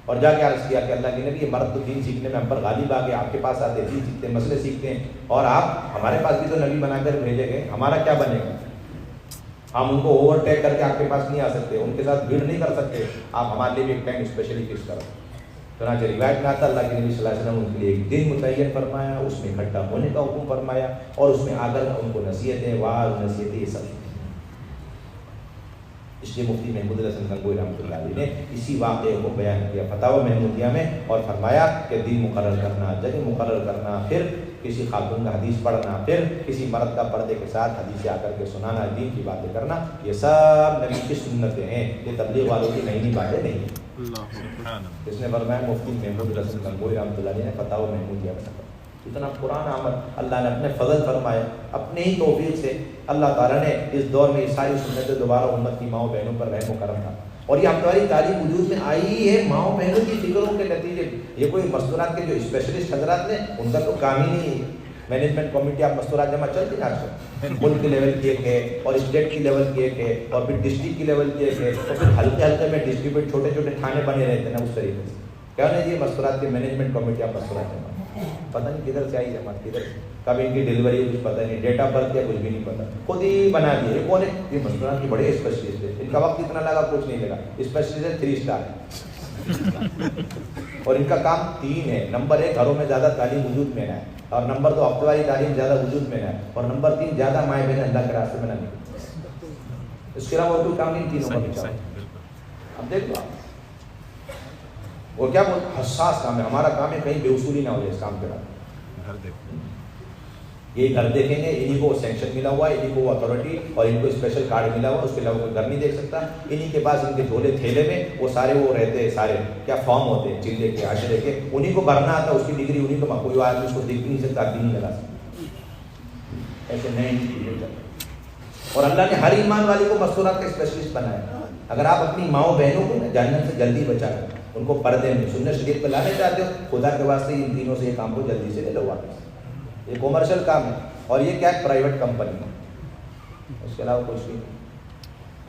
اور جا کے عرض کیا کہ اللہ کے نبی یہ مرد تو دین سیکھنے میں ہم پر غالب آ گئے, آپ کے پاس آتے دین سیکھتے ہیں, مسئلے سیکھتے ہیں, اور آپ ہمارے پاس بھی تو نبی بنا کر بھیجے گئے, ہمارا کیا بنے گا؟ ہم ان کو اوور ٹیک کر کے آپ کے پاس نہیں آ سکتے, ان کے ساتھ بھیڑ نہیں کر سکتے, آپ ہمارے لیے بھی ایک ٹائم اسپیشلی فکس کرو. چنانچہ روایت میں آتا اللہ کے نبی صلی اللہ علیہ وسلم ان کے لیے ایک دن متعین فرمایا, اس میں اکٹھا ہونے کا حکم فرمایا, اور اس میں آ کر ان کو نصیحتیں وعظ نصیحتیں یہ سب. اس لیے مفتی محمود الحسن گنگوئی رحمۃ اللہ علیہ نے اسی واقعے کو بیان کیا فتاوی محمودیہ میں, اور فرمایا کہ دن مقرر کرنا, جگہ مقرر کرنا, پھر کسی خاتون کا حدیث پڑھنا, پھر کسی مرد کا پردے کے ساتھ حدیث آ کر کے سنانا, دین کی باتیں کرنا, یہ سب نبی کی سنتیں ہیں, یہ تبلیغ والوں کی نئی نئی باتیں نہیں ہیں. اس نے فرمایا مفتی محمود الحسن گنگوئی رحمۃ اللہ علیہ نے فتاوی محمودیہ میں. اتنا پرانا عمل اللہ نے اپنے فضل فرمایا, اپنے ہی توفیق سے اللہ تعالیٰ نے اس دور میں یہ ساری سنتیں دوبارہ امت کی ماؤں بہنوں پر رحم و کرم تھا. اور یہ ہماری تعلیم وجود میں آئی ہے ماؤں بہنوں کی فکروں کے نتیجے. یہ کوئی مستورات کے جو اسپیشلسٹ حضرات نے ان کا تو کام ہی نہیں ہے. مینجمنٹ کمیٹی آپ مستورات جمع چلتی ہے آج کل, ملک کے لیول کی ایک ہے, اور اسٹیٹ کی لیول کی ایک ہے, اور پھر ڈسٹرکٹ کی لیول کی ایک ہے, اور پھر ہلکے ہلکے میں ڈسٹریبیوٹ چھوٹے چھوٹے تھانے بنے رہتے ہیں نا, اس طریقے سے. کیا نہیں یہ مستورات کی مینجمنٹ کمیٹی آپ مستورات جمع, پتہ نہیں کدھر سے آئی جماعت, کدھر کب ان کی ڈلیوری کچھ پتہ نہیں, ڈیٹ آف برتھ کیا کچھ بھی نہیں پتہ, خود ہی بنا دیے. یہ کون ہے؟ یہ مستورات کی بڑے اسپیشلسٹ ہے, ان کا وقت اتنا لگا کچھ نہیں لگا, اسپیشلسٹ ہے 3 اسٹار ہے. اور ان کا کام 3 ہے. نمبر 1 گھروں میں زیادہ تعلیم وجود میں نہ ہے, اور نمبر 2 ہفتہ واری تعلیم زیادہ وجود میں نہ ہے, اور نمبر 3 زیادہ مائیں بہنیں اللہ کے راستے میں نہ نکلیں. اس کے علاوہ کوئی کام نہیں تینوں کا بچا. اب دیکھ لو آپ, وہ کیا بہت حساس کام ہے. ہمارا کام ہے کہیں بے اصولی نہ ہو جائے اس کام کے بعد. یہ گھر دیکھیں گے, انہیں کو سینکشن ملا ہوا ہے, انہیں کو اتھارٹی اور ان کو اسپیشل کارڈ ملا ہوا ہے, اس کے علاوہ کوئی گھر نہیں دیکھ سکتا. انہیں کے پاس ان کے جھولے تھیلے میں وہ سارے وہ رہتے ہیں, سارے کیا فارم ہوتے ہیں چلے کے عاشرے کے, انہیں کو بھرنا آتا ہے, اس کی ڈگری انہیں کو, کوئی آدمی اس کو دیکھ نہیں سکتا, بھی نہیں لگا سکتا. ایسے نئے. اور اللہ نے ہر ایمان والے کو مستورات کا اسپیشلسٹ بنایا. اگر آپ اپنی ماؤں بہنوں کو جہنم سے جلدی بچا کر ان کو پردے میں سنت شریعت پہ لانے چاہتے ہو, خدا کے واسطے ان تینوں سے یہ کام کو جلدی سے لے لو واپس. یہ کمرشل کام ہے, اور یہ کیا ہے پرائیویٹ کمپنی ہے, اس کے علاوہ کچھ نہیں.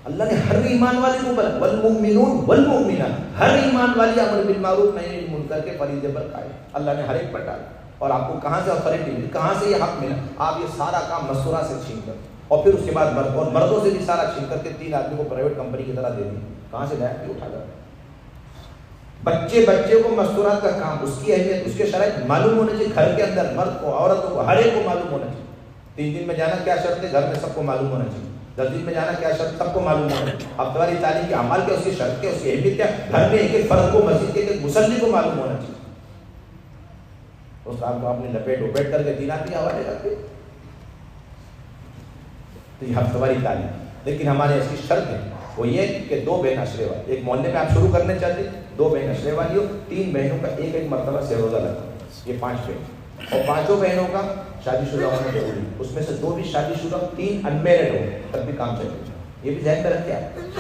اللہ نے ہر ایمان والے کو بولا والمؤمنون والمؤمنات, ہر ایمان والی امر بالمعروف نہی عن المنکر کے فریضے پر قائم. اللہ نے ہر ایک پر ڈالا. اور آپ کو کہاں سے اتھارٹی ملی, کہاں سے یہ حق ملا؟ آپ یہ سارا کام مستورات سے چھین کر اور پھر اس کے بعد مرد، اور مردوں سے بھی سارا چھین کر کے 3 آدمی کو پرائیویٹ کمپنی کی طرح دے دی. کہاں سے لایا؟ اٹھا کر. بچے کو مستورات کا کام، اس کی اہمیت، اس کے شرائط معلوم ہونے چاہیے. گھر کے اندر مرد کو، عورتوں کو، ہر ایک کو معلوم ہونا چاہیے. 3 دن میں جانا کیا شرط ہے، گھر میں سب کو معلوم ہونا چاہیے. 10 دن میں جانا کیا شرط، سب کو معلوم ہونا چاہیے. ہفتہ واری تعلیم کے اعمال کیا، اس کی شرط کیا، اس کی اہمیت کیا، گھر میں ایک ایک فرد کو، مسجد کے ایک مصلی کو معلوم ہونا چاہیے. اس کام کو آپ نے لپیٹ کر کے 3 آدمی حوالے کرتے. تو یہ ہفتہ واری تعلیم. لیکن ہمارے اس کی شرط ہے وہ یہ کہ 2 بہن عشرے والی، ایک محلے میں آپ شروع کرنے چاہتے 2 بہن عشرے والی ہو، 3 بہنوں کا ایک ایک مرتبہ سے روزہ لگا. یہ 5 بہن، اور 5 بہنوں کا شادی شدہ ہونا ضروری. اس میں سے 2 بھی شادی شدہ، 3 انمیرڈ ہو تب بھی کام چلے. یہ بھی ذہن میں رکھتے آپ.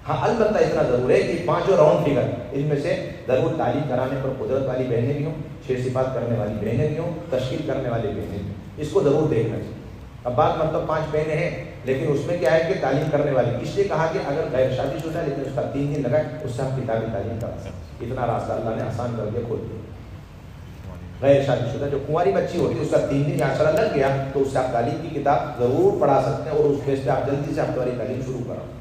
ہاں البتہ اتنا ضرور ہے کہ 5 راؤنڈ فگر، ان میں سے ضرور تعلیم کرانے پر قدرت والی بہنیں بھی ہوں، 6 صفات کرنے والی بہنیں بھی ہوں، تشکیل کرنے والی بہنیں بھی ہوں. اس کو ضرور دیکھنا چاہیے. اب بات مطلب 5 بہنیں ہیں، لیکن اس میں کیا ہے کہ تعلیم کرنے والی، اس لیے کہا کہ اگر غیر شادی شدہ ہے لیکن اس کا 3 دن لگائے، اس سے ہم کتابی تعلیم کرا سکتے. اتنا راستہ اللہ نے آسان کر دیا، کھول دیا. غیر شادی شدہ جو کنواری بچی ہوتی ہے، اس کا 3 دن یا 10 لگ گیا تو اس سے آپ تعلیم کی کتاب ضرور پڑھا سکتے ہیں، اور اس بیس پہ آپ جلدی سے ہفتہ تعلیم شروع کرو.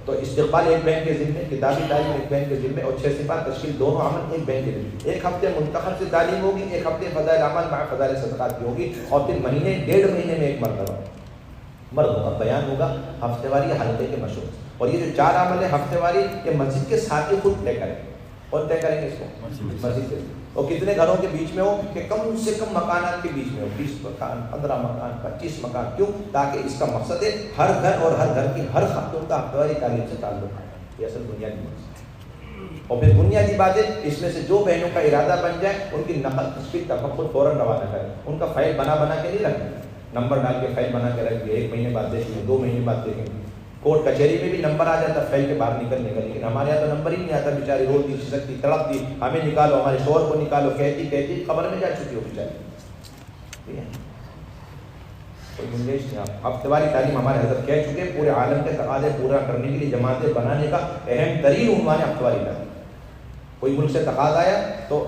تو استقبال ایک بہن کے ذمے، کتابی تعلیم ایک بہن کے ذمے، اور 6 صفات تشکیل دونوں عمل ایک بہن کے ذمے. 1 ہفتے منتخب سے تعلیم ہوگی، 1 ہفتے فضائل اعمال مع فضائل صدقات کی ہوگی، اور پھر مہینے 1.5 مہینے میں 1 مرتبہ مردوں کا بیان ہوگا ہفتے واری حلقے کے مشورے. اور یہ جو 4 عمل ہے ہفتے واری، یہ مسجد کے ساتھ ہی خود طے کریں. اور طے کریں گے اس کو مسجد کے. اور کتنے گھروں کے بیچ میں ہو کہ کم سے کم مکانات کے بیچ میں ہو، 20 مکان، 15 مکان، 25 مکان. کیوں؟ تاکہ اس کا مقصد ہے ہر گھر اور ہر گھر کی ہر خاتون کا ہفتہ واری تعلیم سے تعلق ہے. یہ اصل بنیادی مقصد ہے. اور پھر بنیادی بات ہے، اس میں سے جو بہنوں کا ارادہ بن جائے ان کی نقل تصویر تفقد فوراً روانہ کریں. ان کا فائل بنا کے نہیں رکھیں، نمبر ڈال کے فائل بنا کے رکھ دیا، 1 مہینے بعد دیکھیں گے، 2 مہینے بعد دیکھیں گے. کورٹ کچہری میں بھی نمبر آ جاتا فائل کے باہر نکلنے کا، لیکن ہمارے یہاں تو نمبر ہی نہیں آتا. بیچاری روتی سکتی تڑپتی، ہمیں نکالو، ہمارے شوہر کو نکالو، کہتی خبر میں جا چکی ہو بیچاری. کوئی گنجائش نہیں. آپ ہفتہ واری تعلیم ہمارے حضرت کہہ چکے، پورے عالم کے تقاضے پورا کرنے کے لیے جماعتیں بنانے کا اہم ترین عنوان ہے ہفتہ واری تعلیم. کوئی ملک سے تقاضا آیا تو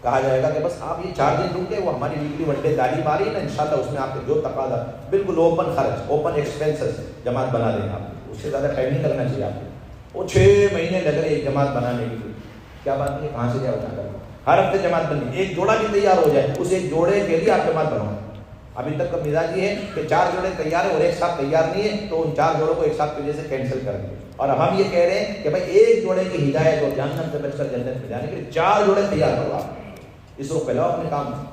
کہا جائے گا کہ بس آپ یہ 4 دن رکے، وہ ہماری ویکلی ون ڈے تعلیم آ رہی ہے نا، انشاءاللہ اس میں آپ کے جو تقاضا بالکل اوپن خرچ، اوپن ایکسپینسز جماعت بنا دیں آپ. اس سے زیادہ خیر نہیں کرنا چاہیے آپ کو. وہ 6 مہینے لگ رہے ایک جماعت بنانے کے لیے، کیا بات نہیں ہے. کہاں سے جائے اٹھا کر ہر ہفتے جماعت بننی، ایک جوڑا بھی تیار ہو جائے، اس ایک جوڑے کے لیے آپ جماعت بناؤ. ابھی تک کا مزاج یہ ہے کہ 4 جوڑے تیار ہیں اور ایک ساتھ تیار نہیں ہے، تو ان 4 جوڑوں کو ایک ساتھ کی وجہ سے کینسل کر دیں. اور اب ہم یہ کہہ رہے ہیں کہ بھائی ایک جوڑے کی ہدایت اور جہنم سے بچ کر جنت میں جانے کے لیے 4 جوڑے تیار کرو. آپ اس کو پھیلاؤ اپنے کام سے.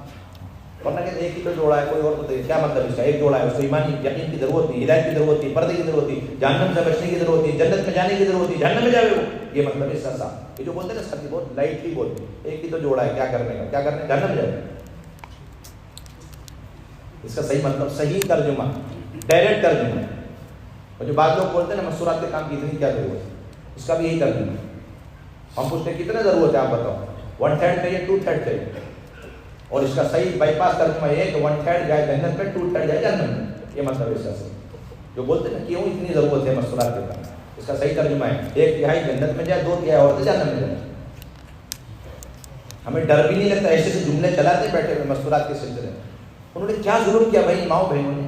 ورنہ کہ ایک ہی تو جوڑا ہے، کوئی اور تو کیا مطلب اس کا؟ ایک جوڑا ہے، اس کو ایمانی یقین کی ضرورت نہیں، ہدایت کی ضرورت نہیں، پردے کی ضرورت نہیں، جہنم سے بچنے کی ضرورت نہیں، جنت میں جانے کی ضرورت نہیں، جہنم میں جاوے وہ. یہ مطلب اس کا صاف. یہ جو بولتے ہیں نا سب بہت لائٹلی بولتے ہیں، ایک ہی تو جوڑا ہے، کیا کرنے کا، کیا کرنے، جہنم میں جاوے. اس کا صحیح مطلب، صحیح ترجمہ، ڈائریکٹ ترجمہ. اور جو بعض لوگ بولتے ہیں نا مستورات کے کام کی اتنی کیا ضرورت ہے، اس کا بھی یہی ترجمہ. ہم پوچھتے ہیں کتنا ضرورت ہے، آپ بتاؤ. 1/3 چاہیے، 2/3 چاہیے. اور اس کا صحیح بائی پاس ترجمہ یہ ہے کہ 1/3 جائے جنت میں، 2/3 جائے جہنم میں. یہ مطلب اس کا صحیح. جو بولتے ہیں نا کیوں اتنی ضرورت ہے مستورات کے کام، اس کا صحیح ترجمہ ہے 1/3 جنت میں جائے، 2/3 اور جہنم میں جائے. ہمیں ڈر بھی نہیں لگتا، ایسے سے جملے چلاتے بیٹھے ہوئے مستورات کے سلسلے میں. انہوں نے کیا ظلم کیا بھائی ماؤں بہنوں نے.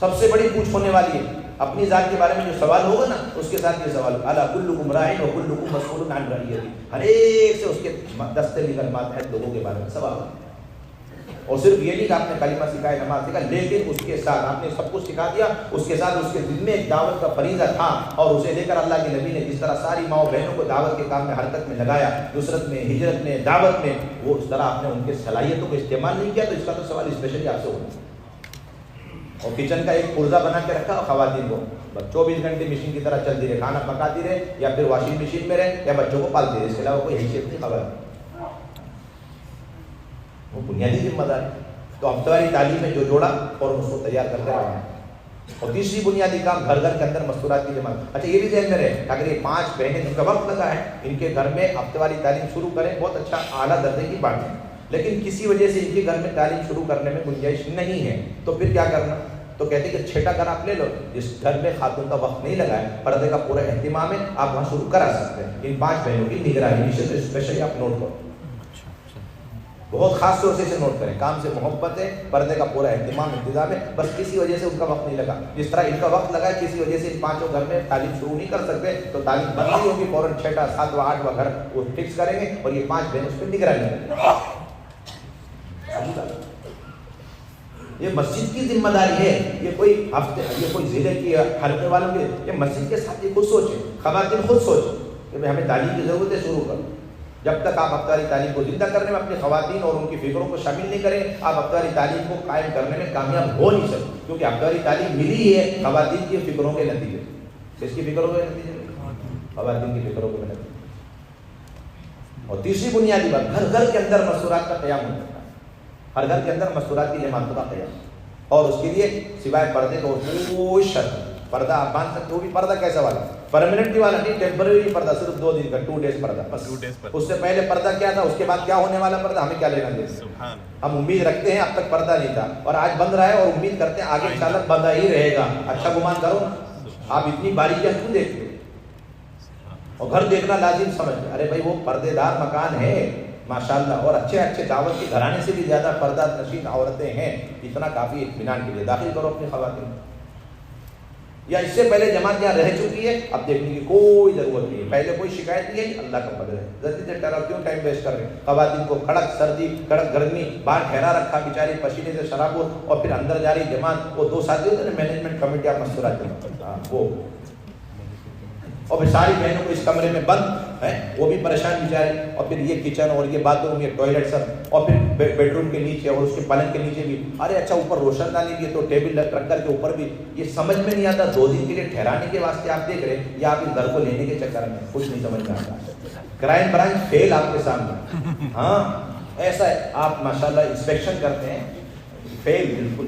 سب سے بڑی پوچھ ہونے والی ہے اپنی ذات کے بارے میں جو سوال ہوگا نا، اس کے ساتھ یہ سوال، الا کلکم راع و کلکم مسئول عن رعیتہ. ہر ایک سے اس کے دستے نکل ماتحت لوگوں کے بارے میں سوال. اور صرف یہ نہیں کہ آپ نے کلمہ سکھایا، نماز سکھائی، لیکن اس کے ساتھ آپ نے سب کچھ سکھا دیا، اس کے ساتھ اس کے ذمہ ایک دعوت کا فریضہ تھا. اور اسے لے کر اللہ کے نبی نے جس طرح ساری ماؤں بہنوں کو دعوت کے کام میں حرکت میں لگایا، نصرت میں، ہجرت میں، دعوت میں، وہ اس طرح آپ نے ان کے صلاحیتوں کو استعمال نہیں کیا. تو اس کا تو سوال اسپیشلی آپ سے ہونا. اور کچن کا ایک پرزہ بنا کے رکھا اور خواتین کو بس 24 گھنٹے مشین کی طرح چلتی رہے، کھانا پکاتی رہے، یا پھر واشنگ مشین میں رہے، یا بچوں کو پالتی رہے. اس کے علاوہ کوئی حیثیت نہیں. خبر وہ بنیادی ذمہ داری. تو ہفتہ واری تعلیم میں جو جوڑا اور اس کو تیار کر کے رہا. اور تیسری بنیادی کام گھر گھر کے اندر مستورات کی جماعت. اچھا یہ بھی ذہن میں رہے اگر یہ 5 بہنیں جن کا وقت لگا ہے ان کے گھر میں ہفتہ واری تعلیم شروع کریں، بہت اچھا اعلیٰ درجے کی بات ہے. لیکن کسی وجہ سے ان کے گھر میں تعلیم شروع کرنے میں گنجائش نہیں ہے، تو پھر کیا کرنا؟ تو کہتے ہیں کہ 6ٹا گھر آپ لے لو جس گھر میں خاتون کا وقت نہیں لگا ہے، پردے کا پورا اہتمام ہے، آپ وہاں شروع کرا سکتے ہیں. ان 5 بہنوں کی نگرانی اسپیشلی آپ نوٹ کرو. بہت خاص طور سے اسے نوٹ کریں. کام سے محبت ہے, پردے کا پورا اہتمام انتظام ہے, بس کسی وجہ سے ان کا وقت نہیں لگا. جس طرح ان کا وقت لگا کسی وجہ سے ان پانچوں گھر میں تعلیم شروع نہیں کر سکتے, تو تعلیم بند نہیں ہوگی, فوراً 6واں 7واں 8واں گھر وہ فکس کریں گے اور یہ 5 بہن اس پہ نگرانی کریں گے. یہ مسجد کی ذمہ داری ہے, یہ کوئی ہفتے, یہ کوئی ضلع کی حلقے والوں کی, یہ مسجد کے ساتھ یہ خود سوچیں, خواتین خود سوچیں کہ ہمیں تعلیم کی ضرورت ہے, شروع کرو. جب تک آپ ہفتہ واری تعلیم کو زندہ کرنے میں اپنی خواتین اور ان کی فکروں کو شامل نہیں کریں, آپ ہفتہ واری تعلیم کو قائم کرنے میں کامیاب ہو نہیں سکتے, کیونکہ ہفتہ واری تعلیم ملی ہے خواتین کی فکروں کے نتیجے. کس کی فکروں کے نتیجے میں؟ خواتین کی فکروں کے نتیجے. اور تیسری بنیادی بات, گھر گھر کے اندر مستورات کا قیام ہوتا ہے, ہر گھر کے اندر مستورات کی نعمتوں کا قیام, اور اس کے لیے سوائے پردے کو کوئی شرط. پردہ آپ باندھ سکتے ہو, بھی پردہ کیسا والا, پرماننٹ والا نہیں, ٹیمپرری پردہ, صرف 2 دن کا 2 days پردہ بس. اس سے پہلے پردہ کیا تھا, اس کے بعد کیا ہونے والا پردہ, ہمیں کیا لینا دینا. ہم امید رکھتے ہیں اب تک پردہ نہیں تھا اور آج بند رہا ہے, اور امید کرتے ہیں آگے انشاءاللہ بندہ ہی رہے گا. اچھا گمان کرو نا, آپ اتنی باریکیاں کیوں دیکھتے ہو, اور گھر دیکھنا لازم سمجھتے. ارے بھائی وہ پردے دار مکان ہے ماشاءاللہ, اور اچھے اچھے دعوت کے گھرانے سے بھی زیادہ پردہ نشین عورتیں ہیں, اتنا کافی اطمینان کے لیے داخل کرو اپنی خواتین. یا اس سے پہلے جماعت یہاں رہ چکی ہے, اب دیکھنے کی کوئی ضرورت نہیں ہے, پہلے کوئی شکایت نہیں ہے, اللہ کا فضل ہے. جلدی سے ٹھہراؤ, کیوں ٹائم ویسٹ کر رہے ہیں. خواتین کو کڑک سردی کڑک گرمی باہر ٹھہرا رکھا, بیچاری پسینے سے شرابور, اور پھر اندر جا رہی جماعت. وہ 2 ساتھی ہوتے ہیں مینجمنٹ کمیٹی آپ مستورات جمع, وہ اور پھر ساری بہنوں کو اس کمرے میں بند ہیں, وہ بھی پریشان بیچارے. اور پھر یہ کچن اور یہ باتھ روم, یہ ٹوائلٹ سب, اور پھر بیڈ روم کے نیچے اور اس کے پلنگ کے نیچے بھی. ارے اچھا اوپر روشن دانی بھی ہے, تو ٹیبل رکھ کر کے اوپر بھی. یہ سمجھ میں نہیں آتا, 2 دن کے لیے ٹھہرانے کے واسطے آپ دیکھ رہے ہیں, یا آپ اس گھر کو لینے کے چکر میں, کچھ نہیں سمجھ میں آتا. کرائم برانچ فیل آپ کے سامنے. ہاں ایسا ہے, آپ ماشاءاللہ انسپیکشن کرتے ہیں, فیل بالکل.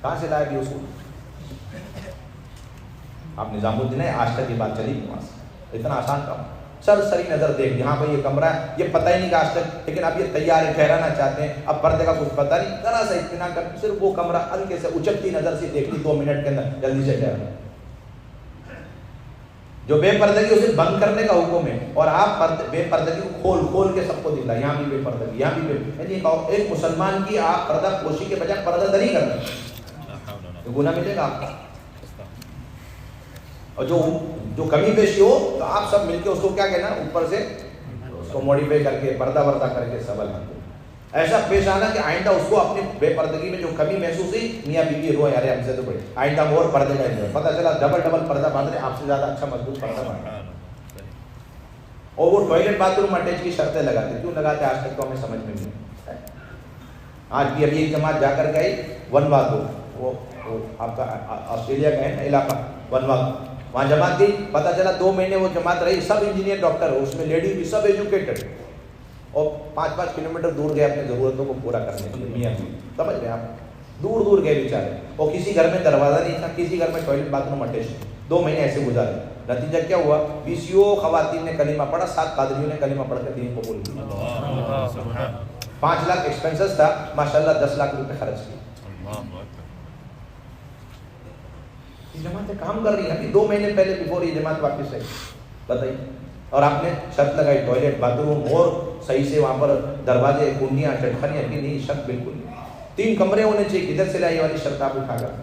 کہاں سے لائے گی اس کو, آپ نظام الدین ہے, آج تک یہ بات چلی وہاں سے, اتنا آسان کام. سر سری نظر دیکھ, یہاں پہ یہ کمرہ ہے, یہ پتہ ہی نہیں کہ آج تک, لیکن اب یہ تیار ہے, ٹھہرانا چاہتے ہیں, اب پردے کا کچھ پتہ نہیں, ذرا سا اطمینان کر, صرف وہ کمرہ ہلکے سے اچکتی نظر سے دیکھ لی 2 منٹ کے اندر, جلدی سے ٹھہرا. جو بے پردگی اسے بند کرنے کا حکم ہے, اور آپ بے پردگی کو کھول کھول کے سب کو دکھلا, یہاں بھی بے پردگی, یہاں بھی بے. ایک مسلمان کی آپ پردہ پوشی کے بجائے پردہ دری کر رہے ہیں, تو گناہ ملے گا آپ کو. اور جو کمی پیشی ہو تو آپ سب مل کے اس کو کیا کہنا, اوپر سے اس کو موڈیفائی کر کے پردہ وردہ کر کے سبل ایسا پیش آنا کہ آئندہ اس کو اپنی بے پردگی میں جو کمی محسوس ہوئی, میاں بیوی روئے, ارے ہم سے تو بڑے, آئندہ اور پردے کا انتظام, پتہ چلا ڈبل پردہ باندھ رہے, آپ سے زیادہ اچھا مضبوط پردہ باندھ رہے. اور وہ ٹوائلٹ باتھ روم اٹیچ کی شرطیں لگاتے, کیوں لگاتے آج تک تو ہمیں سمجھ میں نہیں. آج بھی ابھی ایک جماعت جا کر گئی ونواتو, وہ آپ کا آسٹریلیا کا ہے نا علاقہ, ونواتو, وہاں جماعت گئی, پتہ چلا 2 مہینے وہ جماعت رہی, سب انجینئر ڈاکٹر, اس میں لیڈی بھی سب ایجوکیٹڈ, اور 5-5 کلومیٹر دور گئے اپنی ضرورتوں کو پورا کرنے کے لیے. میاں بھی سمجھ گئے آپ, دور دور گئے بیچارے, اور کسی گھر میں دروازہ نہیں تھا, کسی گھر میں ٹوائلٹ باتھ روم اٹیچ, 2 مہینے ایسے گزارے. نتیجہ کیا ہوا, 20 خواتین نے کلمہ پڑھا, 7 قادریوں نے کلمہ پڑھ کر دین قبول کیا. 5 لاکھ ایکسپینسز تھا, ماشاءاللہ 10 لاکھ روپے خرچ کیے. یہ جماعتیں کام کر رہی ہیں, ابھی 2 مہینے پہلے بیفور یہ جماعت واپس آئی, بتائیے. اور آپ نے شرط لگائی ٹوائلٹ باتھ روم اور صحیح سے وہاں پر دروازے کنڈیاں چٹخانیاں, کی نہیں, شرط بالکل نہیں. 3 کمرے ہونے چاہیے, کدھر سے لائی والی شرط آپ اٹھا کر,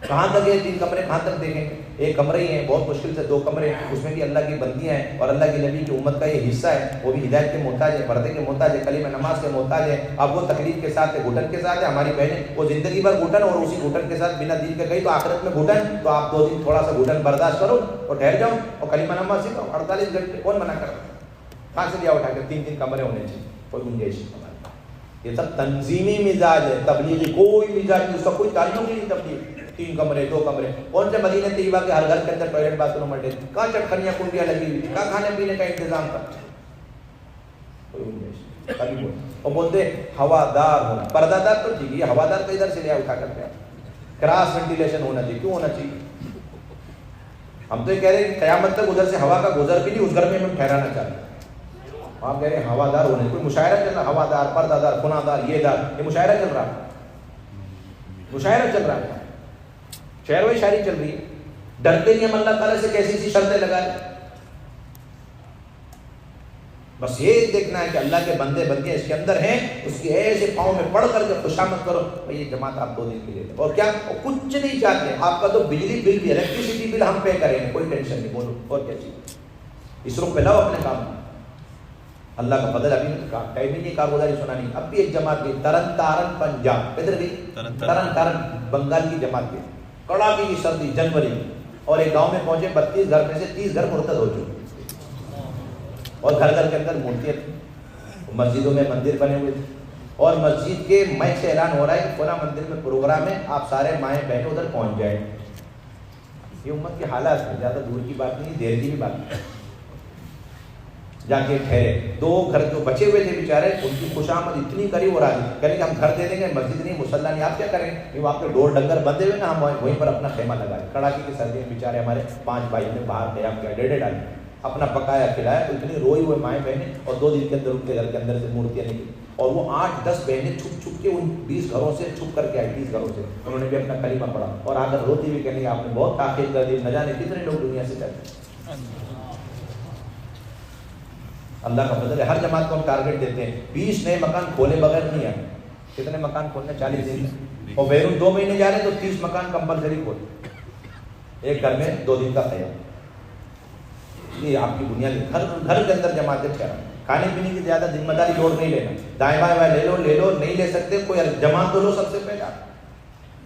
کہاں تک ہے 3 کمرے, کہاں تک دیکھیں گے. 1 کمرہ ہی ہے, بہت مشکل سے 2 کمرے, اس میں بھی اللہ کی بندیاں ہیں, اور اللہ کی نبی کی امت کا یہ حصہ ہے, وہ بھی ہدایت کے محتاج ہے, پردے کے محتاج ہے, کلمہ نماز کے محتاج ہے. اب وہ تکلیف کے ساتھ ہے, گھٹن کے ساتھ ہے. ہماری بہنیں وہ زندگی بھر گھٹن, اور اسی گھٹن کے ساتھ بنا دین کے گئی تو آخرت میں گھٹن, تو آپ 2 دن تھوڑا سا گھٹن برداشت کرو اور ٹھہر جاؤ اور کلمہ نماز سیکھو. 48 گھنٹے کون منع کر, کہاں سے لیا اٹھا کر, 3 کمرے ہونے چاہیے, کوئی گنجائش نہیں. یہ سب تنظیمی مزاج ہے, تبلیغی کوئی مزاج نہیں, اس کا کوئی تعلق نہیں. تبلیغ 3 کمرے 2 کمرے, کون سے مدینہ طیبہ کے ہر گھر کے اندر ٹوائلٹ باتھ روم اٹیچ, کہاں چٹخانیاں کنڈیاں لگی ہوئی, کہاں کھانے پینے کا انتظام تھا, کوئی گنجائش نہیں. اور بولتے ہوادار ہونا, پردہ دار تو ٹھیک ہے, ہوادار تو ادھر سے لیا اٹھا کرتے ہیں. کراس وینٹیلیشن ہونا چاہیے, کیوں ہونا چاہیے, ہم تو یہ کہہ رہے ہیں قیامت تک ادھر سے ہوا کا گزر بھی نہیں, اس گھر میں ہم ٹھہرانا چاہتے ہیں. آپ کہہ رہے ہیں ہوادار ہونے, کوئی مشاعرہ چل رہا, ہوادار, پردہ دار, خنا دار, یہ دار, یہ مشاعرہ چل رہا, مشاعرہ چل رہا ہے, شعر و شاعری چل رہی ہے. ڈرتے نہیں ہم اللہ تعالیٰ سے, کیسی سی شرطیں لگا رہے. بس یہ دیکھنا ہے کہ اللہ کے بندے بندیاں اس کے اندر ہیں، اس کی ایسے پاؤں میں پڑھ کر کے خوشامد کرو بھائی یہ جماعت آپ 2 دن کے لیے، اور کیا کچھ نہیں چاہتے، آپ کا تو بجلی بل بھی الیکٹریسٹی بل ہم پے کریں گے، کوئی ٹینشن نہیں، بولو اور کیا چیز، اس روپ پہ لاؤ اپنے کام میں۔ اللہ کا فضل، ابھی ٹائم ہی نہیں کارگزاری سنانی، اب بھی ایک جماعت گئی ترن تارن پنجاب، کدھر گئی؟ ترن تارن بنگال کی جماعت گئی، کڑاکے کی سردی جنوری میں، اور ایک گاؤں میں پہنچے 32 گھر میں سے 30 گھر مرتد ہو چکے، اور گھر گھر کے اندر مورتیاں تھیں، مسجدوں میں مندر بنے ہوئے تھے، اور مسجد کے مائک سے اعلان ہو رہا ہے کہ فلاں مندر میں پروگرام ہے، آپ سارے مائیں بہنیں ادھر پہنچ جائیں۔ یہ امت کے حالات ہیں، زیادہ دور کی بات نہیں، دیر کی بھی بات نہیں۔ جا کے ٹھہرے، 2 گھر جو بچے ہوئے تھے بیچارے، ان کی خوشامد اتنی کری ہو رہا ہے، کہنے کہ ہم گھر دے دیں گے، مسجد نہیں، مصلی نہیں، آپ کیا کریں گے؟ وہاں پہ ڈور ڈنگر بندے ہوئے نا، ہم وہیں پر اپنا خیمہ لگائے، کڑاکے کی سردی میں بیچارے ہمارے 5 بھائی نے باہر قیام کیا، ڈیڑھے ڈالے، اپنا پکایا کھلایا، تو اتنی روئی ہوئے مائیں بہنیں، اور 2 دن کے اندر ان کے گھر کے اندر سے مورتیاں نکلی، اور وہ 8-10 بہنیں چھپ چھپ کے ان 20 گھروں سے چھپ کر کے آئی، 20 گھروں سے انہوں نے بھی اپنا کلمہ پڑھا، اور آ کر روتی ہوئی کہنے آپ نے بہت تاخیر کر دی، نہ جانے کتنے لوگ دنیا سے چلے۔ اللہ کا فضل ہے، ہر جماعت کو ہم ٹارگیٹ دیتے ہیں، 20 نئے مکان کھولے بغیر نہیں آئے، کتنے مکان کھولنے؟ 40 دن، اور بیرون 2 مہینے جا رہے ہیں تو 30 مکان کمپلسری کھول، ایک گھر میں 2 دن کا قیام۔ یہ آپ کی بنیادی گھر کے اندر جماعتیں ٹھہرا، کھانے پینے کی زیادہ ذمہ داری لوڈ نہیں لینا، دائیں بائیں لے لو، نہیں لے سکتے کوئی جماعت تو لو سب سے پہلے۔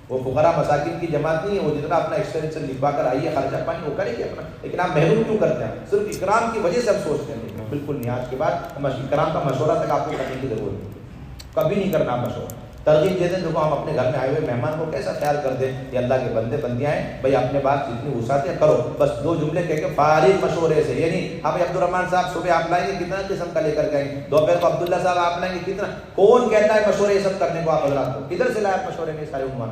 وہ فقراء مساکین کی جماعت نہیں ہے، وہ جتنا اپنا ایکسپیرینس لکھوا کر آئیے، خرچہ پانی وہ کرے گی اپنا، لیکن آپ محروم کیوں کرتے ہیں؟ صرف اکرام کی وجہ سے ہم سوچتے ہیں، بالکل نہیں، آج کے بعد اکرام کا مشورہ تک آپ کو کرنے کی ضرورت ہے، کبھی نہیں کرنا مشورہ، ترغیب دے دیں، دیکھو ہم اپنے گھر میں آئے ہوئے مہمان کو کیسا خیال کر دیں کہ اللہ کے بندے بندیاں ہیں، بھائی اپنے بات جتنی وسعت ہے کرو، بس 2 جملے کہہ کے فارغ مشورے سے، یعنی ہم عبدالرحمان صاحب صبح آپ لائیں گے کتنا قسم کا لے کر گئے، دوپہر کو عبداللہ صاحب آپ لائیں گے کتنا، کون کہتا ہے مشورے یہ سب کرنے کو؟ آپ حضرات کو کدھر سے لائے مشورے میں سارے عنوان؟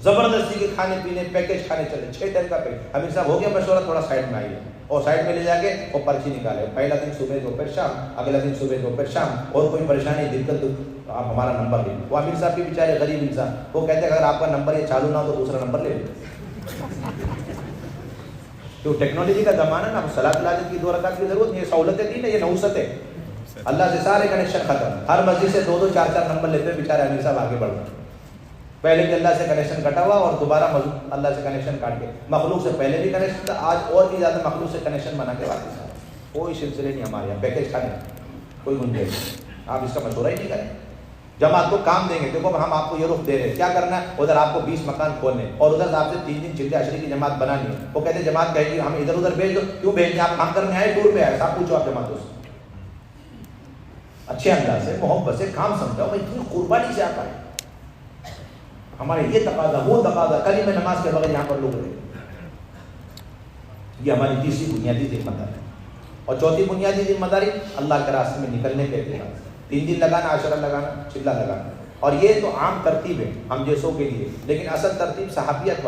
زبردستی کے کھانے پینے پیکج کھانے چلے، 6 ٹائم کا پیکج، امیر صاحب ہو گیا مشورہ، تھوڑا سائڈ میں آئیے، اور سائڈ میں لے جا کے وہ پرچی نکالے، پہلا دن صبح دوپہر شام، اگلا دن صبح دوپہر شام، اور کوئی پریشانی دقت آپ ہمارا نمبر لیں۔ وہ امیر صاحب بھی بیچارے غریب انسان، وہ کہتے ہیں اگر آپ کا نمبر یہ چالو نہ ہو تو دوسرا نمبر لے لیں، تو ٹیکنالوجی کا زمانہ نا، صلاۃ العصر کی 2 رکعت کی ضرورت نہیں، یہ سہولتیں دی نا، یہ نحوست ہے، اللہ سے سارے کنیکشن ختم، ہر مسجد سے 2-2 4-4 نمبر لیتے ہیں بیچارے امیر صاحب آگے بڑھ گئے، پہلے بھی اللہ سے کنیکشن کٹا ہوا اور دوبارہ اللہ سے کنیکشن کاٹ کے، مخلوق سے پہلے بھی کنیکشن تھا، آج اور بھی زیادہ مخلوق سے کنیکشن بنا کے واپس آئے، کوئی سلسلے نہیں ہمارے یہاں پیکج کھانے کوئی گنجائش نہیں، آپ اس کا مشورہ ہی نہیں کریں، جماعت کو کام دیں گے، دیکھو ہم آپ کو یہ رخ دے رہے ہیں، کیا کرنا ہے؟ ادھر آپ کو 20 مکان کھولنے، اور ادھر آپ سے 3 دن چلے عشری کی جماعت بنانی ہے، وہ کہتے ہیں جماعت کہے گی ہم ادھر ادھر بھیج دو، کیوں بھیجیں؟ آپ کام کرنے آئے، ٹور پہ آئے، صاحب پوچھو آپ جماعتوں سے، اچھے انداز سے محبت سے کام سمجھاؤ، میں اتنی قربانی سے آپ آئے، ہمارے یہ تقاضا وہ تقاضا، کل ہی میں نماز کے بغیر یہاں پر لوگ رہے، یہ ہماری تیسری بنیادی ذمہ داری، اور چوتھی بنیادی ذمہ داری اللہ کے راستے میں نکلنے کے اعتراض، 3 دن لگانا، عشرہ لگانا، چلہ لگانا، اور یہ تو عام ترتیب ہے ہم جیسوں کے لیے، لیکن اصل ترتیب صحابیت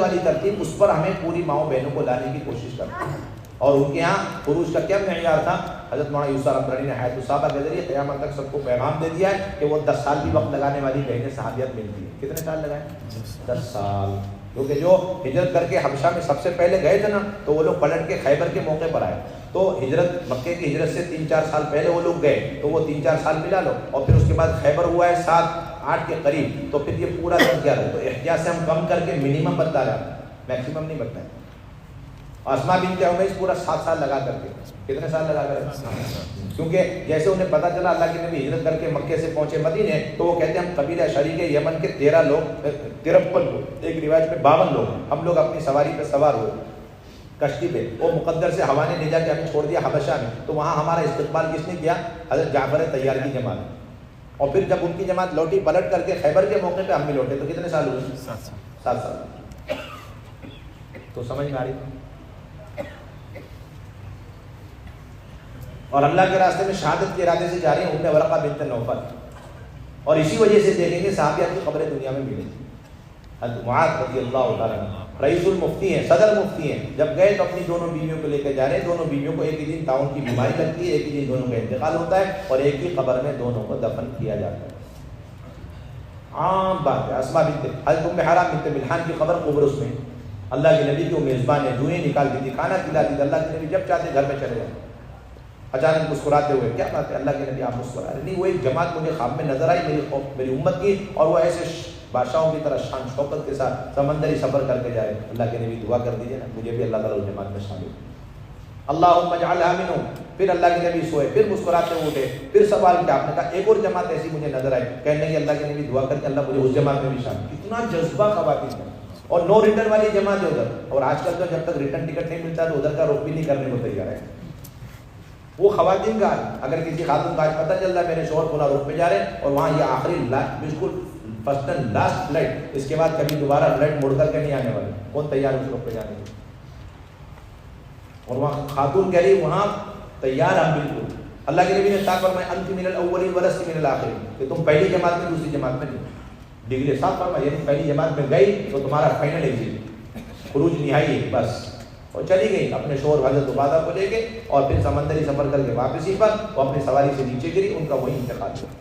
والی ترتیب، اس پر ہمیں پوری ماؤں بہنوں کو لانے کی کوشش کرتے ہیں، اور ان کے یہاں خروج کا کیا معیار تھا؟ حضرت مولانا یوسف رحمۃ نے حیات الصحابہ کے ذریعے قیامت تک سب کو پیغام دے دیا ہے کہ وہ 10 سال بھی وقت لگانے والی بہنیں صحابیت ملتی ہے، کتنے سال لگائے؟ 10 سال، کیونکہ جو ہجرت کر کے حبشہ میں سب سے پہلے گئے تھے نا، تو وہ لوگ پلٹ کے خیبر کے موقع پر آئے، تو ہجرت مکے کی ہجرت سے 3-4 سال پہلے وہ لوگ گئے، تو وہ 3-4 سال ملا لو، اور پھر اس کے بعد خیبر ہوا ہے 7-8 کے قریب، تو پھر یہ پورا 10-11، تو احتیاط سے ہم کم کر کے منیمم بتا رہا ہے، میکسیمم نہیں بتائیں۔ اسماء بنت عمیس پورا 7 سال لگا کر کے، کتنے سال لگا کر؟ کیونکہ جیسے انہیں پتا چلا اللہ کے نبی ہجرت کر کے مکے سے پہنچے مدینے، تو وہ کہتے ہیں ہم قبیلہ شریک یمن کے 13 لوگ، 53 لوگ، ایک روایت میں 52 لوگ، ہم لوگ اپنی سواری پہ سوار ہوئے کشتی پہ، وہ مقدر سے ہوا نے لے جا کے ہمیں چھوڑ دیا حبشہ میں، تو وہاں ہمارا استقبال کس نے کیا؟ حضرت جعفر طیار کی جماعت، اور پھر جب ان کی جماعت لوٹی پلٹ کر کے خیبر کے موقع پہ ہم بھی لوٹے، تو کتنے سال ہوئے؟ 7 سال، تو سمجھ میں آ رہی؟ اور اللہ کے راستے میں شہادت کے ارادے سے جا رہی ہیں ورقہ بنت نوفل، اور اسی وجہ سے دیکھیں گے صحابیات کی خبریں دنیا میں ملی، حضرت معاذ رضی اللہ تعالیٰ عنہ رئیس المفتی ہیں، صدر مفتی ہیں، جب گئے تو اپنی دونوں بیویوں کو لے کے جا رہے ہیں، دونوں بیویوں کو ایک ہی دن تعاون کی بیماری لگتی ہے، ایک ہی دن دونوں کا انتقال ہوتا ہے، اور ایک ہی قبر میں دونوں کو دفن کیا جاتا ہے، عام بات ہے۔ اسماء بنت حضرت ام حرام بنت ملحان کی قبر قبرص میں، اللہ کے نبی کی وہ میزبان ہے، جوئیں نکالتی تھی، کھانا کھلاتی تھی، اللہ کے نبی جب چاہتے گھر میں چلے جائیں، اچانک مسکراتے ہوئے، کیا بات ہے اللہ کے نبی آپ مسکرا رہے؟ نہیں، وہ ایک جماعت مجھے خواب میں نظر آئی میری امت کی، اور وہ ایسے بادشاہوں کی طرح شان شوکت کے ساتھ سمندری سفر کر کے جائے. اللہ کے نبی دعا کر دیجیے نا مجھے بھی اللہ تعالیٰ اس جماعت میں شامل. اللہم اجعلھا منہم. پھر اللہ کے نبی سوئے, پھر مسکراتے ہوئے اٹھے, پھر سوال کیا, آپ نے کہا ایک اور جماعت ایسی مجھے نظر آئی, کہنے لگے اللہ کے نبی دعا کر کے اللہ مجھے اس جماعت میں بھی شامل. اتنا جذبہ خواتین میں, اور نو ریٹرن والی جماعت ہے ادھر. اور آج کل تو جب تک ریٹرن ٹکٹ نہیں ملتا تو ادھر کا رخ بھی نہیں کرنے کو تیار ہے. وہ خواتین کا اگر کسی خاتون کا آج پتہ چل رہا ہے میرے شوہر فلاں رخ پہ جا رہے ہیں اور وہاں یہ آخری بالکل فرسٹ اینڈ لاسٹ فلائٹ, اس کے بعد کبھی دوبارہ فلائٹ مڑ کر کے نہیں آنے والی, کون تیار اس رخ پہ جانے کے؟ اور وہاں خاتون کہہ رہی وہاں تیار ہم بالکل. اللہ کے نبی نے صاف فرمایا انت من الاولین ولست من الاخرین, کہ تم پہلی جماعت میں دوسری جماعت میں نہیں. ڈگری صاف فرمایا یعنی پہلی جماعت میں گئی تو تمہارا فائنل ایگزٹ, خروج نہائی ہے بس. اور چلی گئی اپنے شوہر حضرت عبادہ کو لے کے, اور پھر سمندری سفر کر کے واپسی پر وہ اپنی سواری سے نیچے گری, ان کا وہی انتقال ہوا.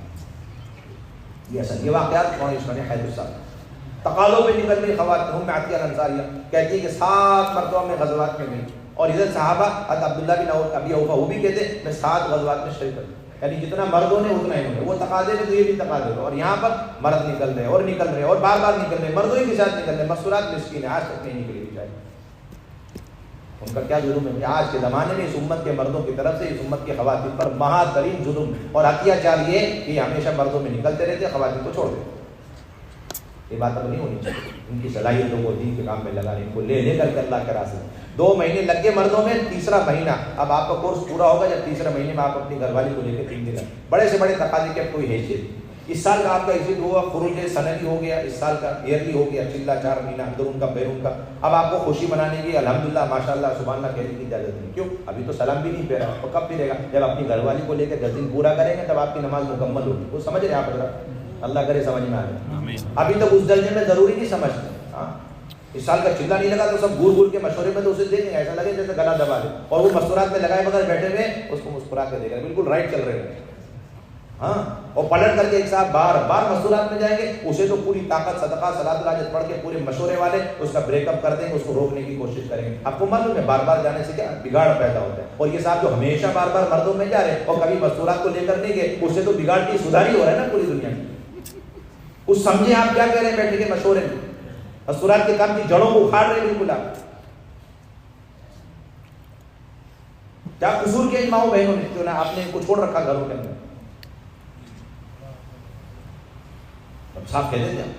یہ اصل یہ واقعات کون اس میں حیدر صاحب تقاضوں پہ نکل گئی خواتین میں عطیہ انصاریہ کہتی ہے کہ 7 مرتبہ میں غزوات میں گئی, اور ادھر صحابہ حضرت عبداللہ بن ابی اوفا وہ بھی کہتے میں 7 غزوات میں شریک ہوں, یعنی جتنا مردوں نے اتنا انہوں نے. وہ تقاضے میں تو یہ بھی تقاضے تھے, اور یہاں پر مرد نکل رہے اور نکل رہے اور بار بار نکل رہے, مردوں ہی کے ساتھ نکل رہے. مستورات مسکین آج تک نہیں نکلی بیچارے, ان کا کیا ظلم ہے. آج کے زمانے میں اس امت کے مردوں کی طرف سے اس امت کی خواتین پر مہا ترین ظلم اور اتیاچار یہ کہ ہمیشہ مردوں میں نکلتے رہتے, خواتین کو چھوڑ دیتے. یہ بات اب نہیں ہونی چاہیے. ان کی صلاحیتوں کو دین کے کام میں لگانے, ان کو لے لے کر کے اللہ کے راستے. 2 مہینے لگ گئے مردوں میں, تیسرا مہینہ اب آپ کا کورس پورا ہوگا جب تیسرے مہینے میں آپ اپنی گھر والی کو لے کے 3 دن بڑے سے بڑے تقاضے کی اب کوئی حیثیت. اس سال کا آپ کا ایگزٹ ہوا, خروج سنوی ہو گیا, اس سال کا ایئرلی ہو گیا, چلا 4 مہینہ اندرون کا بیرون کا. اب آپ کو خوشی منانے کی الحمدللہ ماشاءاللہ سبحان اللہ کہنے کی اجازت نہیں. کیوں؟ ابھی تو سلام بھی نہیں پھیرا, اور کب پھیرے گا؟ جب اپنی گھر والی کو لے کے 10 دن پورا کریں گے تب آپ کی نماز مکمل ہوگی. وہ سمجھ رہے ہیں آپ حضرات؟ اللہ کرے سمجھ میں آ جائے. ابھی تک اس درجے میں ضروری نہیں سمجھتے. ہاں اس سال کا چلا نہیں لگا تو سب گور گور کے مشورے میں تو اسے دیں گے, ایسا لگے جیسے گلا دبا دے, اور وہ مستورات میں لگائے بغیر بیٹھے ہوئے اس کو مسکرا کے دے گا, بالکل رائٹ چل رہے ہیں. ہاں اور پلٹ کر کے ایک ساتھ بار بار مستورات میں جائیں گے, اسے تو پوری طاقت صدقہ صلاۃ الحاجت پڑھ کے پورے مشورے والے اس کا بریک اپ کر دیں گے, اس کو روکنے کی کوشش کریں گے. آپ کو معلوم ہے بار بار جانے سے کیا بگاڑ پیدا ہوتا ہے. اور یہ صاحب جو ہمیشہ بار بار مردوں میں جا رہے ہیں اور کبھی مستورات کو لے کر نہیں گئے, اس سے تو بگاڑ کی سدھاری ہو رہا ہے نا پوری دنیا میں. اس سمجھے آپ کیا کہہ رہے ہیں بیٹھے کے مشورے میں, مستورات کے کام کی جڑوں کو اکھاڑ رہے ہیں بالکل. آپ کیا قصور کیا ماؤں بہنوں نے, کیوں نہ آپ نے ان کو چھوڑ رکھا گھروں کے اندر. صاحب کہہ دیتے ہیں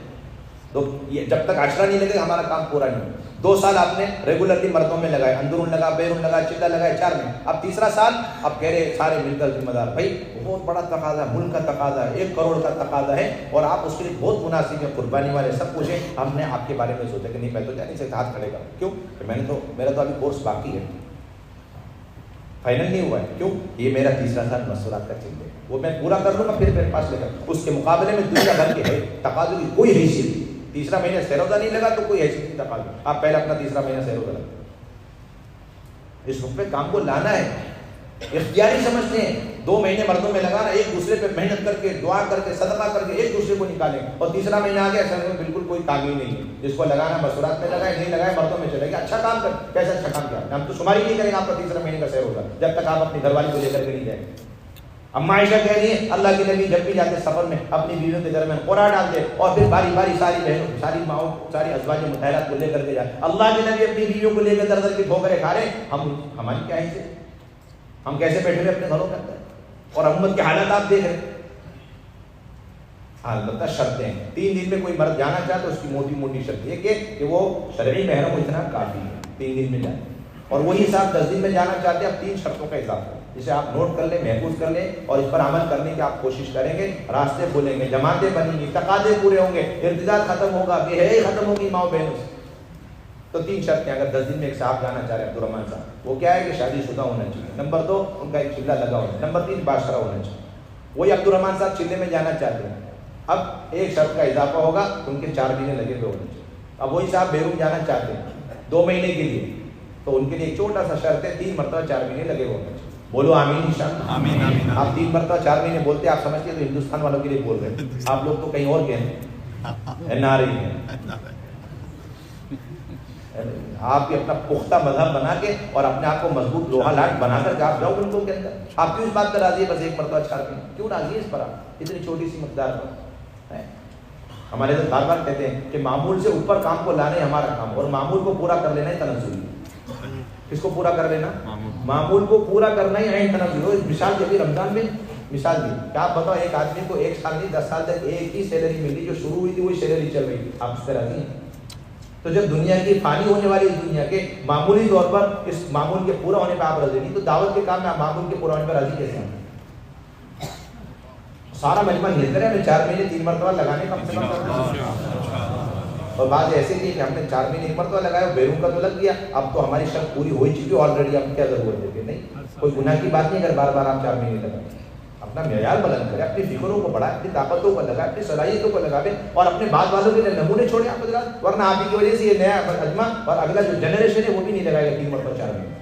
تو یہ جب تک عشرہ نہیں لگے ہمارا کام پورا نہیں. 2 سال آپ نے ریگولرلی مردوں میں لگائے, اندرون لگا, بیرون لگا, چلا لگائے 4 میں. اب تیسرا سال اب کہہ رہے سارے مل کر ذمہ دار, بھائی بہت بڑا تقاضا, ملک کا تقاضا ہے, 1 کروڑ کا تقاضا ہے, اور آپ اس کے لیے بہت مناسب ہیں, قربانی والے سب کچھ ہے. ہم نے آپ کے بارے میں سوچا کہ نہیں میں تو جانے سے ہاتھ کھڑے کروں. کیوں کہ میں نے تو میرا تو ابھی کورس باقی ہے, فائنل نہیں ہوا ہے. کیوں؟ یہ میرا تیسرا سال مستورات کا چل رہا ہے, وہ میں پورا کر لوں گا پھر میرے پاس لے کر. اس کے مقابلے میں دنیا بھر کے ہے تقاضوں کی کوئی حیثیت نہیں. تیسرا مہینہ سیروزہ نہیں لگا تو کوئی حیثیت نہیں تقاضا. آپ پہلے اپنا تیسرا مہینہ سیروزہ لگا. اس وقت پہ کام کو لانا ہے, اختیاری سمجھتے ہیں. 2 مہینے مردوں میں لگانا, ایک دوسرے پہ محنت کر کے, دعا کر کے, صدقہ کر کے ایک دوسرے کو نکالیں, اور تیسرا مہینہ آ گیا سر میں بالکل کوئی کام ہی نہیں ہے. جس کو لگانا مستورات میں لگائے, نہیں لگائے مردوں میں چلے گا. اچھا کام کر, کیسا اچھا کام کیا, ہم تو شماری نہیں کریں گے آپ کا تیسرا مہینے کا سیر ہوگا جب تک آپ اپنی گھر والی کو لے کر کے نہیں جائیں. اما عائشہ کہہ رہی ہے اللہ کے نبی جب بھی جاتے سفر میں اپنی بیویوں کے درمیان قرآن ڈالتے, اور پھر باری باری ساری بہنوں, ساری ماؤں, ساری ازواج مطہرات کو لے کر کے جائے. اللہ کے نبی اپنی بیویوں کو لے کے در در کی ٹھوکریں کھا رہے, ہماری کیا ہے, ہم کیسے بیٹھے ہوئے اپنے گھروں کے اندر, اور امت کے حالات آپ دیکھ رہے ہیں. البتہ شرطیں ہیں. 3 دن میں کوئی مرد جانا چاہے تو اس کی موٹی موٹی شرط یہ کہ وہ شرعی محرم اتنا کافی ہے, 3 دن میں جائے. اور وہی صاحب 10 دن میں جانا چاہتے ہیں, اب 3 شرطوں کا اضافہ, جسے آپ نوٹ کر لیں, محفوظ کر لیں, اور اس پر عمل کرنے کی آپ کوشش کریں گے. راستے کھولیں گے, جماعتیں بنیں گی, تقاضے پورے ہوں گے, ارتداد ختم ہوگا, بے حیائی ختم ہوگی ماؤں بہنوں سے. تو 3 شرطیں. اگر 10 دن میں ایک صاحب جانا چاہ رہے ہیں عبدالرحمان صاحب, وہ کیا ہے کہ شادی شدہ ہونا چاہیے. نمبر 2 ان کا ایک چلہ لگا ہونا چاہیے. نمبر 3 باشرہ ہونا چاہیے. وہی عبدالرحمان صاحب چلے میں جانا چاہتے ہیں, اب ایک شرط کا اضافہ ہوگا, ان کے 4 مہینے لگے ہوئے ہونے چاہیے. اب وہی صاحب بیرون جانا چاہتے ہیں 2 مہینے کے لیے, تو ان کے لیے ایک چھوٹا سا شرط ہے, 3 مرتبہ 4 مہینے لگے ہونے چاہیے. بولو آمین انشاءاللہ. آمین آمین. آپ 3 مرتبہ 4 مہینے بولتے آپ سمجھتے ہیں تو ہندوستان والوں کے لیے بول رہے ہیں, آپ لوگ تو کہیں اور کے ہیں, NRI ہیں, آپ بھی اپنا پختہ مذہب بنا کے اور اپنے آپ کو مضبوط لوہا لاٹ بنا کر کے آپ جاؤ ملکوں کے اندر. آپ کیوں اس بات پر راضی ہے بس ایک مرتبہ 4 مہینے؟ کیوں راضی ہے اس پر؟ آپ اتنی چھوٹی سی مقدار پر. ہمارے تو بار بار کہتے ہیں کہ معمول سے اوپر کام کو لانا ہی ہمارا کام، اور معمول کو پورا کر لینا ہی تنزلی. کس کو پورا کر لینا؟ معمول کو پورا کرنا ہی عین تنزلی ہو. مثال کے بھی رمضان میں مثال دی کہ آپ بتاؤ ایک آدمی کو 1 سال نہیں 10 سال تک ایک ہی سیلری ملی، جو شروع ہوئی تھی وہی سیلری چل رہی تھی، آپ اس پہ راضی ہیں؟ تو جب دنیا کی فانی ہونے والی اس دنیا کے معمولی طور پر اس معمول کے پورا ہونے پہ آپ راضی نہیں، تو دعوت کے کام میں آپ معمول کے پورا ہونے پہ راضی کیسے ہیں؟ سارا مجمع نیت کرے ہمیں 4 مہینے 3 مرتبہ لگانے کم سے کم. اور بات ایسے نہیں کہ ہم نے 4 مہینے 1 مرتبہ لگایا، بیرون کا تو لگ گیا، اب تو ہماری شرط پوری ہو چکی ہے آلریڈی، اب کیا ضرورت ہے؟ کہ نہیں، کوئی گناہ کی بات نہیں اگر بار بار آپ 4 مہینے لگائیں. اپنا معیار بلند کرے، اپنی فکروں کو بڑھائے، اپنی طاقتوں کو لگائے، اپنی صلاحیتوں کو لگائے، اور اپنے بعد والوں کے لیے نمونے چھوڑے آپ حضرات. ورنہ آپ ہی کی وجہ سے یہ نیا اجماع اور اگلا جو جنریشن ہے وہ بھی نہیں لگائے گا 3 مرتبہ 4 مہینے.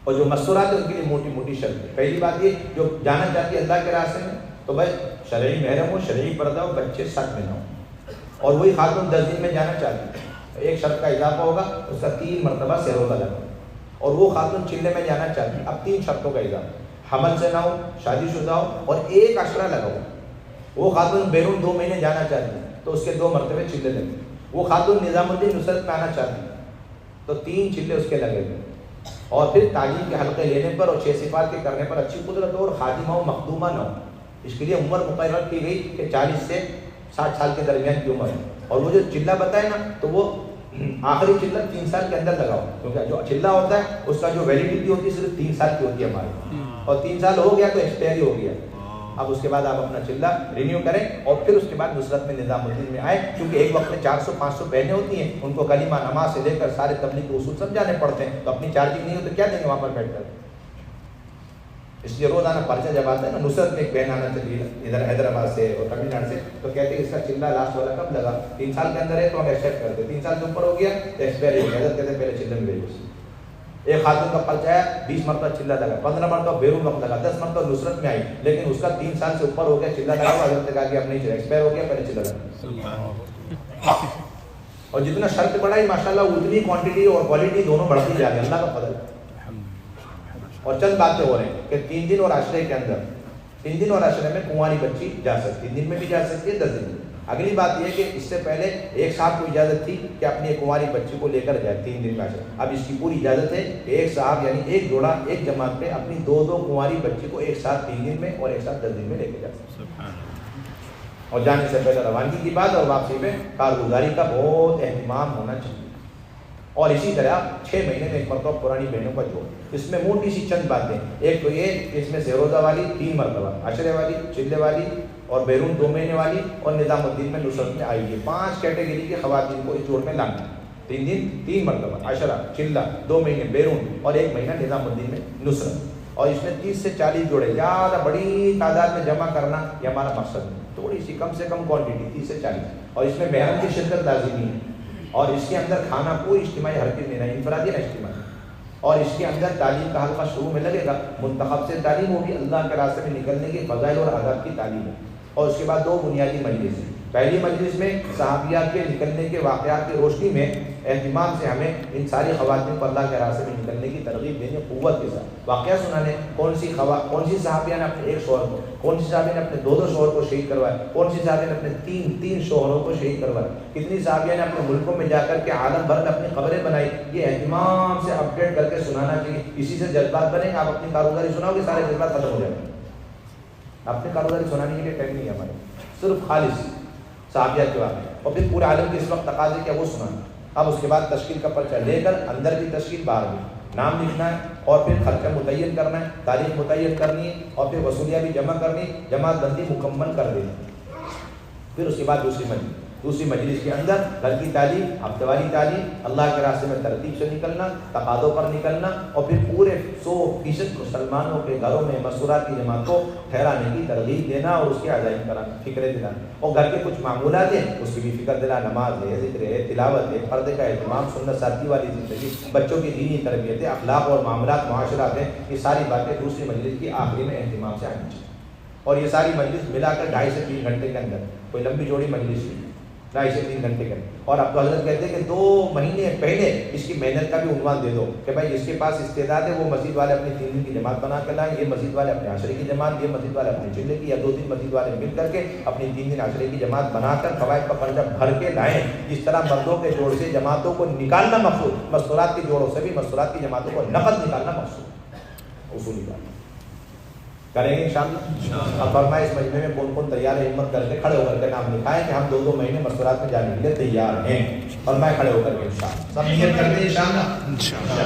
اور جو مستورات ہے ان کے لیے موٹی موٹی شرط ہے. پہلی بات یہ جو جانا چاہتی ہے اللہ کے راستے میں تو بھائی شرعی محرم ہو، شرعی پردہ ہو، بچے ساتھ میں نہ ہو. اور وہی خاتون 10 دن میں جانا چاہتی ہے، ایک شرط کا اضافہ ہوگا، اس کا 3 مرتبہ سیرو کا لگا. اور وہ خاتون چلے میں جانا چاہتی ہے، اب 3 شرطوں کا اضافہ، حمل سے نہ ہو، شادی شدہ ہو، اور 1 عشرہ لگاؤ. وہ خاتون بیرون 2 مہینے جانا چاہتی ہے تو اس کے 2 مرتبے چلے لگے. وہ خاتون نظام الدین نصرت میں آنا چاہتی ہے تو 3 چلے اس کے لگے ہوئے. اور پھر تعلیم کے حلقے لینے پر اور 6 صفات کے کرنے پر اچھی قدرت ہو، اور خادمہ ہو، مخدومہ نہ ہو. اس کے لیے عمر مقرر کی گئی کہ 40 سے 60 سال کے درمیان کی عمر ہے. اور وہ جو چلہ بتائے نا تو وہ آخری چلہ 3 سال کے اندر لگاؤ، کیونکہ جو چلہ ہوتا ہے اس کا جو ویلیڈیٹی ہوتی ہے صرف 3 سال کی ہوتی ہے ہماری، اور 3 سال ہو گیا تو ایکسپائری ہو گیا. اب اس کے بعد آپ اپنا چلہ رینیو کریں اور پھر اس کے بعد نصرت میں نظام الدین میں آئے، کیونکہ ایک وقت میں 400-500 بہنیں ہوتی ہیں، ان کو کلمہ نماز سے لے کر سارے تبلیغ کے اصول سمجھانے پڑتے ہیں، تو اپنی چارجنگ نہیں ہو تو کیا دیں گے وہاں پر بیٹھ کر. اس لیے روزانہ پرچہ جب آتا ہے نا، نصرت میں ایک بہن آنا چاہیے ادھر حیدرآباد سے اور تمل ناڈو سے، تو کہتے ہیں اس کا چلہ لاسٹ والا کب لگا؟ 3 سال کے اندر ہے تو ہم ایکسپیکٹ کرتے ہیں، 3 سال سے اوپر ہو گیا تو ایکسپائری ہو گیا. کہتے ہیں پہلے چلہ میں بھیجو. ایک خاتون کا پرچہ آیا، 20 مرتبہ چلہ لگا، 15 مرتبہ بیرون وقت لگا، 10 مرتبہ نصرت میں آئی، لیکن اس کا 3 سال سے اوپر ہو گیا چلہ لگا. حضرت نے کہا کہ اب نہیں چلا، ایکسپائر ہو گیا، پہلے چلہ لگا. اور جتنا شرط بڑھائی ماشاءاللہ اتنی کوانٹٹی اور کوالٹی دونوں بڑھتی جا رہی ہے، اللہ کا فضل. اور چند باتیں ہو رہی ہیں کہ 3 دن اور عشرے کے اندر، 3 دن اور عشرے میں کنواری بچی جا سکتی ہے، دن میں بھی جا سکتی ہے، 10 دن میں. اگلی بات یہ کہ اس سے پہلے ایک صاحب کو اجازت تھی کہ اپنی ایک کنواری بچی کو لے کر جائے 3 دن میں عشرہ. اب اس کی پوری اجازت ہے کہ ایک صاحب یعنی ایک جوڑا ایک جماعت پہ اپنی 2 کنواری بچی کو ایک ساتھ 3 دن میں اور ایک ساتھ 10 دن میں لے کے جا سکتے. اور جانے سے پہلے روانگی کی بات اور واپسی میں کارگزاری کا بہت اہتمام ہونا چاہیے. اور اسی طرح 6 مہینے میں ایک مرتبہ پرانی بہنوں کا جوڑ. اس میں موٹی سی چند باتیں، ایک تو یہ کہ اس میں سے روزہ والی 3 مرتبہ، عشرے والی، چلے والی اور بیرون 2 مہینے والی اور نظام الدین میں نصرت میں آئی ہے. 5 کیٹیگری کی خواتین کو اس جوڑ میں لانا. 3 دن 3 مرتبہ، عشرہ، چلہ، 2 مہینے بیرون اور 1 مہینہ نظام الدین میں نصرت. اور اس میں 30 سے 40 جوڑے، زیادہ بڑی تعداد میں جمع کرنا یہ ہمارا مقصد ہے، تھوڑی سی کم سے کم کوانٹٹی 30 سے 40. اور اس میں محرم کی شرکت لازمی ہے. اور اس کے اندر کھانا کوئی اجتماعی حرکت نہیں، انفرادی نہ اجتماعی. اور اس کے اندر تعلیم کا حلقہ شروع میں لگے گا، منتخب سے تعلیم ہوگی، اللہ کے راستے میں نکلنے کی فضائل اور آداب کی تعلیم ہے. اور اس کے بعد 2 بنیادی مجلس ہیں. پہلی مجلس میں صحابیات کے نکلنے کے واقعات کی روشنی میں اہتمام سے ہمیں ان ساری خواتین کو اللہ کے راستے میں نکلنے کی ترغیب دینے، قوت کے ساتھ واقعہ سنانے. کون سی صحابیہ نے اپنے ایک شوہر کو، کون سی صحابیہ نے اپنے 2 شوہر کو شہید کروائے، کون سی صحابیہ نے اپنے 3 شوہروں کو شہید کروائے، کتنی صحابیہ نے اپنے ملکوں میں جا کر کے عالم بھر میں اپنی خبریں بنائی. یہ اہتمام سے اپڈیٹ کر کے سنانا چاہیے. اسی سے جذبات بنے گا. آپ اپنی کاروباری سناؤ گے سارے جذبات ختم ہو جائیں گے. اپنی کاروباری سنانے کے لیے ٹائم نہیں ہے ہمارے، صرف خالص صحابیات کے واقعے اور پھر پورے عالم کے اس وقت تقاضے کیا وہ سنانا. اب اس کے بعد تشکیل کا پرچہ لے کر اندر کی تشکیل، باہر بھی نام لکھنا ہے اور پھر خرچہ متعین کرنا ہے، تاریخ متعین کرنی ہے اور پھر وصولیہ بھی جمع کرنی، جماعت بندی مکمل کر دینی. پھر اس کے بعد دوسری مجلس کے اندر گھر کی تعلیم، ہفتہ والی تعلیم، اللہ کے راستے میں ترتیب سے نکلنا، تقاضوں پر نکلنا اور پھر پورے 100% مسلمانوں کے گھروں میں مسورات کی جماعت کو ٹھہرانے کی ترغیب دینا اور اس کی عزائم کرانا، فکریں دلانا. اور گھر کے کچھ معمولات ہیں اس کی بھی فکر دلا، نماز ہے، ذکر ہے، تلاوت ہے، پردے کا اہتمام، سنت سادگی والی زندگی، بچوں کی دینی تربیت ہے، اخلاق اور معاملات، معاشرات ہیں. یہ ساری باتیں دوسری مجلس کی آخری میں اہتمام سے آنی چاہیے. اور یہ ساری مجلس ملا کر 2.5 سے 3 گھنٹے کے اندر، کوئی لمبی چوڑی مجلس نہیں. 2.5 سے 3 گھنٹے کریں. اور اب تو حضرت کہتے ہیں کہ 2 مہینے پہلے اس کی محنت کا بھی عنوان دے دو کہ بھائی جس کے پاس استعداد ہے وہ مسجد والے اپنی 3 دن کی جماعت بنا کے لائیں, یہ مسجد والے اپنے عشرے کی جماعت, یہ مسجد والے اپنے چلے کی, یا 2 دن مسجد والے مل کر کے اپنی 3 دن عشرے کی جماعت بنا کر قواعد کا پنجہ بھر کے لائیں. جس طرح مردوں کے جوڑ سے جماعتوں کو نکالنا مقصود, مستورات کے جوڑوں سے بھی مستورات کی جماعتوں کو نقد نکالنا مقصود, اصول نکالنا کریں گے انشاءاللہ. اب فرمائے اس مجمع میں کون کون تیار ہے, ہمت کر کے کھڑے ہو کر کے نام لکھائیں کہ ہم 2 مہینے مستورات میں جانے کے لیے تیار ہیں. اور میں کھڑے ہو کر کے انشاءاللہ سب نیت کرتے ہیں انشاءاللہ.